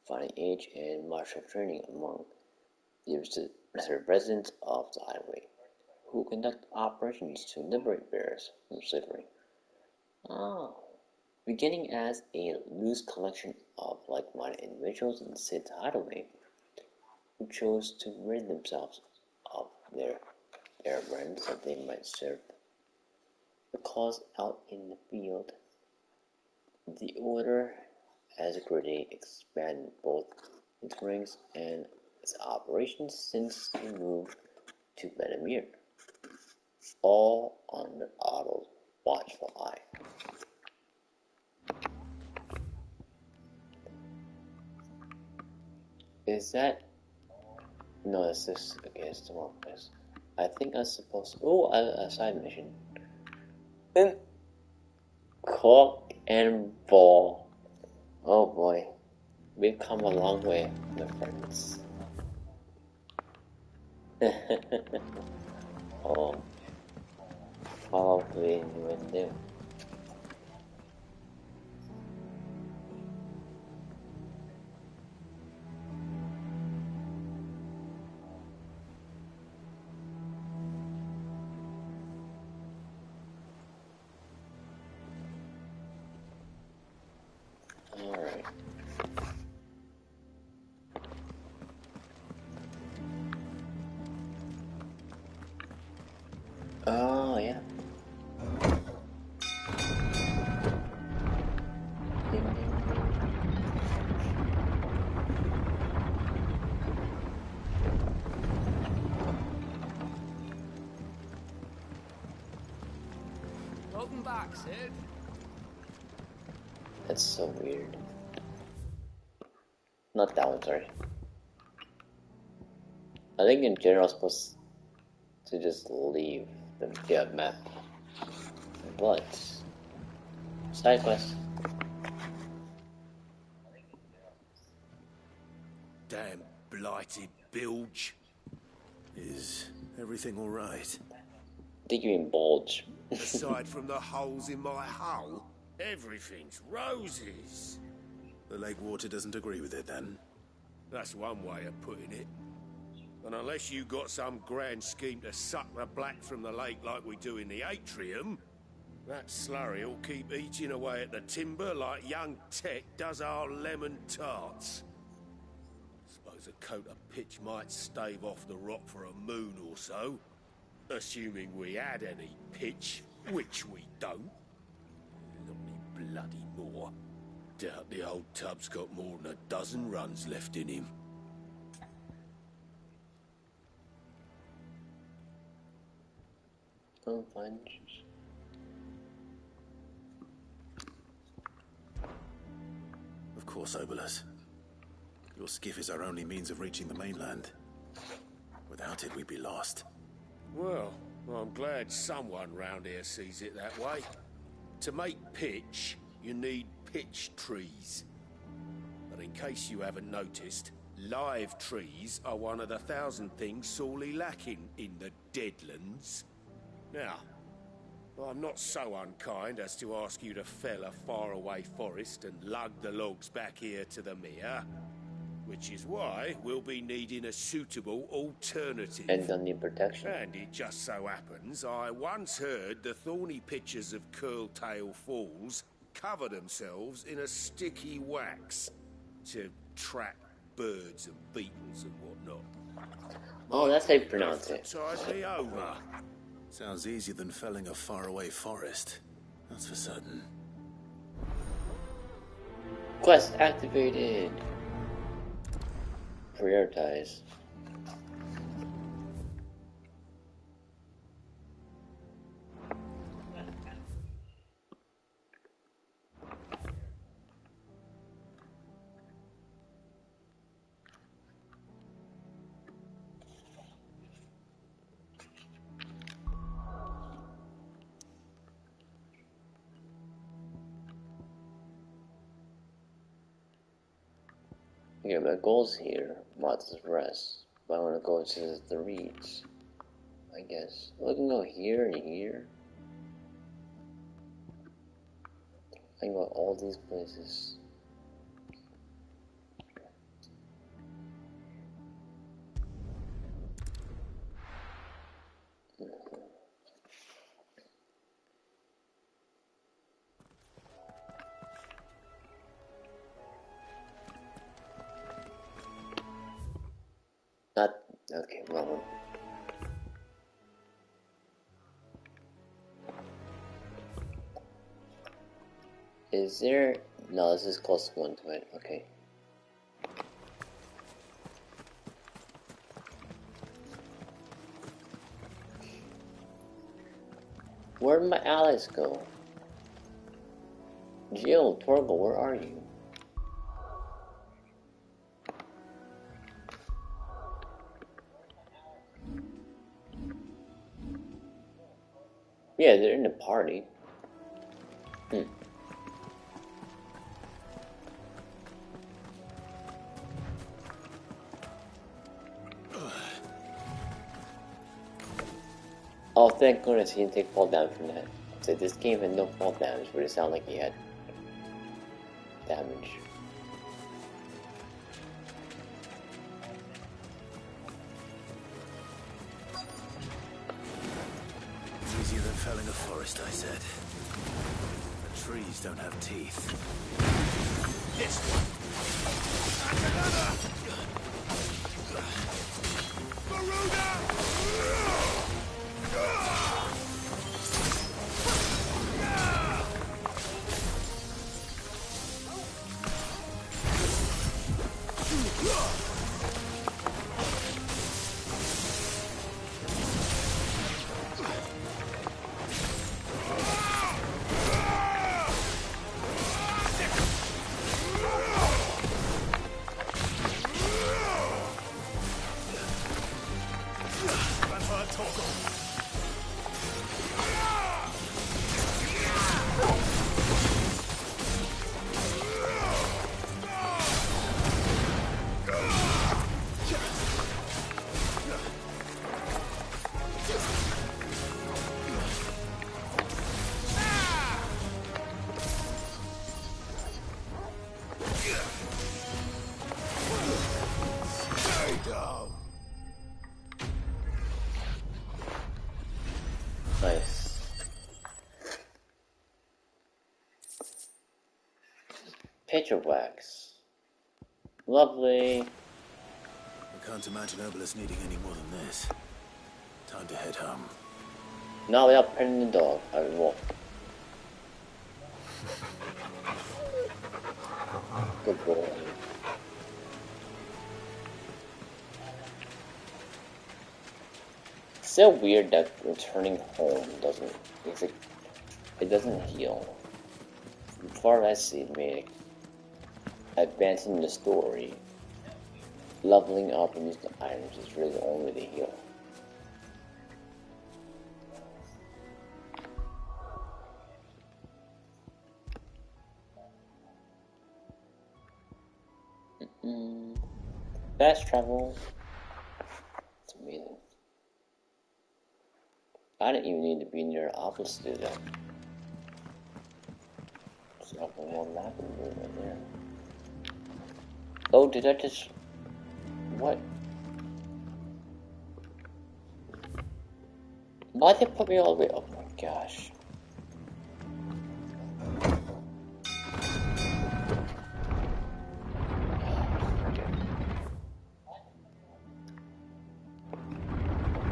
S5: fighting age and martial training among the residents of the highway, who conduct operations to liberate bears from slavery. Oh. Beginning as a loose collection of like-minded individuals in Sid's hideaway, who chose to rid themselves of their friends that they might serve the cause out in the field. The order has greatly expanded both its ranks and its operations since the move to Benamir, all under Otto's watchful eye. Is that... No, it's this... Okay, it's the wrong place. I think I'm supposed to... Oh, a side mission. Cork and ball. Oh boy. We've come a long way, my friends. Oh, how we went there. Alright. Oh, yeah.
S23: Welcome back, Sid.
S5: That's so weird. Not that one, sorry. I think in general, I'm supposed to just leave the map. But side quest.
S11: Damn blighted bilge. Is everything all right?
S5: I think you mean bulge.
S11: Aside from the holes in my hull, everything's roses. The lake water doesn't agree with it, then? That's one way of putting it. And unless you got some grand scheme to suck the black from the lake like we do in the atrium, that slurry will keep eating away at the timber like young Tech does our lemon tarts. Suppose a coat of pitch might stave off the rot for a moon or so, assuming we had any pitch, which we don't. Not any bloody more. Doubt the old tub's got more than a dozen runs left in him.
S5: Oh, fine.
S11: Of course, Obolus. Your skiff is our only means of reaching the mainland. Without it, we'd be lost. Well, I'm glad someone round here sees it that way. To make pitch, you need pitch trees. But in case you haven't noticed, live trees are one of the 1,000 things sorely lacking in the Deadlands. Now, I'm not so unkind as to ask you to fell a faraway forest and lug the logs back here to the mere, which is why we'll be needing a suitable alternative.
S5: And they'll need protection.
S11: And it just so happens I once heard the thorny pitchers of Curltail Falls cover themselves in a sticky wax to trap birds and beetles and whatnot.
S5: Oh, that's how you pronounce it.
S11: Tide me over. Sounds easier than felling a faraway forest. That's for certain.
S5: Quest activated. Prioritize. Yeah, my goals here, Mods Rest. But I want to go to the reeds, I guess. We can go here and here. I can go all these places. Not okay, wrong one. Is there no, this is close one to it, okay. Where'd my allies go? Jill, Torgal, where are you? Yeah, they're in the party. Oh, thank goodness he didn't take fall damage from that. So this game had no fall damage, but it sounded like he had damage.
S4: It's easier than felling a forest, I said. The trees don't have teeth. This one. And another!
S5: Nice. Picture wax. Lovely.
S4: I can't imagine Obelisk needing any more than this. Time to head home.
S5: Not without petting the dog. I would walk. Good boy. It's so weird that returning home doesn't. It's like it doesn't heal. As far as I see, me advancing the story, leveling up and using the items is really the only way to heal. Fast travel. It's amazing. I didn't even need to be near Office to do that. There's nothing more map to do right there. Oh, did I just... What? Why'd they put me all the way... Oh my gosh.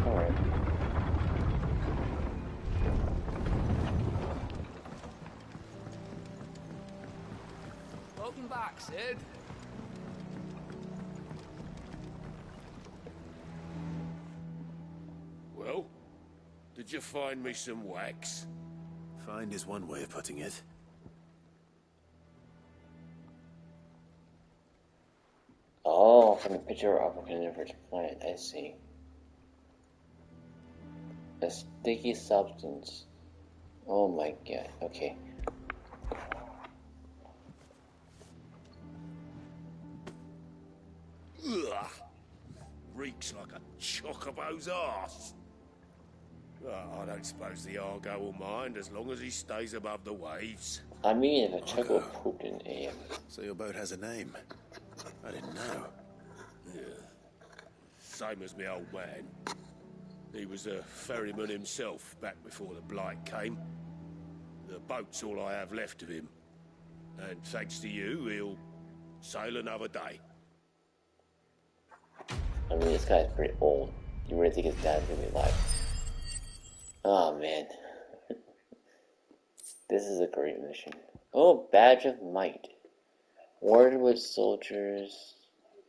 S5: Alright.
S13: Welcome back, Sid.
S11: Well, did you find me some wax?
S4: Find is one way of putting it.
S5: Oh, from the picture of a carnivorous plant, I see. A sticky substance. Oh my god, okay.
S11: Ugh. Reeks like a chocobo's arse. I don't suppose the Argo will mind as long as he stays above the waves.
S5: I mean, if a choco pooped in AM.
S4: So your boat has a name. I didn't know.
S11: Yeah. Same as my old man. He was a ferryman himself back before the Blight came. The boat's all I have left of him. And thanks to you, he'll sail another day.
S5: I mean, this guy's pretty old. You really think his dad's gonna be alive? Oh man. This is a great mission. Oh, Badge of Might. Warded with soldiers.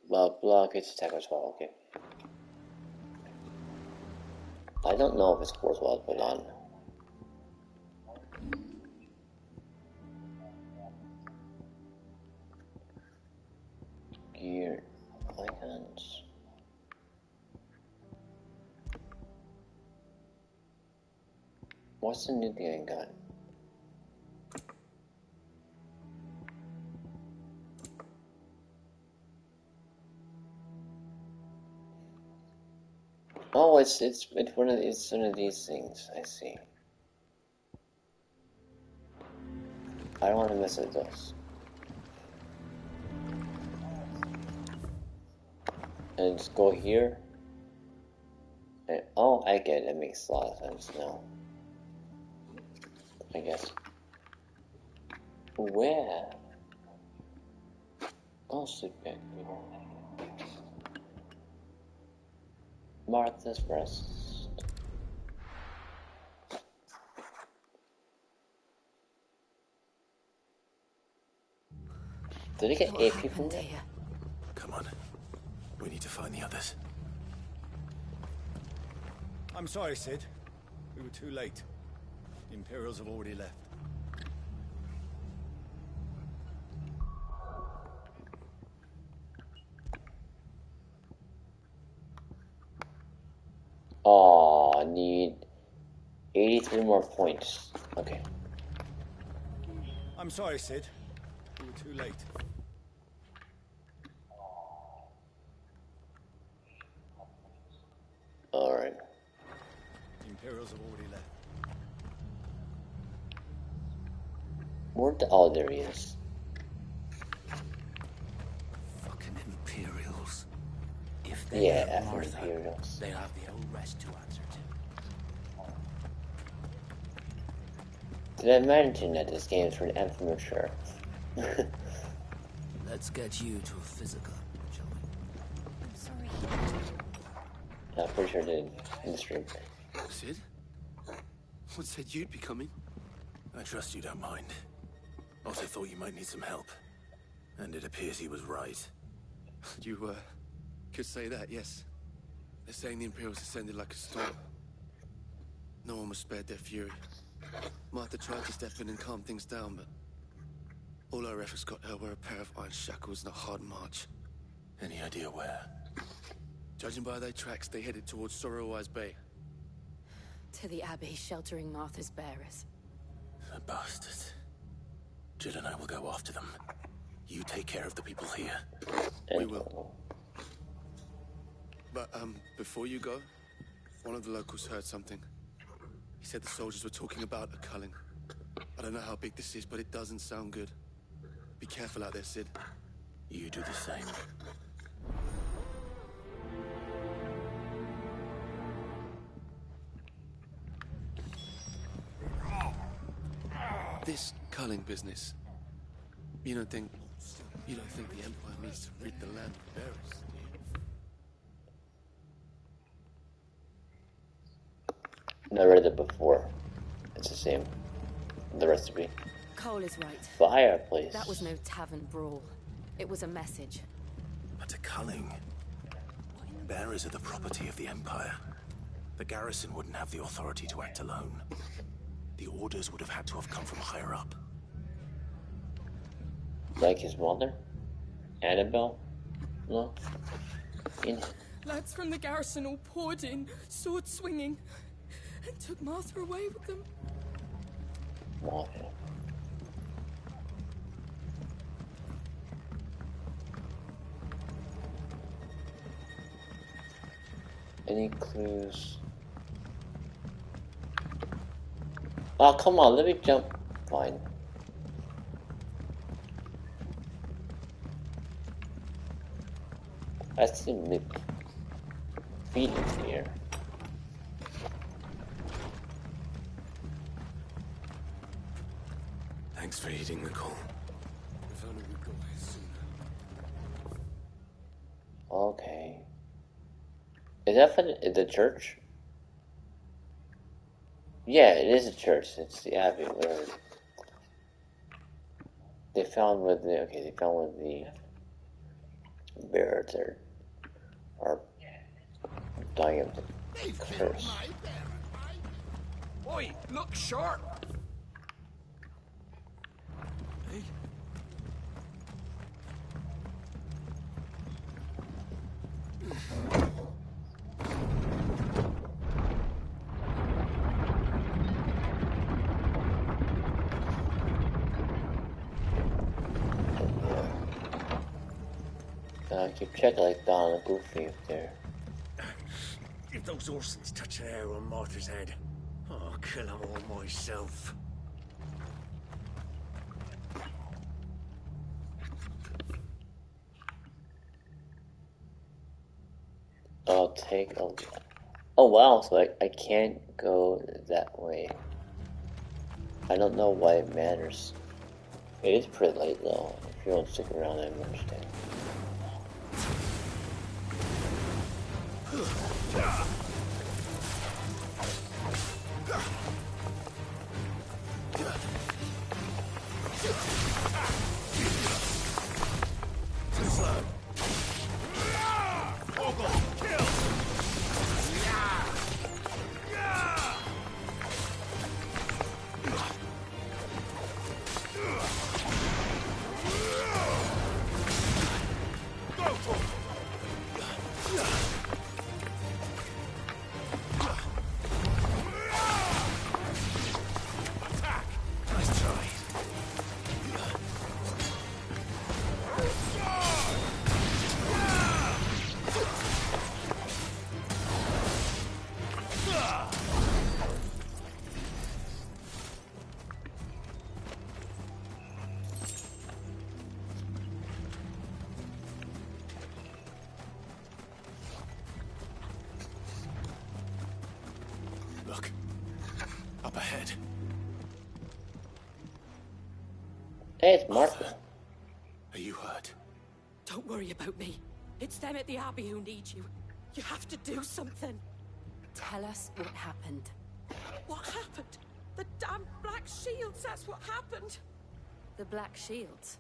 S5: Blah blah. Gets attack as well. Okay. I don't know if it's worthwhile to put on. Gear. Icons. What's the new thing I got? Oh, it's one of these things. I see. I don't want to mess with those. And just go here. And, oh, I get it. It makes a lot of sense now. I guess. Where? Don't sleep back. Martha's Rest. Did he get 8 people there?
S14: Come on. We need to find the others.
S6: I'm sorry, Sid. We were too late. The Imperials have already left.
S5: Oh, I need 83 more points. Okay.
S6: I'm sorry, Sid. We were too late.
S5: Alright.
S6: The Imperials have already left.
S5: Where the... Oh, there he is.
S13: Fucking Imperials. If they have Martha, they have the whole rest to answer to.
S5: Did I mention that this game is for an amateur?
S13: Let's get you to a physical, shall we?
S10: I'm sorry.
S5: I'm pretty sure I did in the stream.
S11: Sid? What said you'd be coming?
S14: I trust you don't mind. Also thought you might need some help. And it appears he was right.
S11: You, could say that, yes. They're saying the Imperials descended like a storm. No one was spared their fury. Martha tried to step in and calm things down, but all our efforts got her were a pair of iron shackles and a hard march.
S14: Any idea where?
S11: Judging by their tracks, they headed towards Sorrowwise Bay.
S7: To the Abbey sheltering Martha's bearers.
S14: The bastards. Jill and I will go after them. You take care of the people here.
S11: We will. But, before you go, one of the locals heard something. He said the soldiers were talking about a culling. I don't know how big this is, but it doesn't sound good. Be careful out there, Sid.
S14: You do the same.
S11: This culling business. You don't think the Empire needs to rid the land of bearers, do you?
S5: I read it before. It's the same. The recipe.
S7: Cole is right.
S5: Fireplace.
S7: That was no tavern brawl. It was a message.
S14: But a culling. Bearers are the property of the Empire. The garrison wouldn't have the authority to act alone. The orders would have had to have come from higher up.
S5: Like his mother? Annabelle? No?
S22: Lads from the garrison all poured in, sword swinging, and took Martha away with them.
S5: Martha. Any clues? Oh, come on, let me jump. Fine. I see mid feet in here.
S14: Thanks for heeding the call.
S11: If only we'd got here sooner.
S5: Okay. Is that for the church? Yeah, it is a church. It's the Abbey, whatever. They found where the bearers are dying of the curse.
S23: Oi, look sharp! Hey.
S5: Keep checking like Don and Goofy up there.
S11: If those Orsons touch an hair on Martha's head, I'll kill them all myself.
S5: I'll take a... Oh wow, so I can't go that way. I don't know why it matters. It is pretty late though. If you don't stick around, I understand.
S14: Look. Up ahead.
S5: Hey, it's Martha.
S14: Are you hurt?
S17: Don't worry about me. It's them at the Abbey who need you. You have to do something.
S7: Tell us what happened.
S17: What happened? The damn Black Shields, that's what happened.
S7: The Black Shields?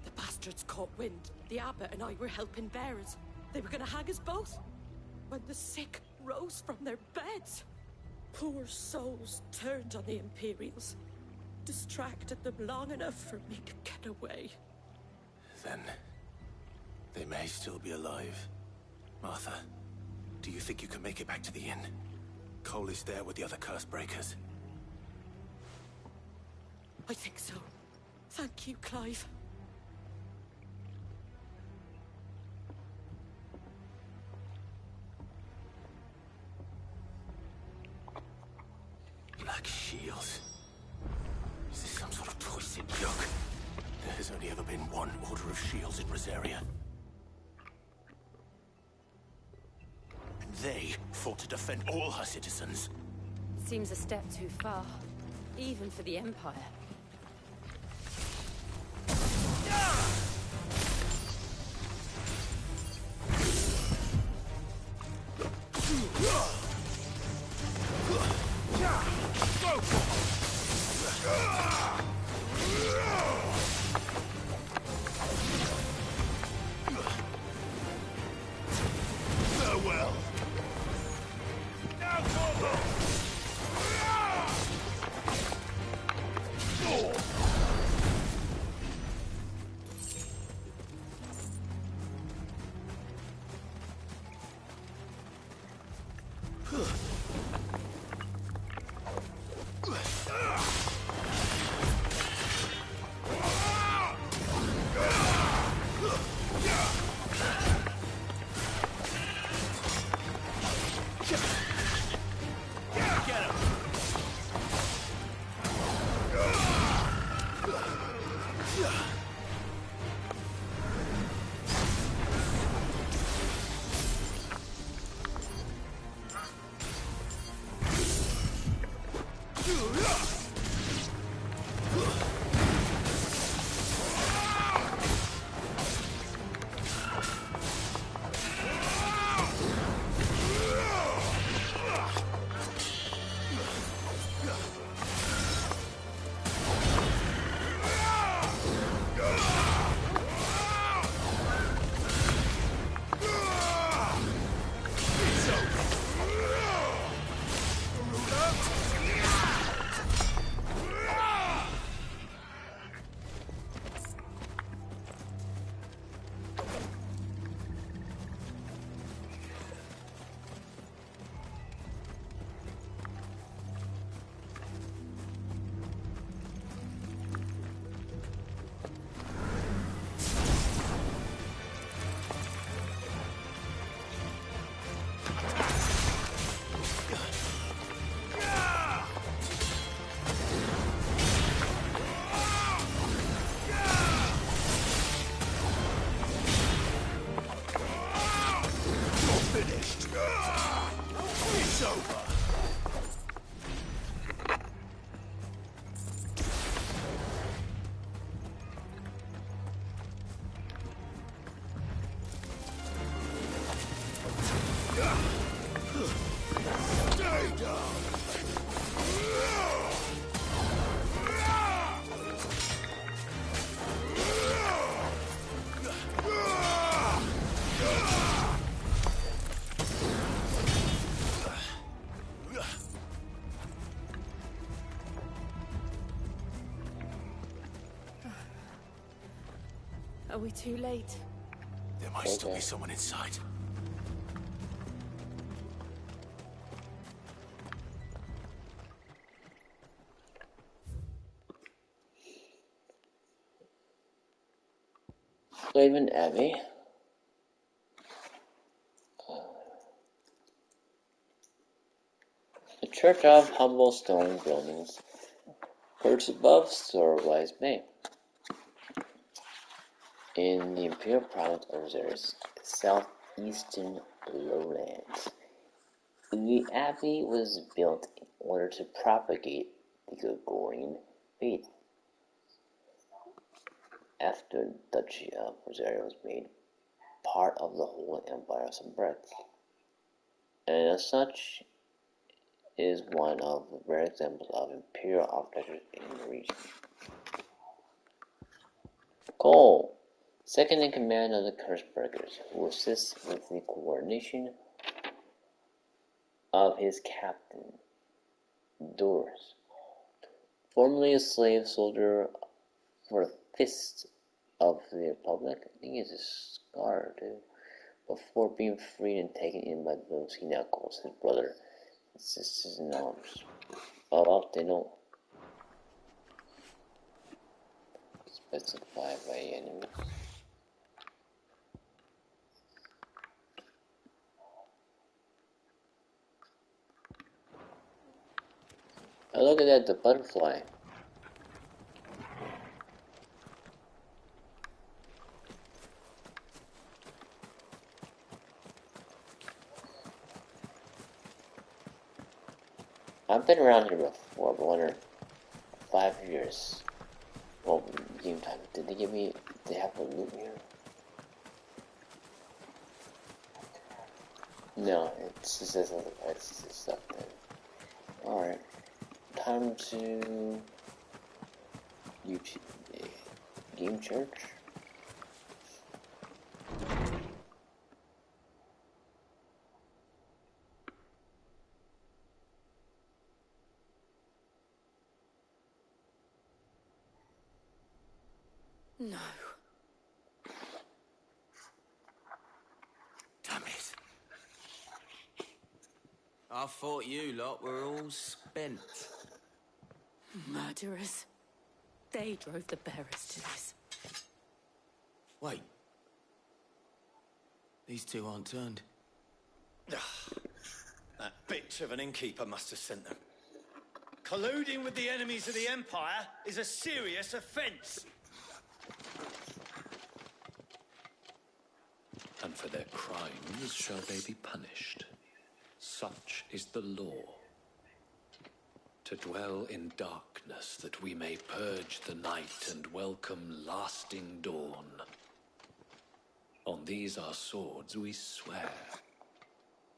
S17: The bastards caught wind. The Abbot and I were helping bearers. They were gonna hang us both. When the sick rose from their beds, poor souls turned on the Imperials. Distracted them long enough for me to get away.
S14: Then they may still be alive. Martha, do you think you can make it back to the inn? Cole is there with the other curse breakers.
S17: I think so. Thank you, Clive.
S14: Black Shields. Is this some sort of twisted joke? There has only ever been one Order of Shields in Rosaria. And they fought to defend all her citizens.
S7: Seems a step too far, even for the Empire.
S11: Farewell. Stay down!
S2: Are we too late?
S12: There might still be someone inside.
S5: Clavin Abbey. The church of humble stone buildings, perched above Storewise Bay, in the Imperial Province of Xeris, southeastern lowlands. The abbey was built in order to propagate the Gregorian faith. After the Duchy of Rosario was made part of the Holy Empire of Sambrex, and as such is one of the rare examples of imperial architecture in the region. Cole, second in command of the Curseburgers, who assists with the coordination of his captain, Doris, formerly a slave soldier for the Fist of the Republic. I think he's a scar, dude. Before being freed and taken in by those he now calls his brother and sisters in arms. Well, they don't specify by enemies. Oh, look at that, the butterfly. I've been around here before, but under 5 years. Well, game time. Did they give me? They have a loot here? No, it just says other prices and stuff then. Alright. Time to YouTube Game Church.
S2: No.
S12: Damn it.
S4: I thought you lot were all spent.
S7: Murderers. They drove the bearers to this.
S4: Wait. These two aren't turned.
S18: That bitch of an innkeeper must have sent them. Colluding with the enemies of the Empire is a serious offense.
S12: And for their crimes shall they be punished. Such is the law. To dwell in darkness that we may purge the night and welcome lasting dawn. On these our swords we swear.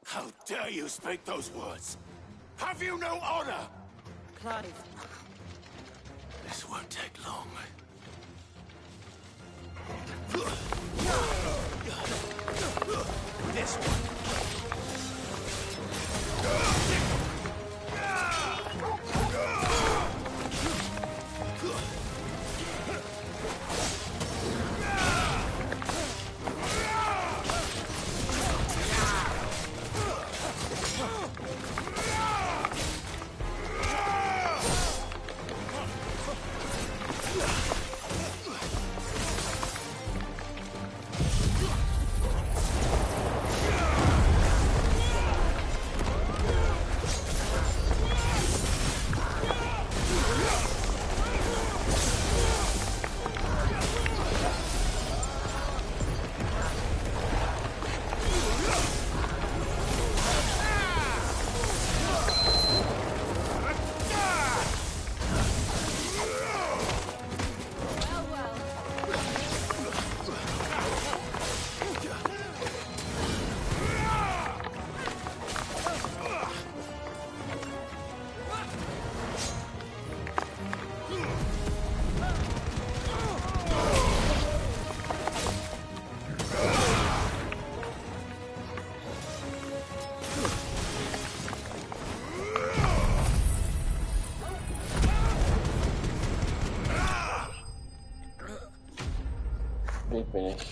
S11: How dare you speak those words? Have you no honor?
S7: Clive.
S12: This won't take long.
S18: This one.
S5: finish.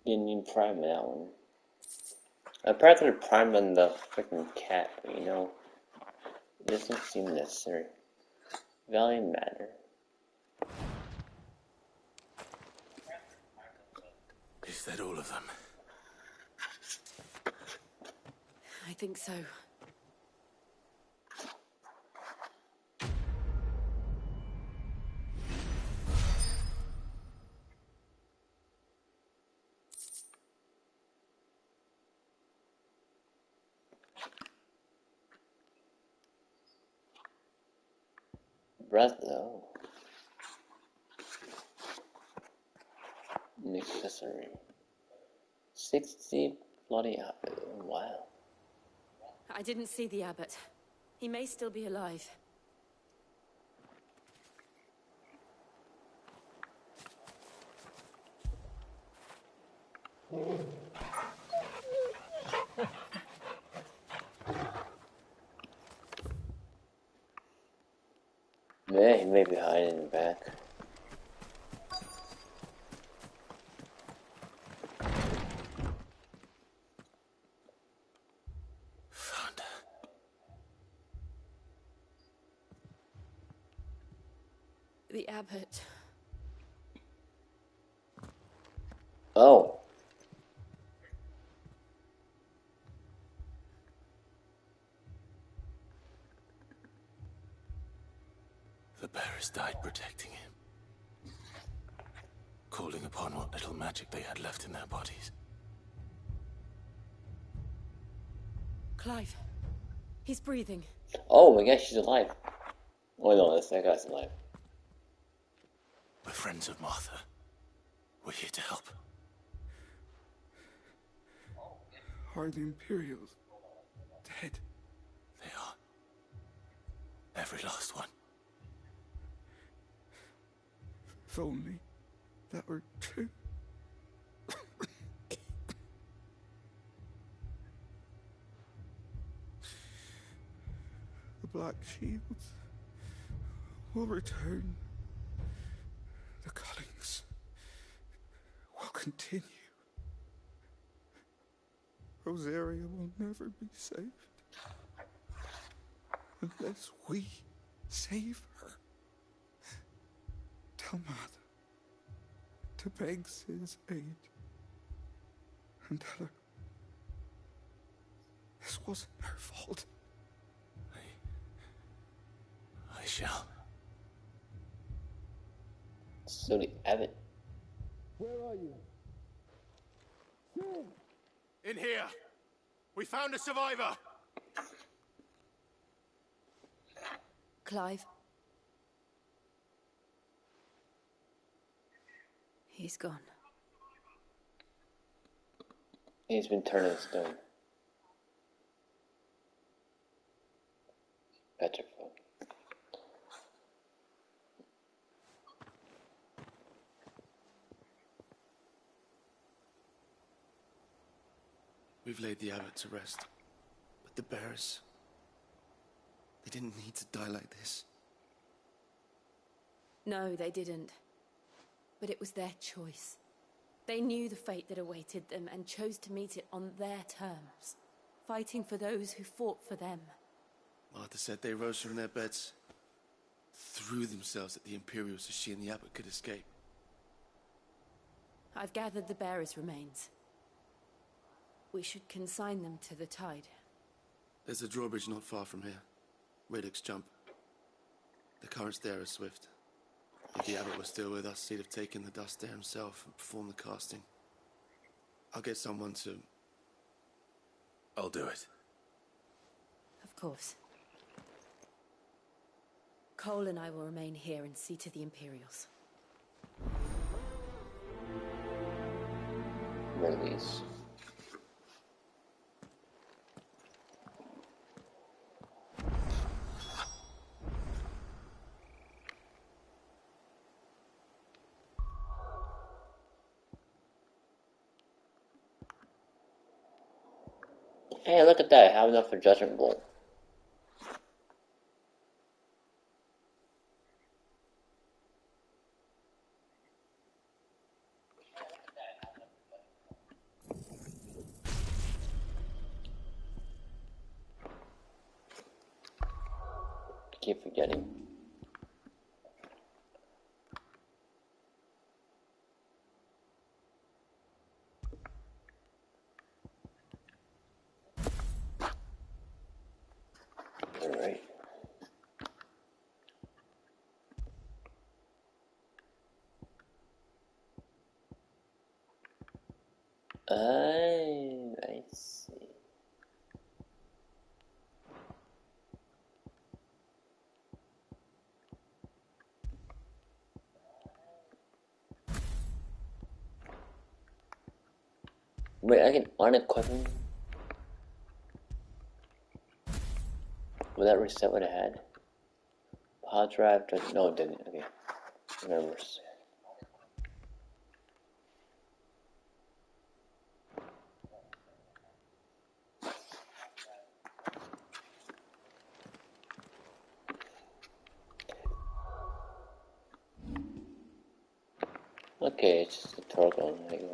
S5: Didn't need prime that one. I probably could have primed on the freaking cat, you know. It doesn't seem necessary. Value matter.
S11: Is that all of them?
S7: I think so.
S5: Breath though. Accessory. 60 bloody abbot. Wow.
S7: I didn't see the abbot. He may still be alive.
S5: Yeah, he may be hiding in the back.
S7: The abbot.
S5: Oh.
S11: The bearers died protecting him. Calling upon what little magic they had left in their bodies.
S7: Clive. He's breathing.
S5: Oh my gosh, she's alive. Oh no, that guy's alive.
S11: We're friends of Martha. We're here to help.
S21: Are the Imperials dead?
S11: They are. Every last one.
S21: If only that were true. The Black Shields will return. The cullings will continue. Rosaria will never be saved unless we save her. Tell Mother to beg Sid's aid and tell her this wasn't her fault.
S11: I shall.
S5: So the abbot.
S21: Where are you?
S11: In here! We found a survivor!
S7: Clive. He's gone.
S5: He's been turned into stone. Petrified.
S1: We've laid the abbot to rest. But the bearers... they didn't need to die like this.
S7: No, they didn't. But it was their choice. They knew the fate that awaited them and chose to meet it on their terms, fighting for those who fought for them.
S1: Martha said they rose from their beds, threw themselves at the Imperials so she and the abbot could escape.
S7: I've gathered the bearers' remains. We should consign them to the tide.
S1: There's a drawbridge not far from here. Radix jump. The currents there are swift. If the abbot was still with us, he'd have taken the dust there himself and performed the casting. I'll get someone to...
S11: I'll do it.
S7: Of course. Cole and I will remain here and see to the Imperials.
S5: Release. Hey, look at that. I have enough for Judgment Bolt. keep forgetting. Alright. I see. Wait, I can unequip him? Will that reset what I had? Hard drive, no it didn't, okay. Remember. Okay, it's just a torque on it.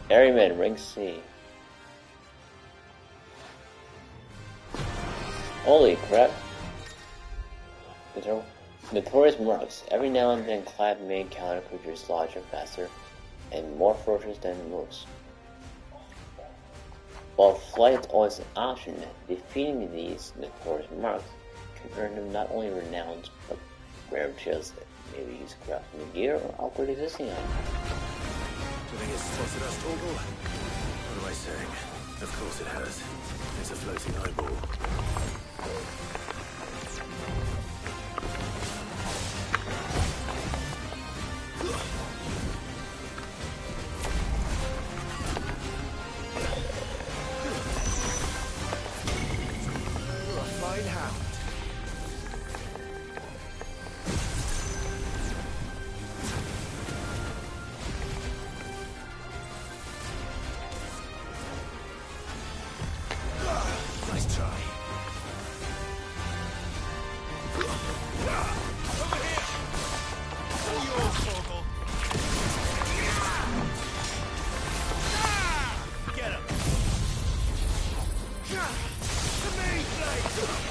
S5: Airyman, Ring C. Holy crap. Notorious marks. Every now and then Clive may encounter creatures larger, faster, and more ferocious than most. While flight is always an option, defeating these notorious marks can earn them not only renowned, but rare materials that may be used to craft new gear or upgrade existing items.
S14: Do you think it's spotted us, Torgal? What am I saying? Of course it has. It's a floating eyeball. Fine hound. Nice try. Over here! All yours, Torgal. Get him! To me, Blade!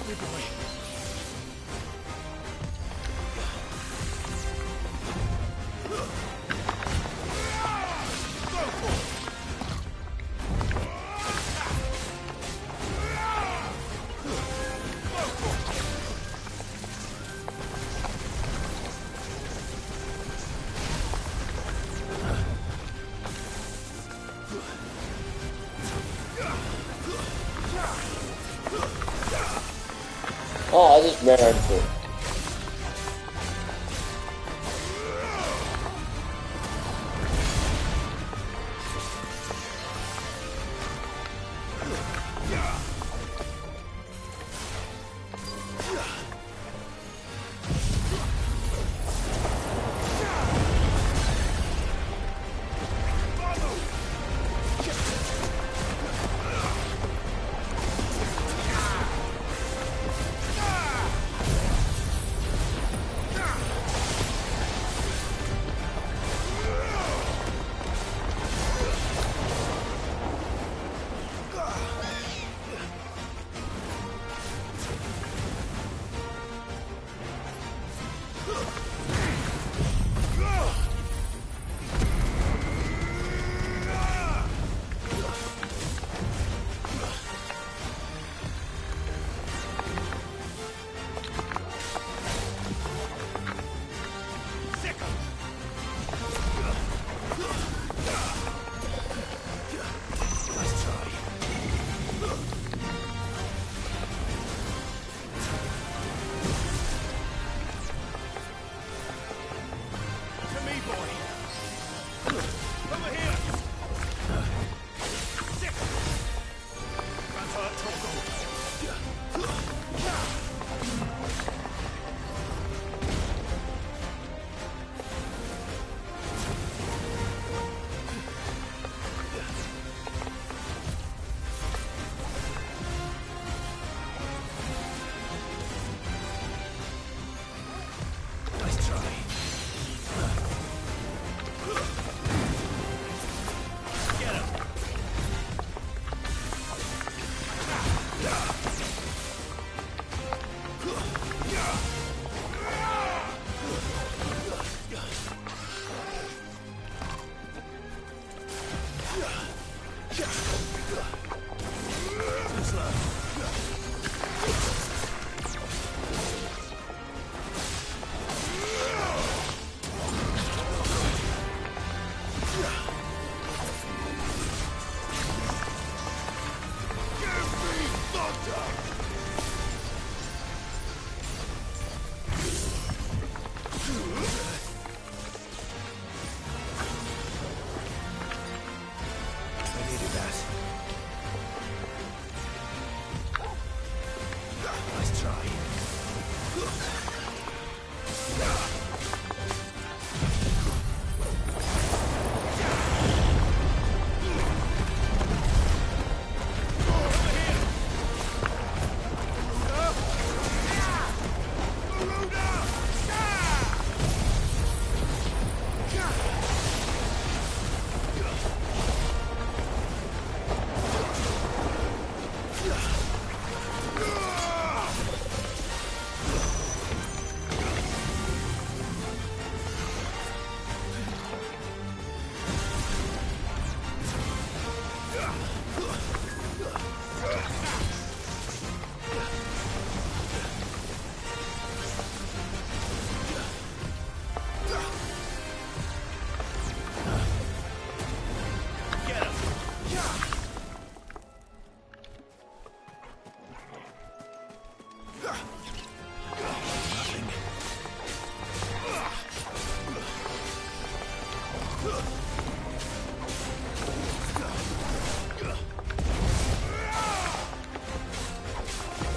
S14: Help me, boy.
S5: Oh, I just ran into it.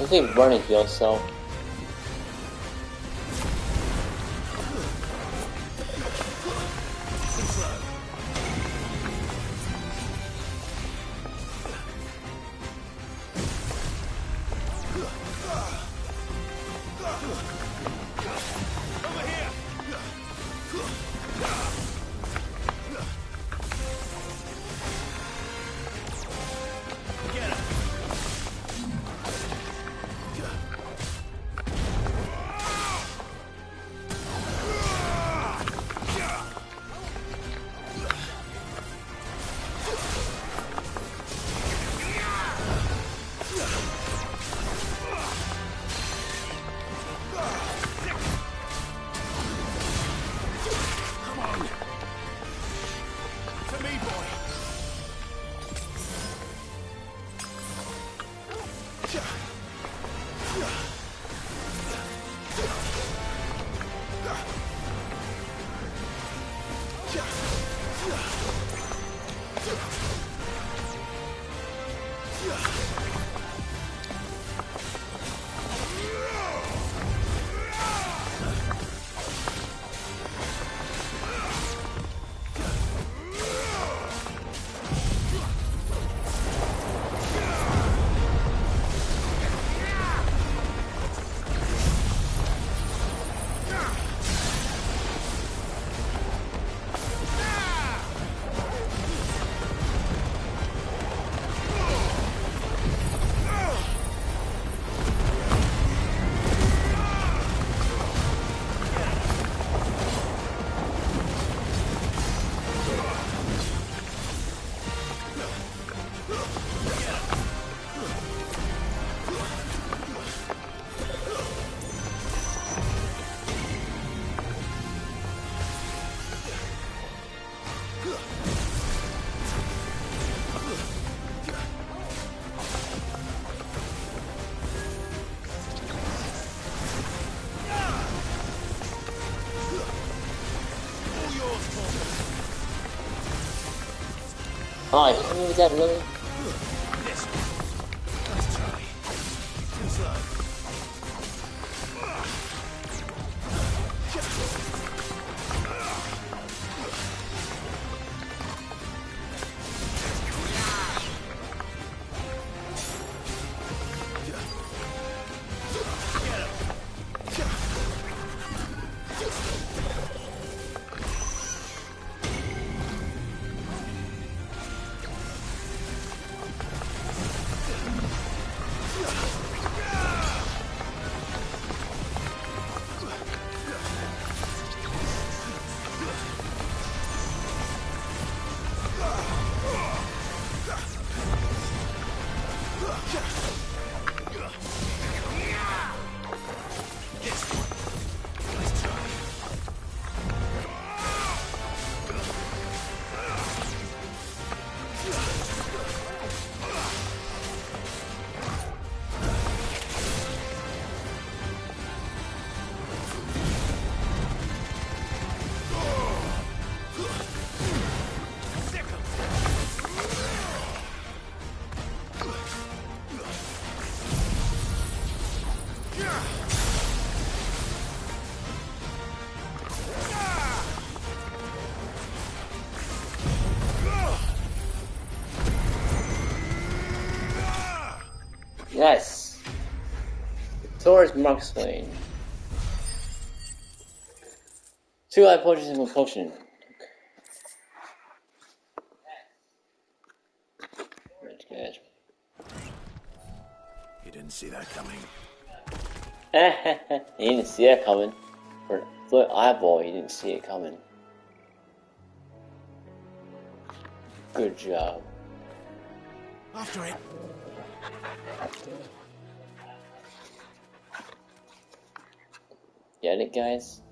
S5: I think running yourself. Oh, you knew that really?
S11: Let's try. Too slow.
S5: Yes. Towards Markswain. 2 life potions and 1 potion. That's good.
S11: You didn't see that coming.
S5: You didn't see that coming. For Flint Eyeball, you didn't see it coming. Good job.
S11: After it.
S5: Get it, guys?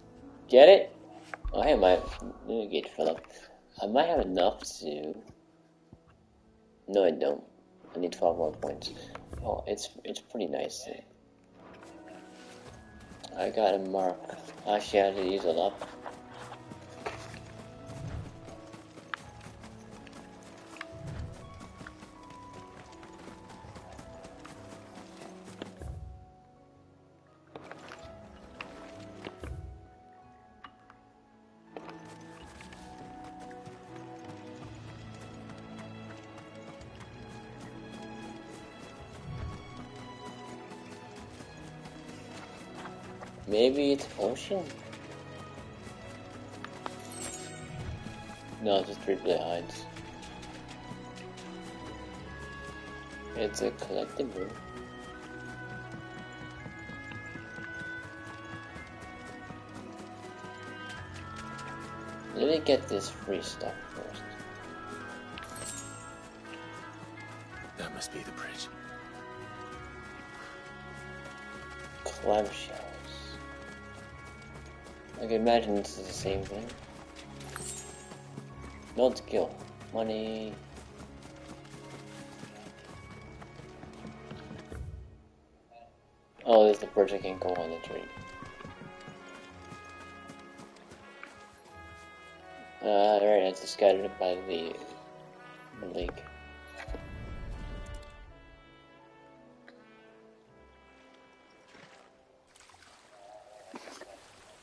S5: Get it? Oh, hey, let me get Philip. I might have enough to... No, I don't. I need 12 more points. Oh, it's pretty nice. I got a mark. Actually, I had to use it up. Maybe it's potion? No, it's just 3-play hides. It's a collectible. Let me get this free stuff first.
S11: That must be the bridge.
S5: Clamshells. I can imagine this is the same thing. No skill. Money. Oh, this is the project can go on the train. Alright, that's scattered by the lake.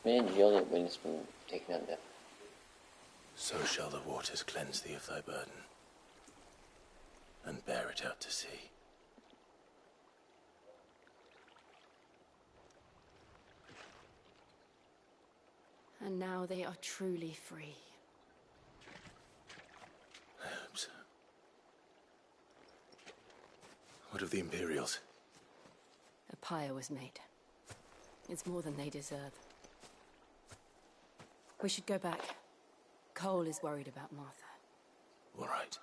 S5: Man, Juliet wins from taking out that.
S14: So shall the waters cleanse thee of thy burden, and bear it out to sea.
S7: And now they are truly free.
S14: I hope so. What of the Imperials?
S7: A pyre was made. It's more than they deserve. We should go back. Cole is worried about Martha.
S14: All right.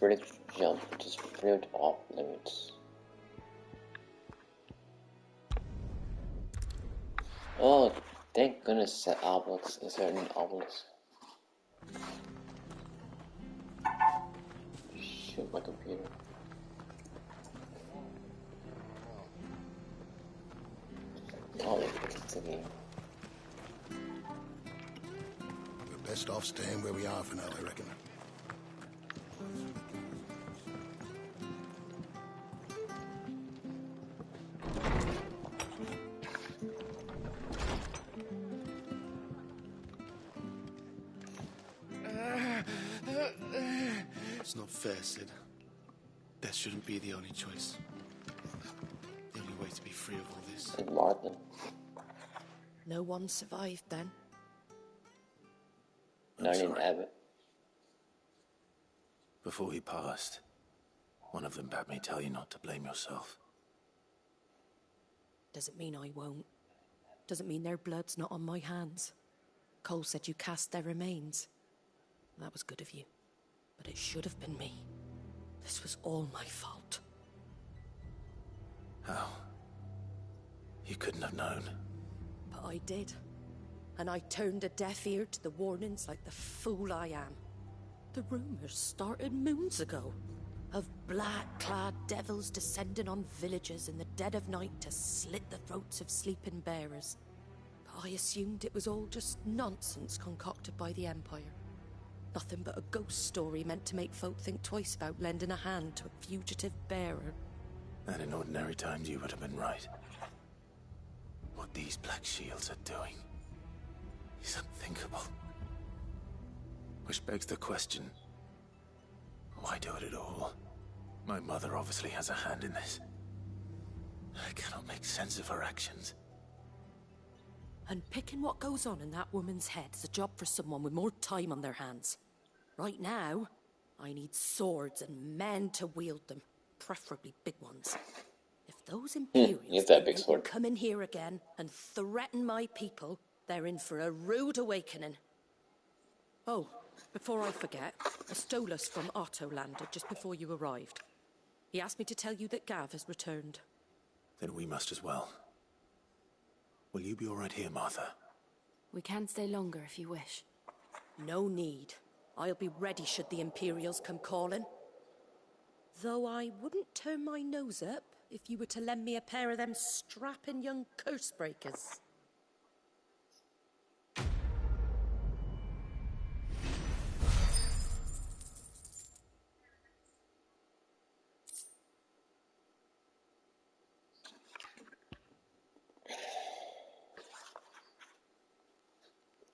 S5: Verdict jump, which is fluid off limits. Oh, thank goodness that obelisk is there an obelisk. Shoot my computer. Oh, it's the game.
S15: We're best off staying where we are for now, I reckon.
S1: It's not fair, Sid. That shouldn't be the only choice. The only way to be free of all this.
S5: Martin.
S17: No one survived then.
S5: Not in Abbott.
S14: Before he passed, one of them bade me tell you not to blame yourself.
S17: Doesn't mean I won't. Doesn't mean their blood's not on my hands. Cole said you cast their remains. That was good of you. But it should have been me. This was all my fault.
S14: How? You couldn't have known.
S17: But I did. And I turned a deaf ear to the warnings like the fool I am. The rumors started moons ago. Of black-clad devils descending on villages in the dead of night to slit the throats of sleeping bearers. But I assumed it was all just nonsense concocted by the Empire. Nothing but a ghost story meant to make folk think twice about lending a hand to a fugitive bearer.
S14: And in ordinary times you would have been right. What these Black Shields are doing is unthinkable. Which begs the question, why do it at all? My mother obviously has a hand in this. I cannot make sense of her actions.
S17: And picking what goes on in that woman's head is a job for someone with more time on their hands. Right now, I need swords and men to wield them, preferably big ones. If those Imperials will come in here again and threaten my people, they're in for a rude awakening. Oh, before I forget, Astolas from Otto landed just before you arrived. He asked me to tell you that Gav has returned.
S14: Then we must as well. Will you be all right here, Martha?
S7: We can stay longer if you wish.
S17: No need. I'll be ready should the Imperials come calling. Though I wouldn't turn my nose up if you were to lend me a pair of them strapping young curse breakers.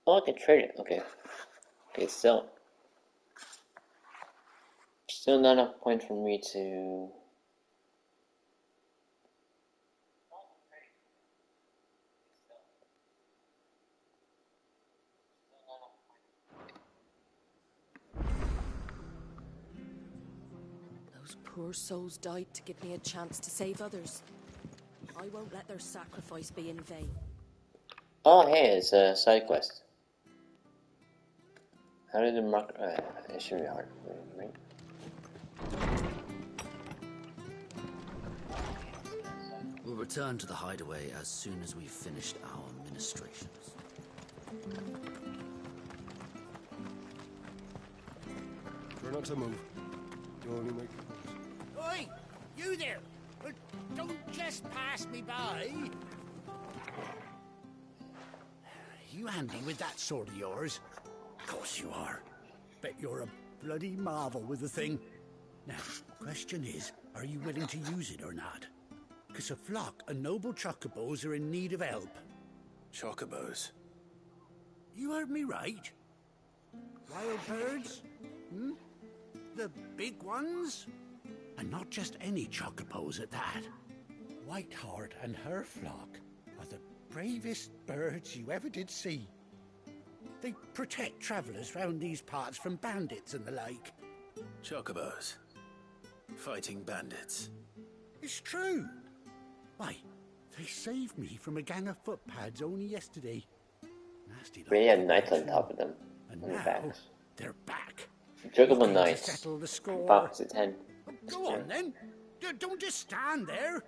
S5: Oh, I can trade it. Okay. Okay, still not enough points for me to.
S17: Those poor souls died to give me a chance to save others. I won't let their sacrifice be in vain.
S5: Oh, hey, it's a side quest. How did the mark? It should be hard, right?
S13: We'll return to the hideaway as soon as we've finished our ministrations.
S21: Try not to move. You only make
S9: Oi! You there! Don't just pass me by! You handy with that sword of yours? Of course you are. Bet you're a bloody marvel with the thing. Now, question is, are you willing to use it or not? Because a flock of noble chocobos are in need of help.
S14: Chocobos?
S9: You heard me right. Wild birds? Hmm? The big ones? And not just any chocobos at that. Whiteheart and her flock are the bravest birds you ever did see. They protect travellers round these parts from bandits and the like.
S14: Chocobos? Fighting bandits?
S9: It's true. Why, they saved me from a gang of footpads only yesterday. Nasty lot.
S5: They had knights on top of them.
S9: And
S5: on the
S9: now,
S5: backs.
S9: they're back.
S5: Chocobo
S9: Looking to
S5: knights.
S9: settle the score.
S5: Fox at 10.
S9: Go on then. Don't just stand there.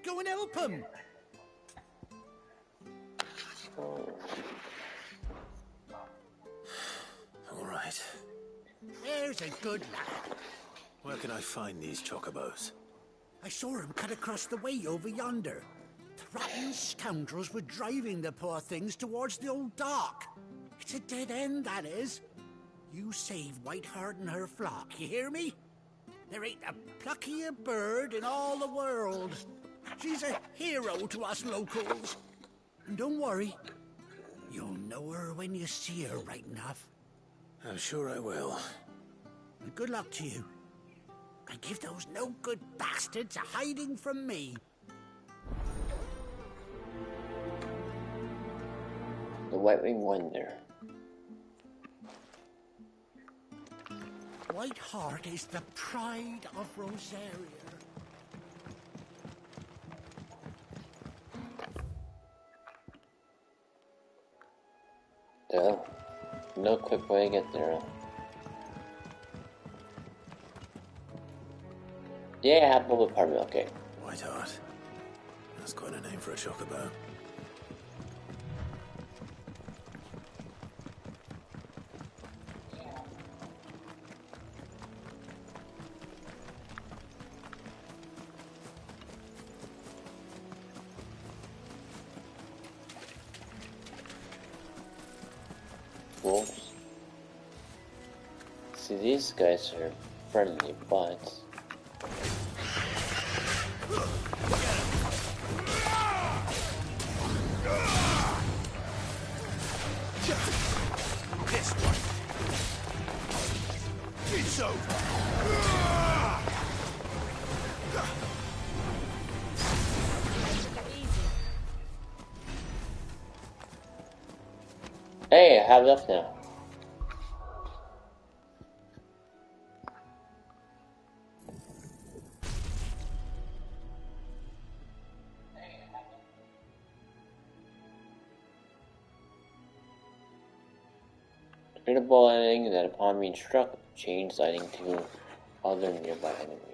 S9: Go and help them.
S14: All right.
S9: There's a good lad.
S14: Where can I find these chocobos?
S9: I saw him cut across the way over yonder. The rotten scoundrels were driving the poor things towards the old dock. It's a dead end, that is. You save Whiteheart and her flock, you hear me? There ain't a pluckier bird in all the world. She's a hero to us locals. And don't worry, you'll know her when you see her right enough.
S14: I'm sure I will.
S9: And good luck to you. And give those no-good bastards a hiding from me.
S5: The White-Winged Wonder.
S9: Whiteheart is the pride of Rosaria.
S5: Duh. No quick way to get there. Yeah, apple apartment, okay.
S14: Whiteheart. That's quite a name for a chocobo.
S5: Wolves. See, these guys are friendly, but
S11: This one. It's over.
S5: hey, I have enough now. Critical lightning that upon being struck, changed lightning to other nearby enemies.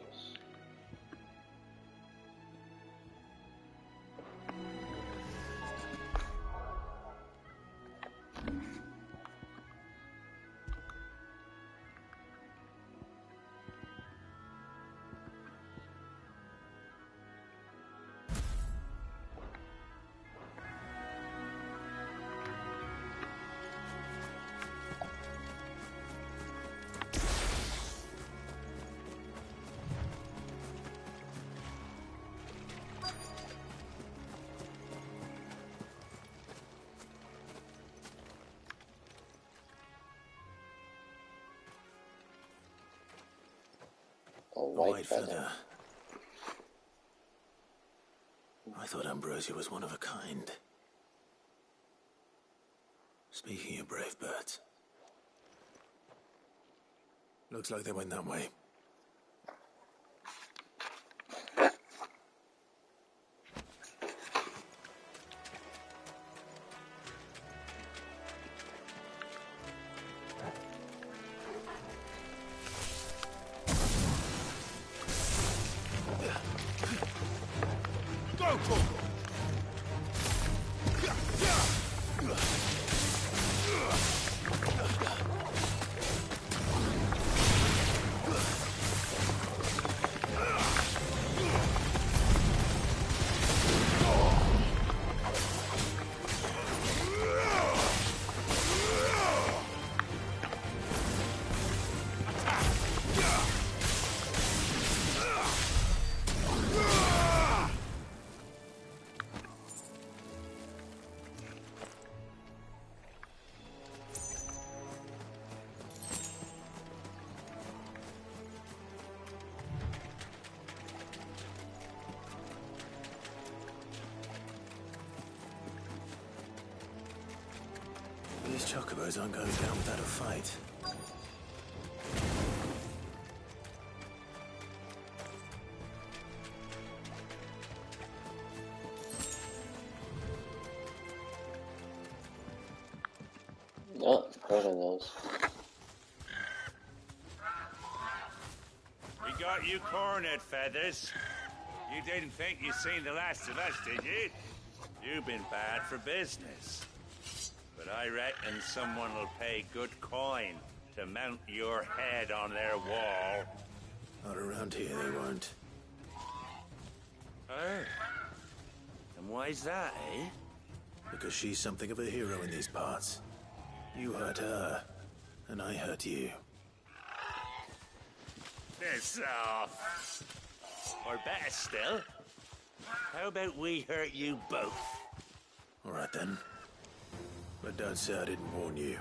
S14: White feather. I thought Ambrosia was one of a kind. Speaking of brave birds, looks like they went that way.
S11: Go!
S14: These chocobos aren't going down without a fight.
S5: Oh, grabbing those.
S8: We got you cornered, Feathers. You didn't think you'd seen the last of us, did you? You've been bad for business. But I reckon someone will pay good coin to mount your head on their wall.
S14: Not around here, they won't.
S8: Oh. And why's that, eh?
S14: Because she's something of a hero in these parts. You hurt her, and I hurt you.
S8: Piss off. Or better still, how about we hurt you both?
S14: All right then. But don't say I didn't warn you.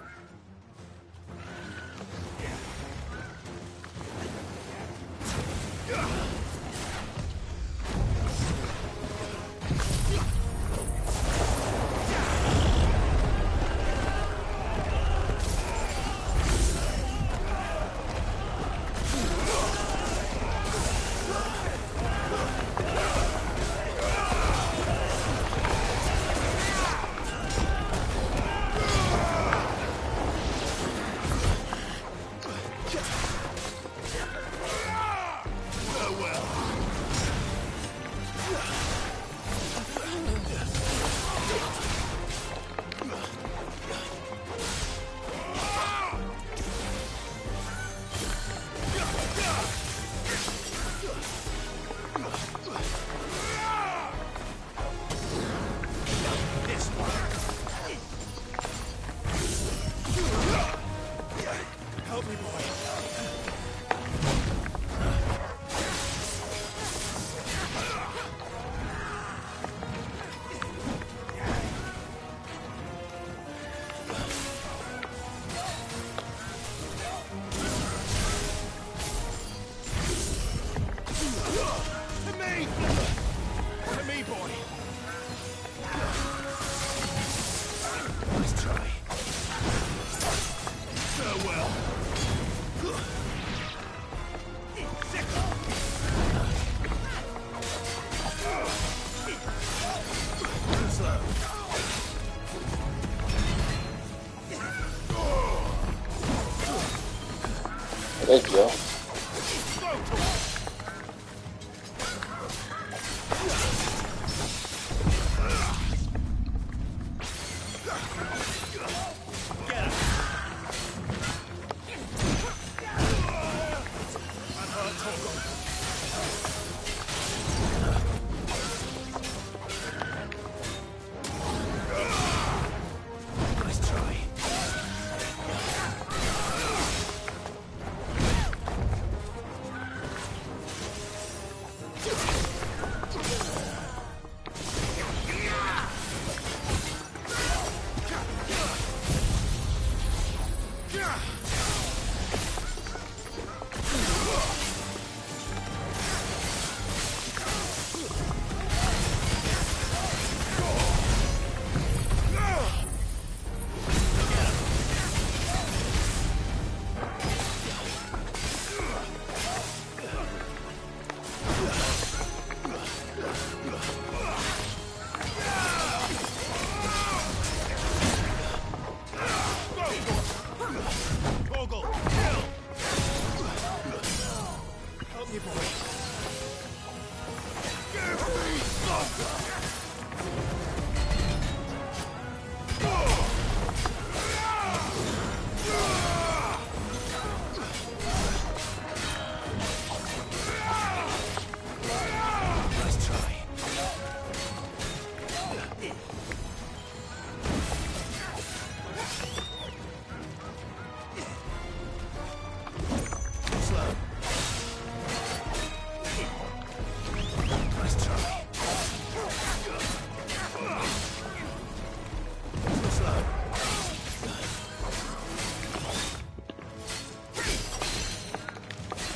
S5: There you go.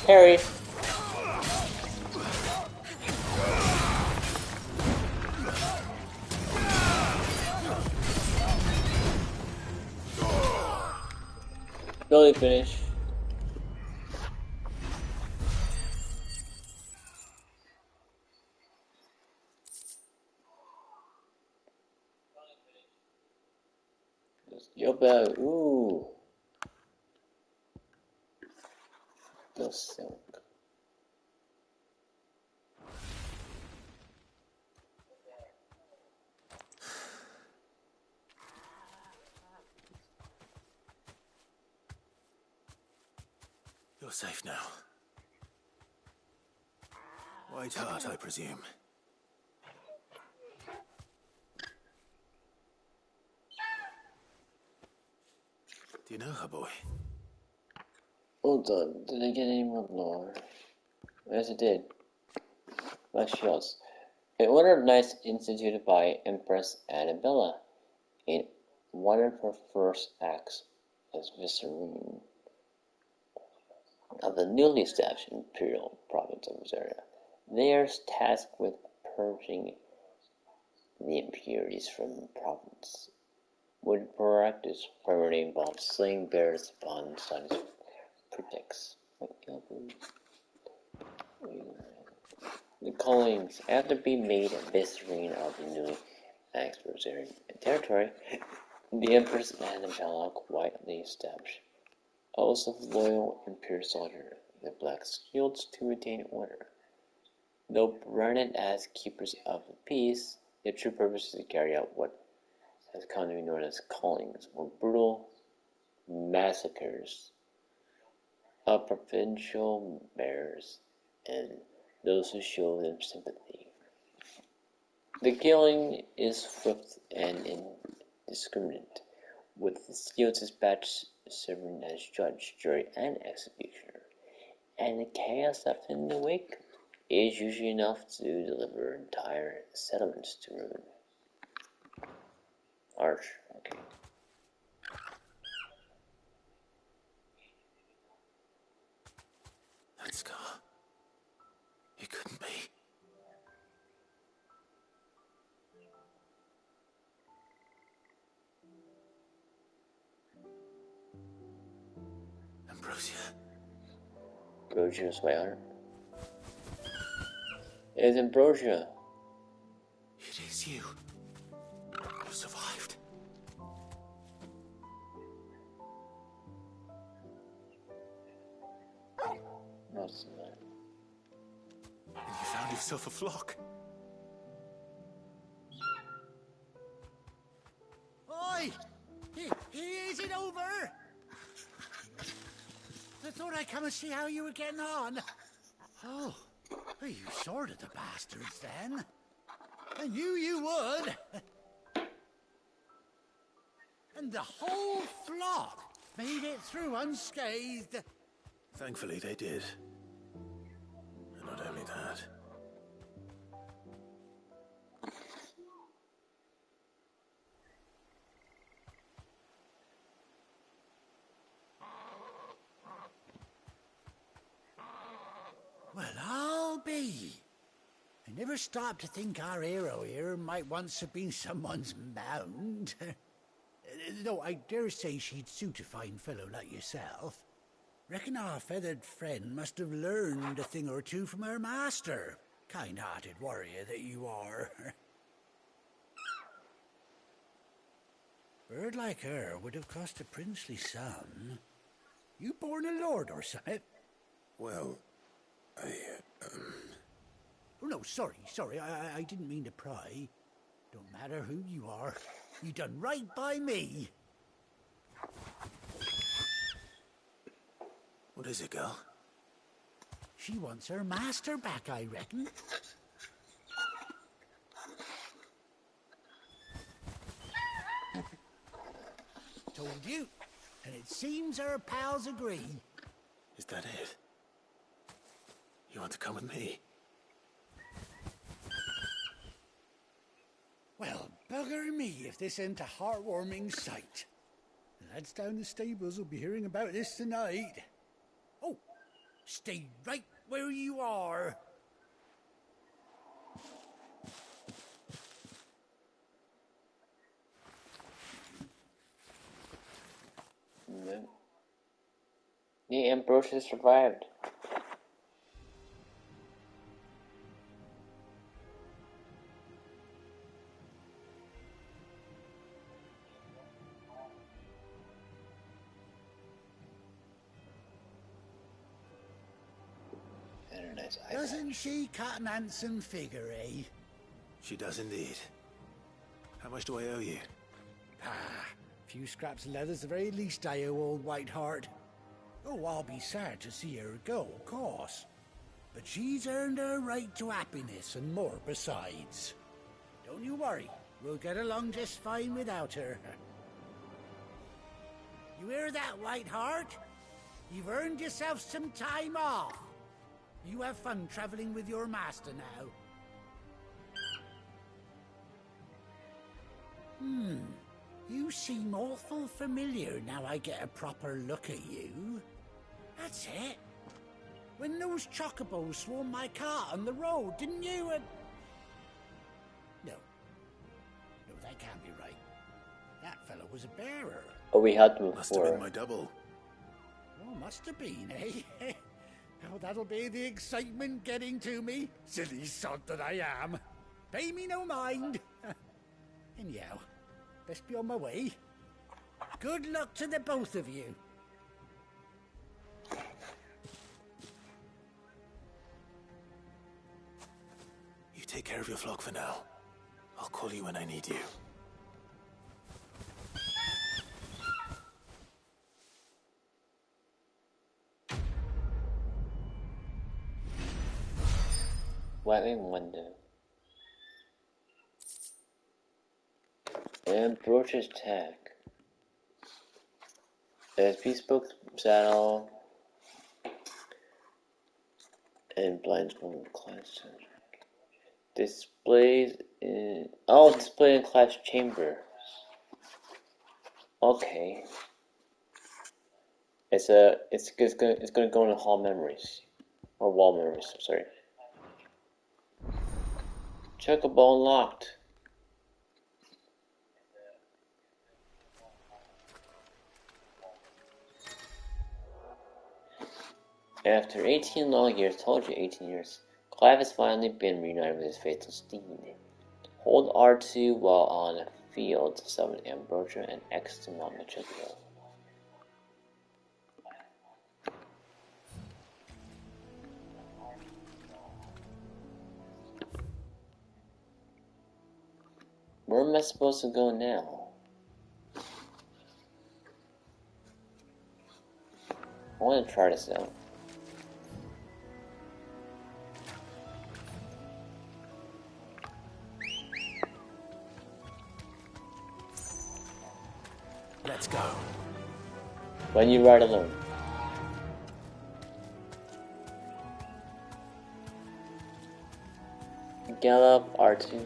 S5: Carry. Slowly finish. Your bag. Ooh. No silk.
S14: You're safe now. White Hart, I presume. Do you know her, boy?
S5: Hold on, did I get any more lore? Yes, it did. Black Shields. An order of knights instituted by Empress Annabella in one of her first acts as vicereine of the newly established imperial province of Rosaria. They are tasked with purging the impurities from the province. Would practice primarily involve slaying bears upon Sunny's pretexts. The callings, after being made a vicereine of the newly annexed Rosarian territory, the Empress Annabella quietly established a host of loyal imperial soldiers, the Black Shields, to retain order. Though branded as keepers of the peace, their true purpose is to carry out what has come to be known as callings, or brutal massacres of provincial mayors and those who show them sympathy. The killing is swift and indiscriminate, with the Shields dispatched serving as judge, jury, and executioner, and the chaos left in the wake is usually enough to deliver entire settlements to ruin. Arch, okay.
S14: That scar. It couldn't be. Ambrosia.
S5: Ambrosia's sweetheart. It's Ambrosia.
S14: It is you. You survived.
S5: What's that?
S14: And you found yourself a flock.
S9: Oi! Is it over? I thought I'd come and see how you were getting on. Oh, you sorted the bastards then. I knew you would. And the whole flock made it through unscathed.
S14: Thankfully they did. And not only that.
S9: Well, I'll be. I never stopped to think our hero here might once have been someone's mount. Though I dare say she'd suit a fine fellow like yourself. Reckon our feathered friend must have learned a thing or two from her master. Kind-hearted warrior that you are. Bird like her would have cost a princely sum. You born a lord or something?
S15: Well,
S9: Oh, no, sorry. I didn't mean to pry. Don't matter who you are. You done right by me.
S14: What is it, girl?
S9: She wants her master back, I reckon. Told you. And it seems her pals agree.
S14: Is that it? You want to come with me?
S9: Well, bugger me if this ain't a heartwarming sight. The lads down the stables will be hearing about this tonight. Oh, Stay right where you are.
S5: No. The Ambrosius survived.
S9: Doesn't she cut an handsome figure, eh?
S14: She does indeed. How much do I owe you?
S9: Ah, a few scraps of leather's the very least I owe old Whiteheart. Oh, I'll be sad to see her go, of course. But she's earned her right to happiness and more besides. Don't you worry, we'll get along just fine without her. You hear that, Whiteheart? You've earned yourself some time off. You have fun traveling with your master now. You seem awful familiar now I get a proper look at you. That's it. When those chocobos swarmed my cart on the road, didn't you? No. No, that can't be right. That fellow was a bearer.
S5: Oh, we had them
S14: Must have been my double.
S9: Oh, must have been, eh? Oh, that'll be the excitement getting to me. Silly sod that I am. Pay me no mind. Anyhow, best be on my way. Good luck to the both of you.
S14: You take care of your flock for now. I'll call you when I need you.
S5: Webbing window. And Broach's tag. There's bespoke saddle. And blinds from class. Displays in display in class chambers. Okay. It's gonna go in the hall memories. Or wall memories, sorry. Chocobo unlocked. After 18 long years, told you 18 years, Clive has finally been reunited with his faithful steed. Hold R2 while on the field to summon Ambrosia and X to mount the Chocobo. Where am I supposed to go now? I want to try this out.
S14: Let's go.
S5: When you ride alone. Gallop R2.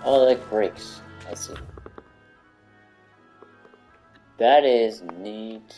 S5: Oh, like brakes. I see. That is neat.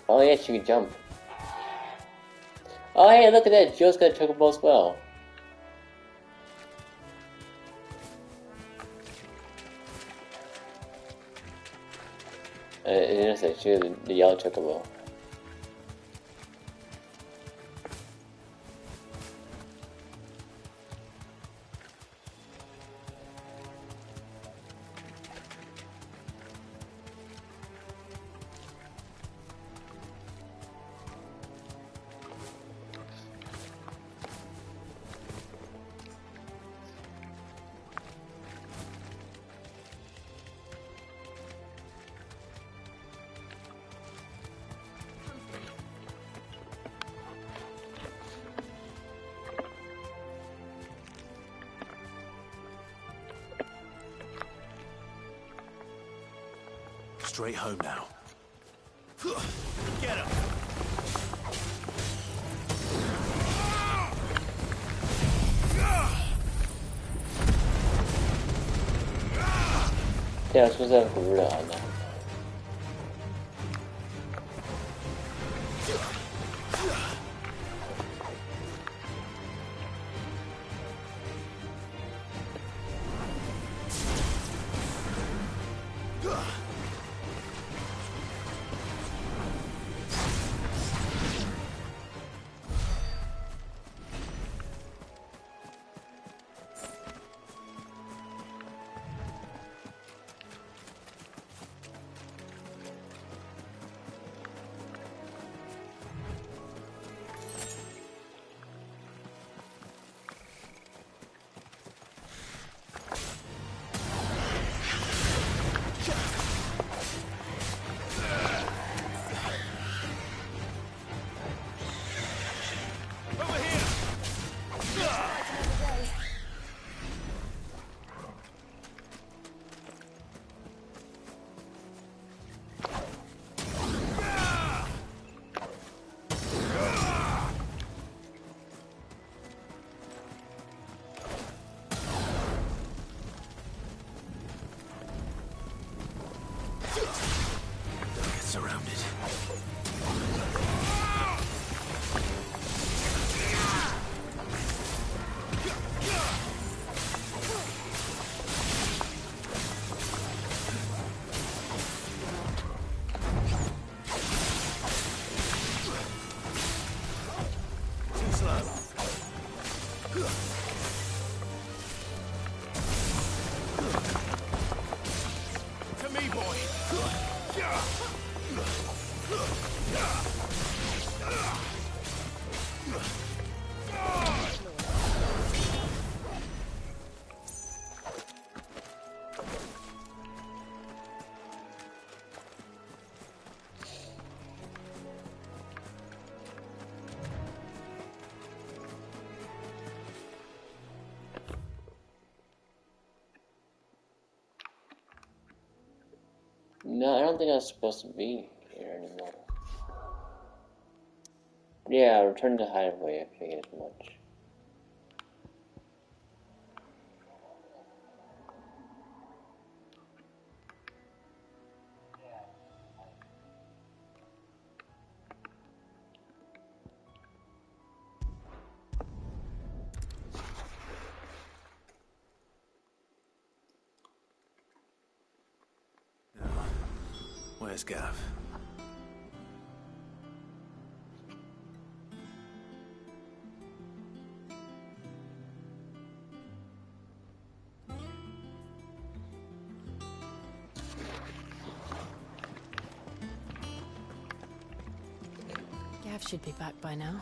S5: Oh yeah, she can jump. Oh hey, look at that, Joe's got a chocobo as well. Innocent, she has the yellow chocobo.
S14: straight home now.
S11: Get him!
S5: Ja, das muss ja cool an. No, I don't think I was supposed to be here anymore. Yeah, return to hideaway, I figured as much.
S14: Where's Gav?
S7: Gav should be back by now.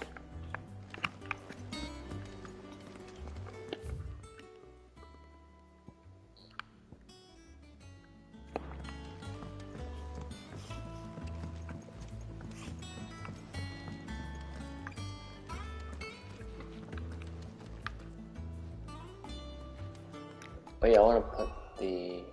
S5: Oh yeah, I want to put the...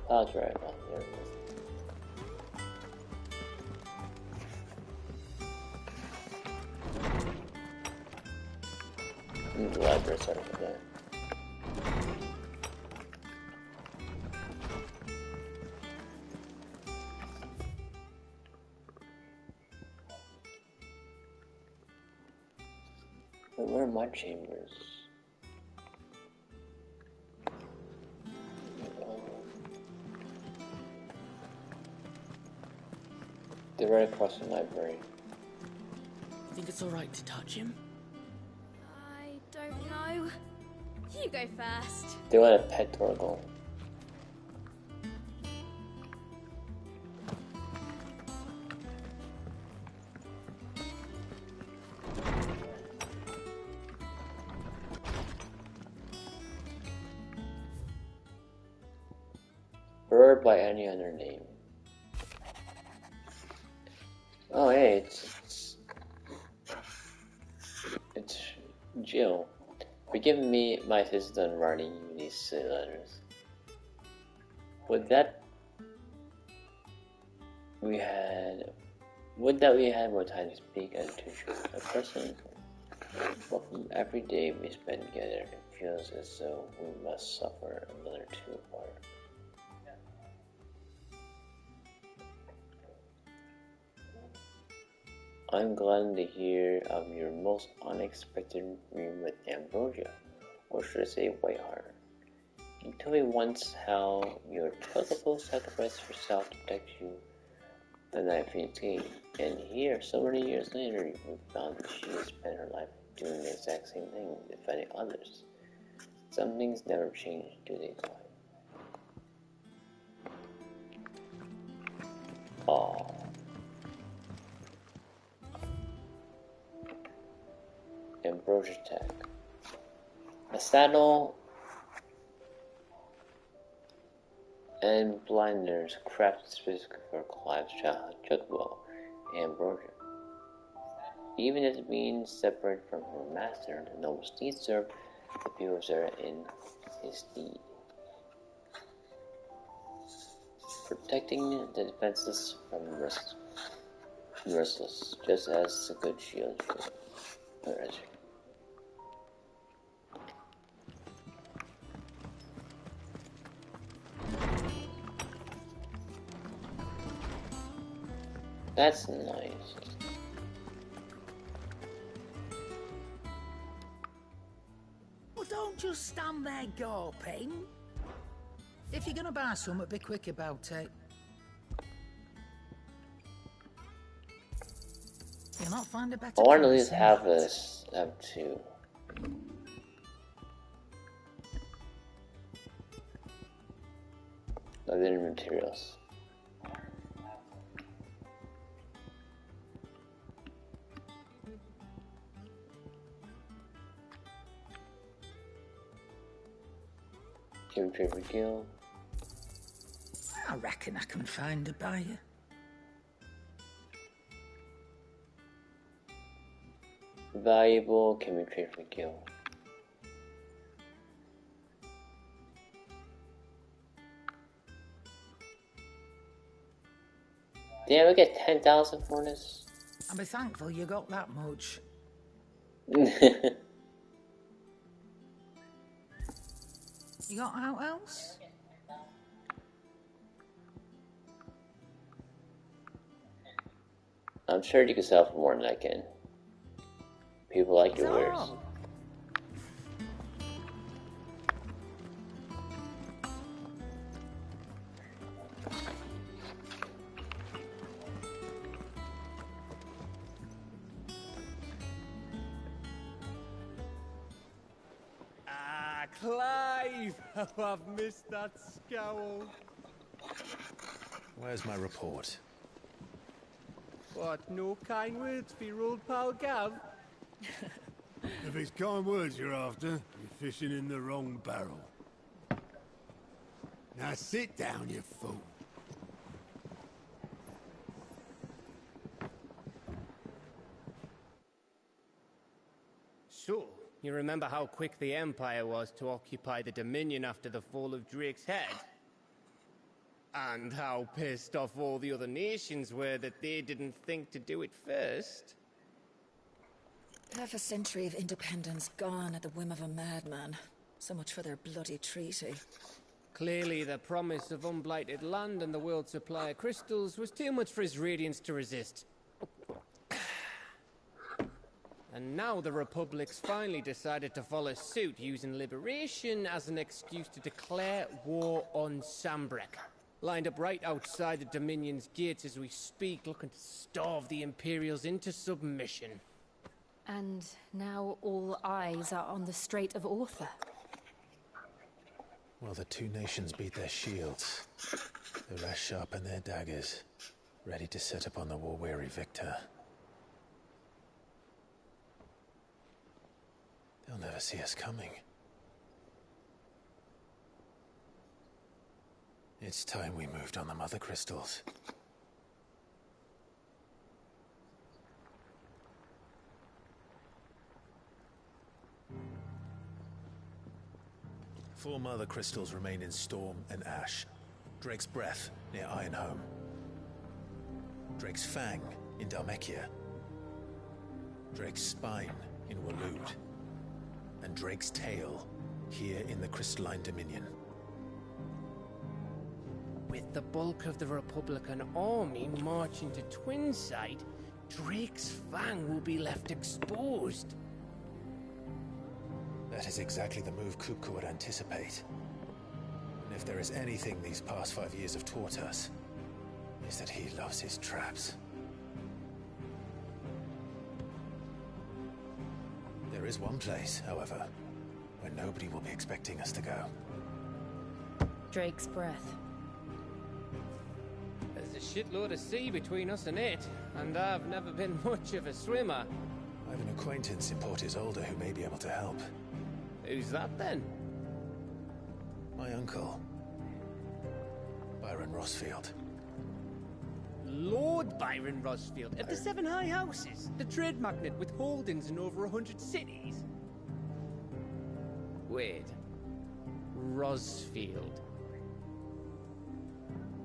S5: Oh, that's right. Oh, there it is. The library started with that. Wait, where are my chambers? They're right across the library.
S3: Think it's alright to touch him?
S10: I don't know. You go first.
S5: They want a pet Torgal. Bird by any other name. Oh, hey, it's Jill. Forgive me, my assistant writing you these silly letters. Would that we had more time to speak and to choose a person. But from every day we spend together, it feels as though we must suffer another too hard. I'm glad to hear of your most unexpected reunion with Ambrosia, or should I say Whiteheart. You told me once how your total sacrifice for self to protect you the night of 18, and here, so many years later, we found that she has spent her life doing the exact same thing, defending others. Some things never change, do they, boy? Aww. Ambrosia Tech. A saddle and blinders crafted specifically for Clive's childhood chocobo, Ambrosia. Even as being separate from her master, the noble steed served the people of Zera in his stead, protecting the defenseless from the merciless, just as a good shield should. That's nice.
S9: Well, don't just stand there gawping. If you're gonna buy something, be quick about it. You'll not find a better
S5: I want to at
S9: price
S5: least
S9: than
S5: have
S9: that.
S5: this up to. Other materials. Chemistry Guild.
S9: I reckon I can find a buyer.
S5: Valuable chemistry for Guild. Damn, we get 10,000 for this.
S9: I'll be thankful you got that much. You got out else?
S5: I'm sure you can sell for more than I can. People like your wares.
S16: Ah, Clive! How I've missed that scowl.
S14: Where's my report?
S16: What, no kind words for your old pal Gav?
S11: If it's kind words you're after, you're fishing in the wrong barrel. Now sit down, you fool.
S16: So, you remember how quick the Empire was to occupy the Dominion after the fall of Drake's head? And how pissed off all the other nations were that they didn't think to do it first?
S19: Half a century of independence gone at the whim of a madman. So much for their bloody treaty.
S16: Clearly, the promise of unblighted land and the world's supply of crystals was too much for his radiance to resist. And now the Republic's finally decided to follow suit, using liberation as an excuse to declare war on Sambrek. Lined up right outside the Dominion's gates as we speak, looking to starve the Imperials into submission.
S7: And now all eyes are on the Strait of Author.
S14: Well, the two nations beat their shields. The rest sharpen their daggers, ready to set upon the war-weary victor. They'll never see us coming. It's time we moved on the mother crystals. 4 mother crystals remain in Storm and Ash. Drake's Breath near Ironhome. Drake's Fang in Dhalmekia. Drake's Spine in Waloed. And Drake's Tail here in the Crystalline Dominion.
S16: With the bulk of the Republican army marching to Twinside, Drake's Fang will be left exposed.
S14: That is exactly the move Kupka would anticipate. And if there is anything these past 5 years have taught us, is that he loves his traps. There is one place, however, where nobody will be expecting us to go.
S7: Drake's Breath.
S16: There's a shitload of sea between us and it, and I've never been much of a swimmer.
S14: I have an acquaintance in Port Isolde who may be able to help.
S16: Who's that then?
S14: My uncle, Byron Rosfield.
S16: Lord Byron Rosfield at the Seven High Houses, the trade magnate with holdings in over 100 cities. Wait, Rosfield.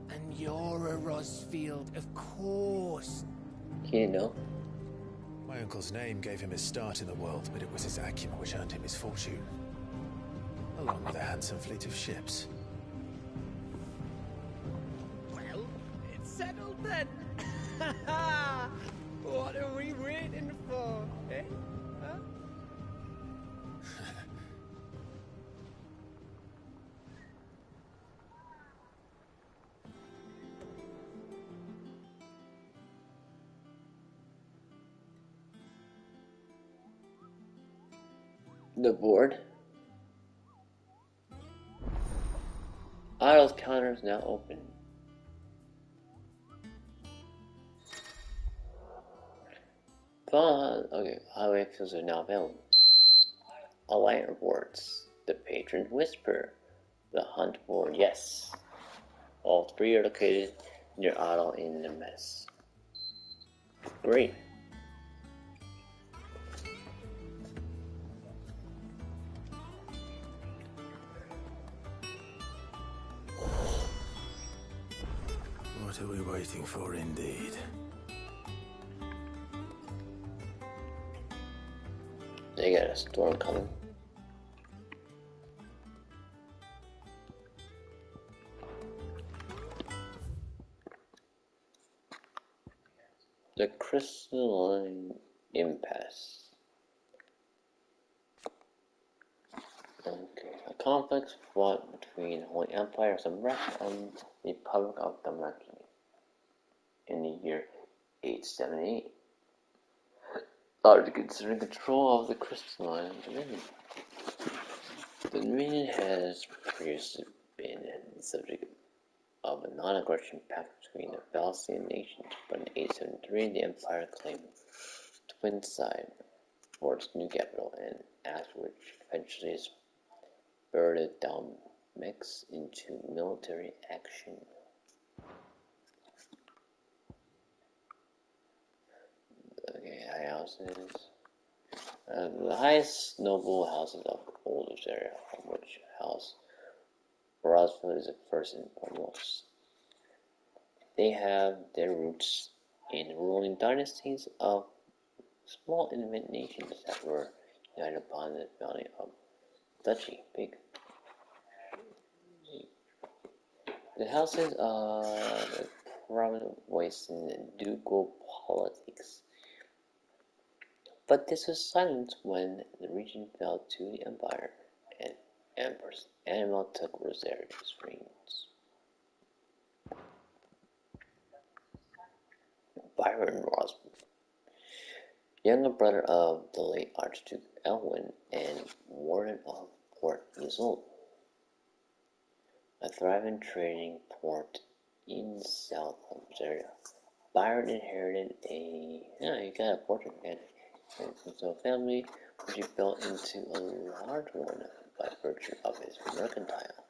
S16: And you're a Rosfield, of course.
S5: You know.
S14: My uncle's name gave him his start in the world, but it was his acumen which earned him his fortune. Along with a handsome fleet of ships.
S16: Well, it's settled then. What are we waiting for, eh? Huh?
S5: The board. Idle's counter is now open. Okay, highway fields are now available. Alliant rewards. The Patron's Whisper. The Hunt Board, yes. All 3 are located near Idle in the mess. Great.
S14: What are we waiting for, indeed?
S5: They got a storm coming. The Crystalline Impasse. Okay, a conflict fought between the Holy Empire of Samrek and the Republic of Dhalmekia in the year 878. After considering control of the Crystalline Dominion. The Dominion has previously been the subject of a non-aggression pact between the Valsian nations, but in 873 the Empire claimed Twinside for its new capital, an act which eventually spurred Dhalmekia into military action. Okay, high houses. The highest noble houses of the oldest area, from which house Rosfield is the first and foremost. They have their roots in ruling dynasties of small independent nations that were united upon the founding of Duchy. Big. The houses are the prominent voice in ducal politics. But this was silenced when the region fell to the Empire and Empress Annabelle took Rosaria's reigns. Byron Rosfield, younger brother of the late Archduke Elwin and warden of Port Isolde, a thriving trading port in south of Rosaria. Byron inherited he got a portrait again. So family, which he built into a large one by virtue of his mercantile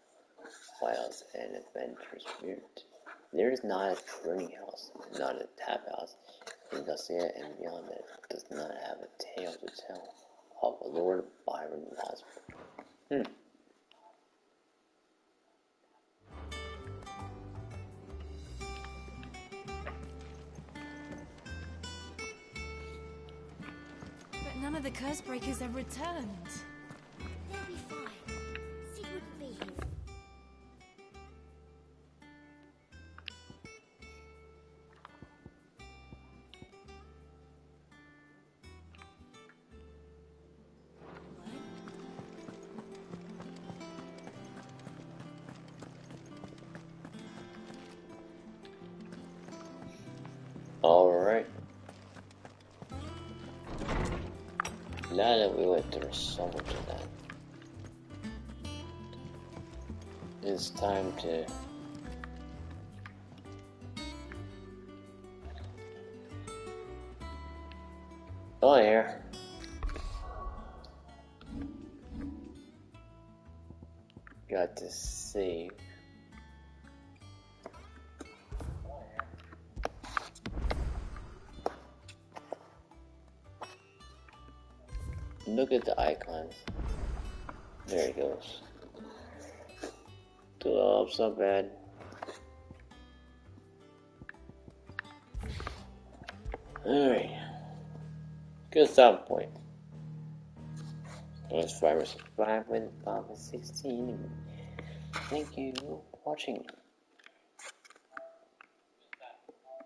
S5: wiles and adventurous spirit. There is not a trading house, not a tap house in Garcia and beyond that does not have a tale to tell of Lord Byron Rosfield.
S7: none of the curse breakers have returned.
S10: They'll be fine. Sid wouldn't be here.
S5: Alright. Now that we went through so much of that, it's time to go here. Got to save. Look at the icons. There he goes. Oh, it's not bad. Alright. Good start point. Let's 5 versus 5 with BAHA 16. Thank you for watching.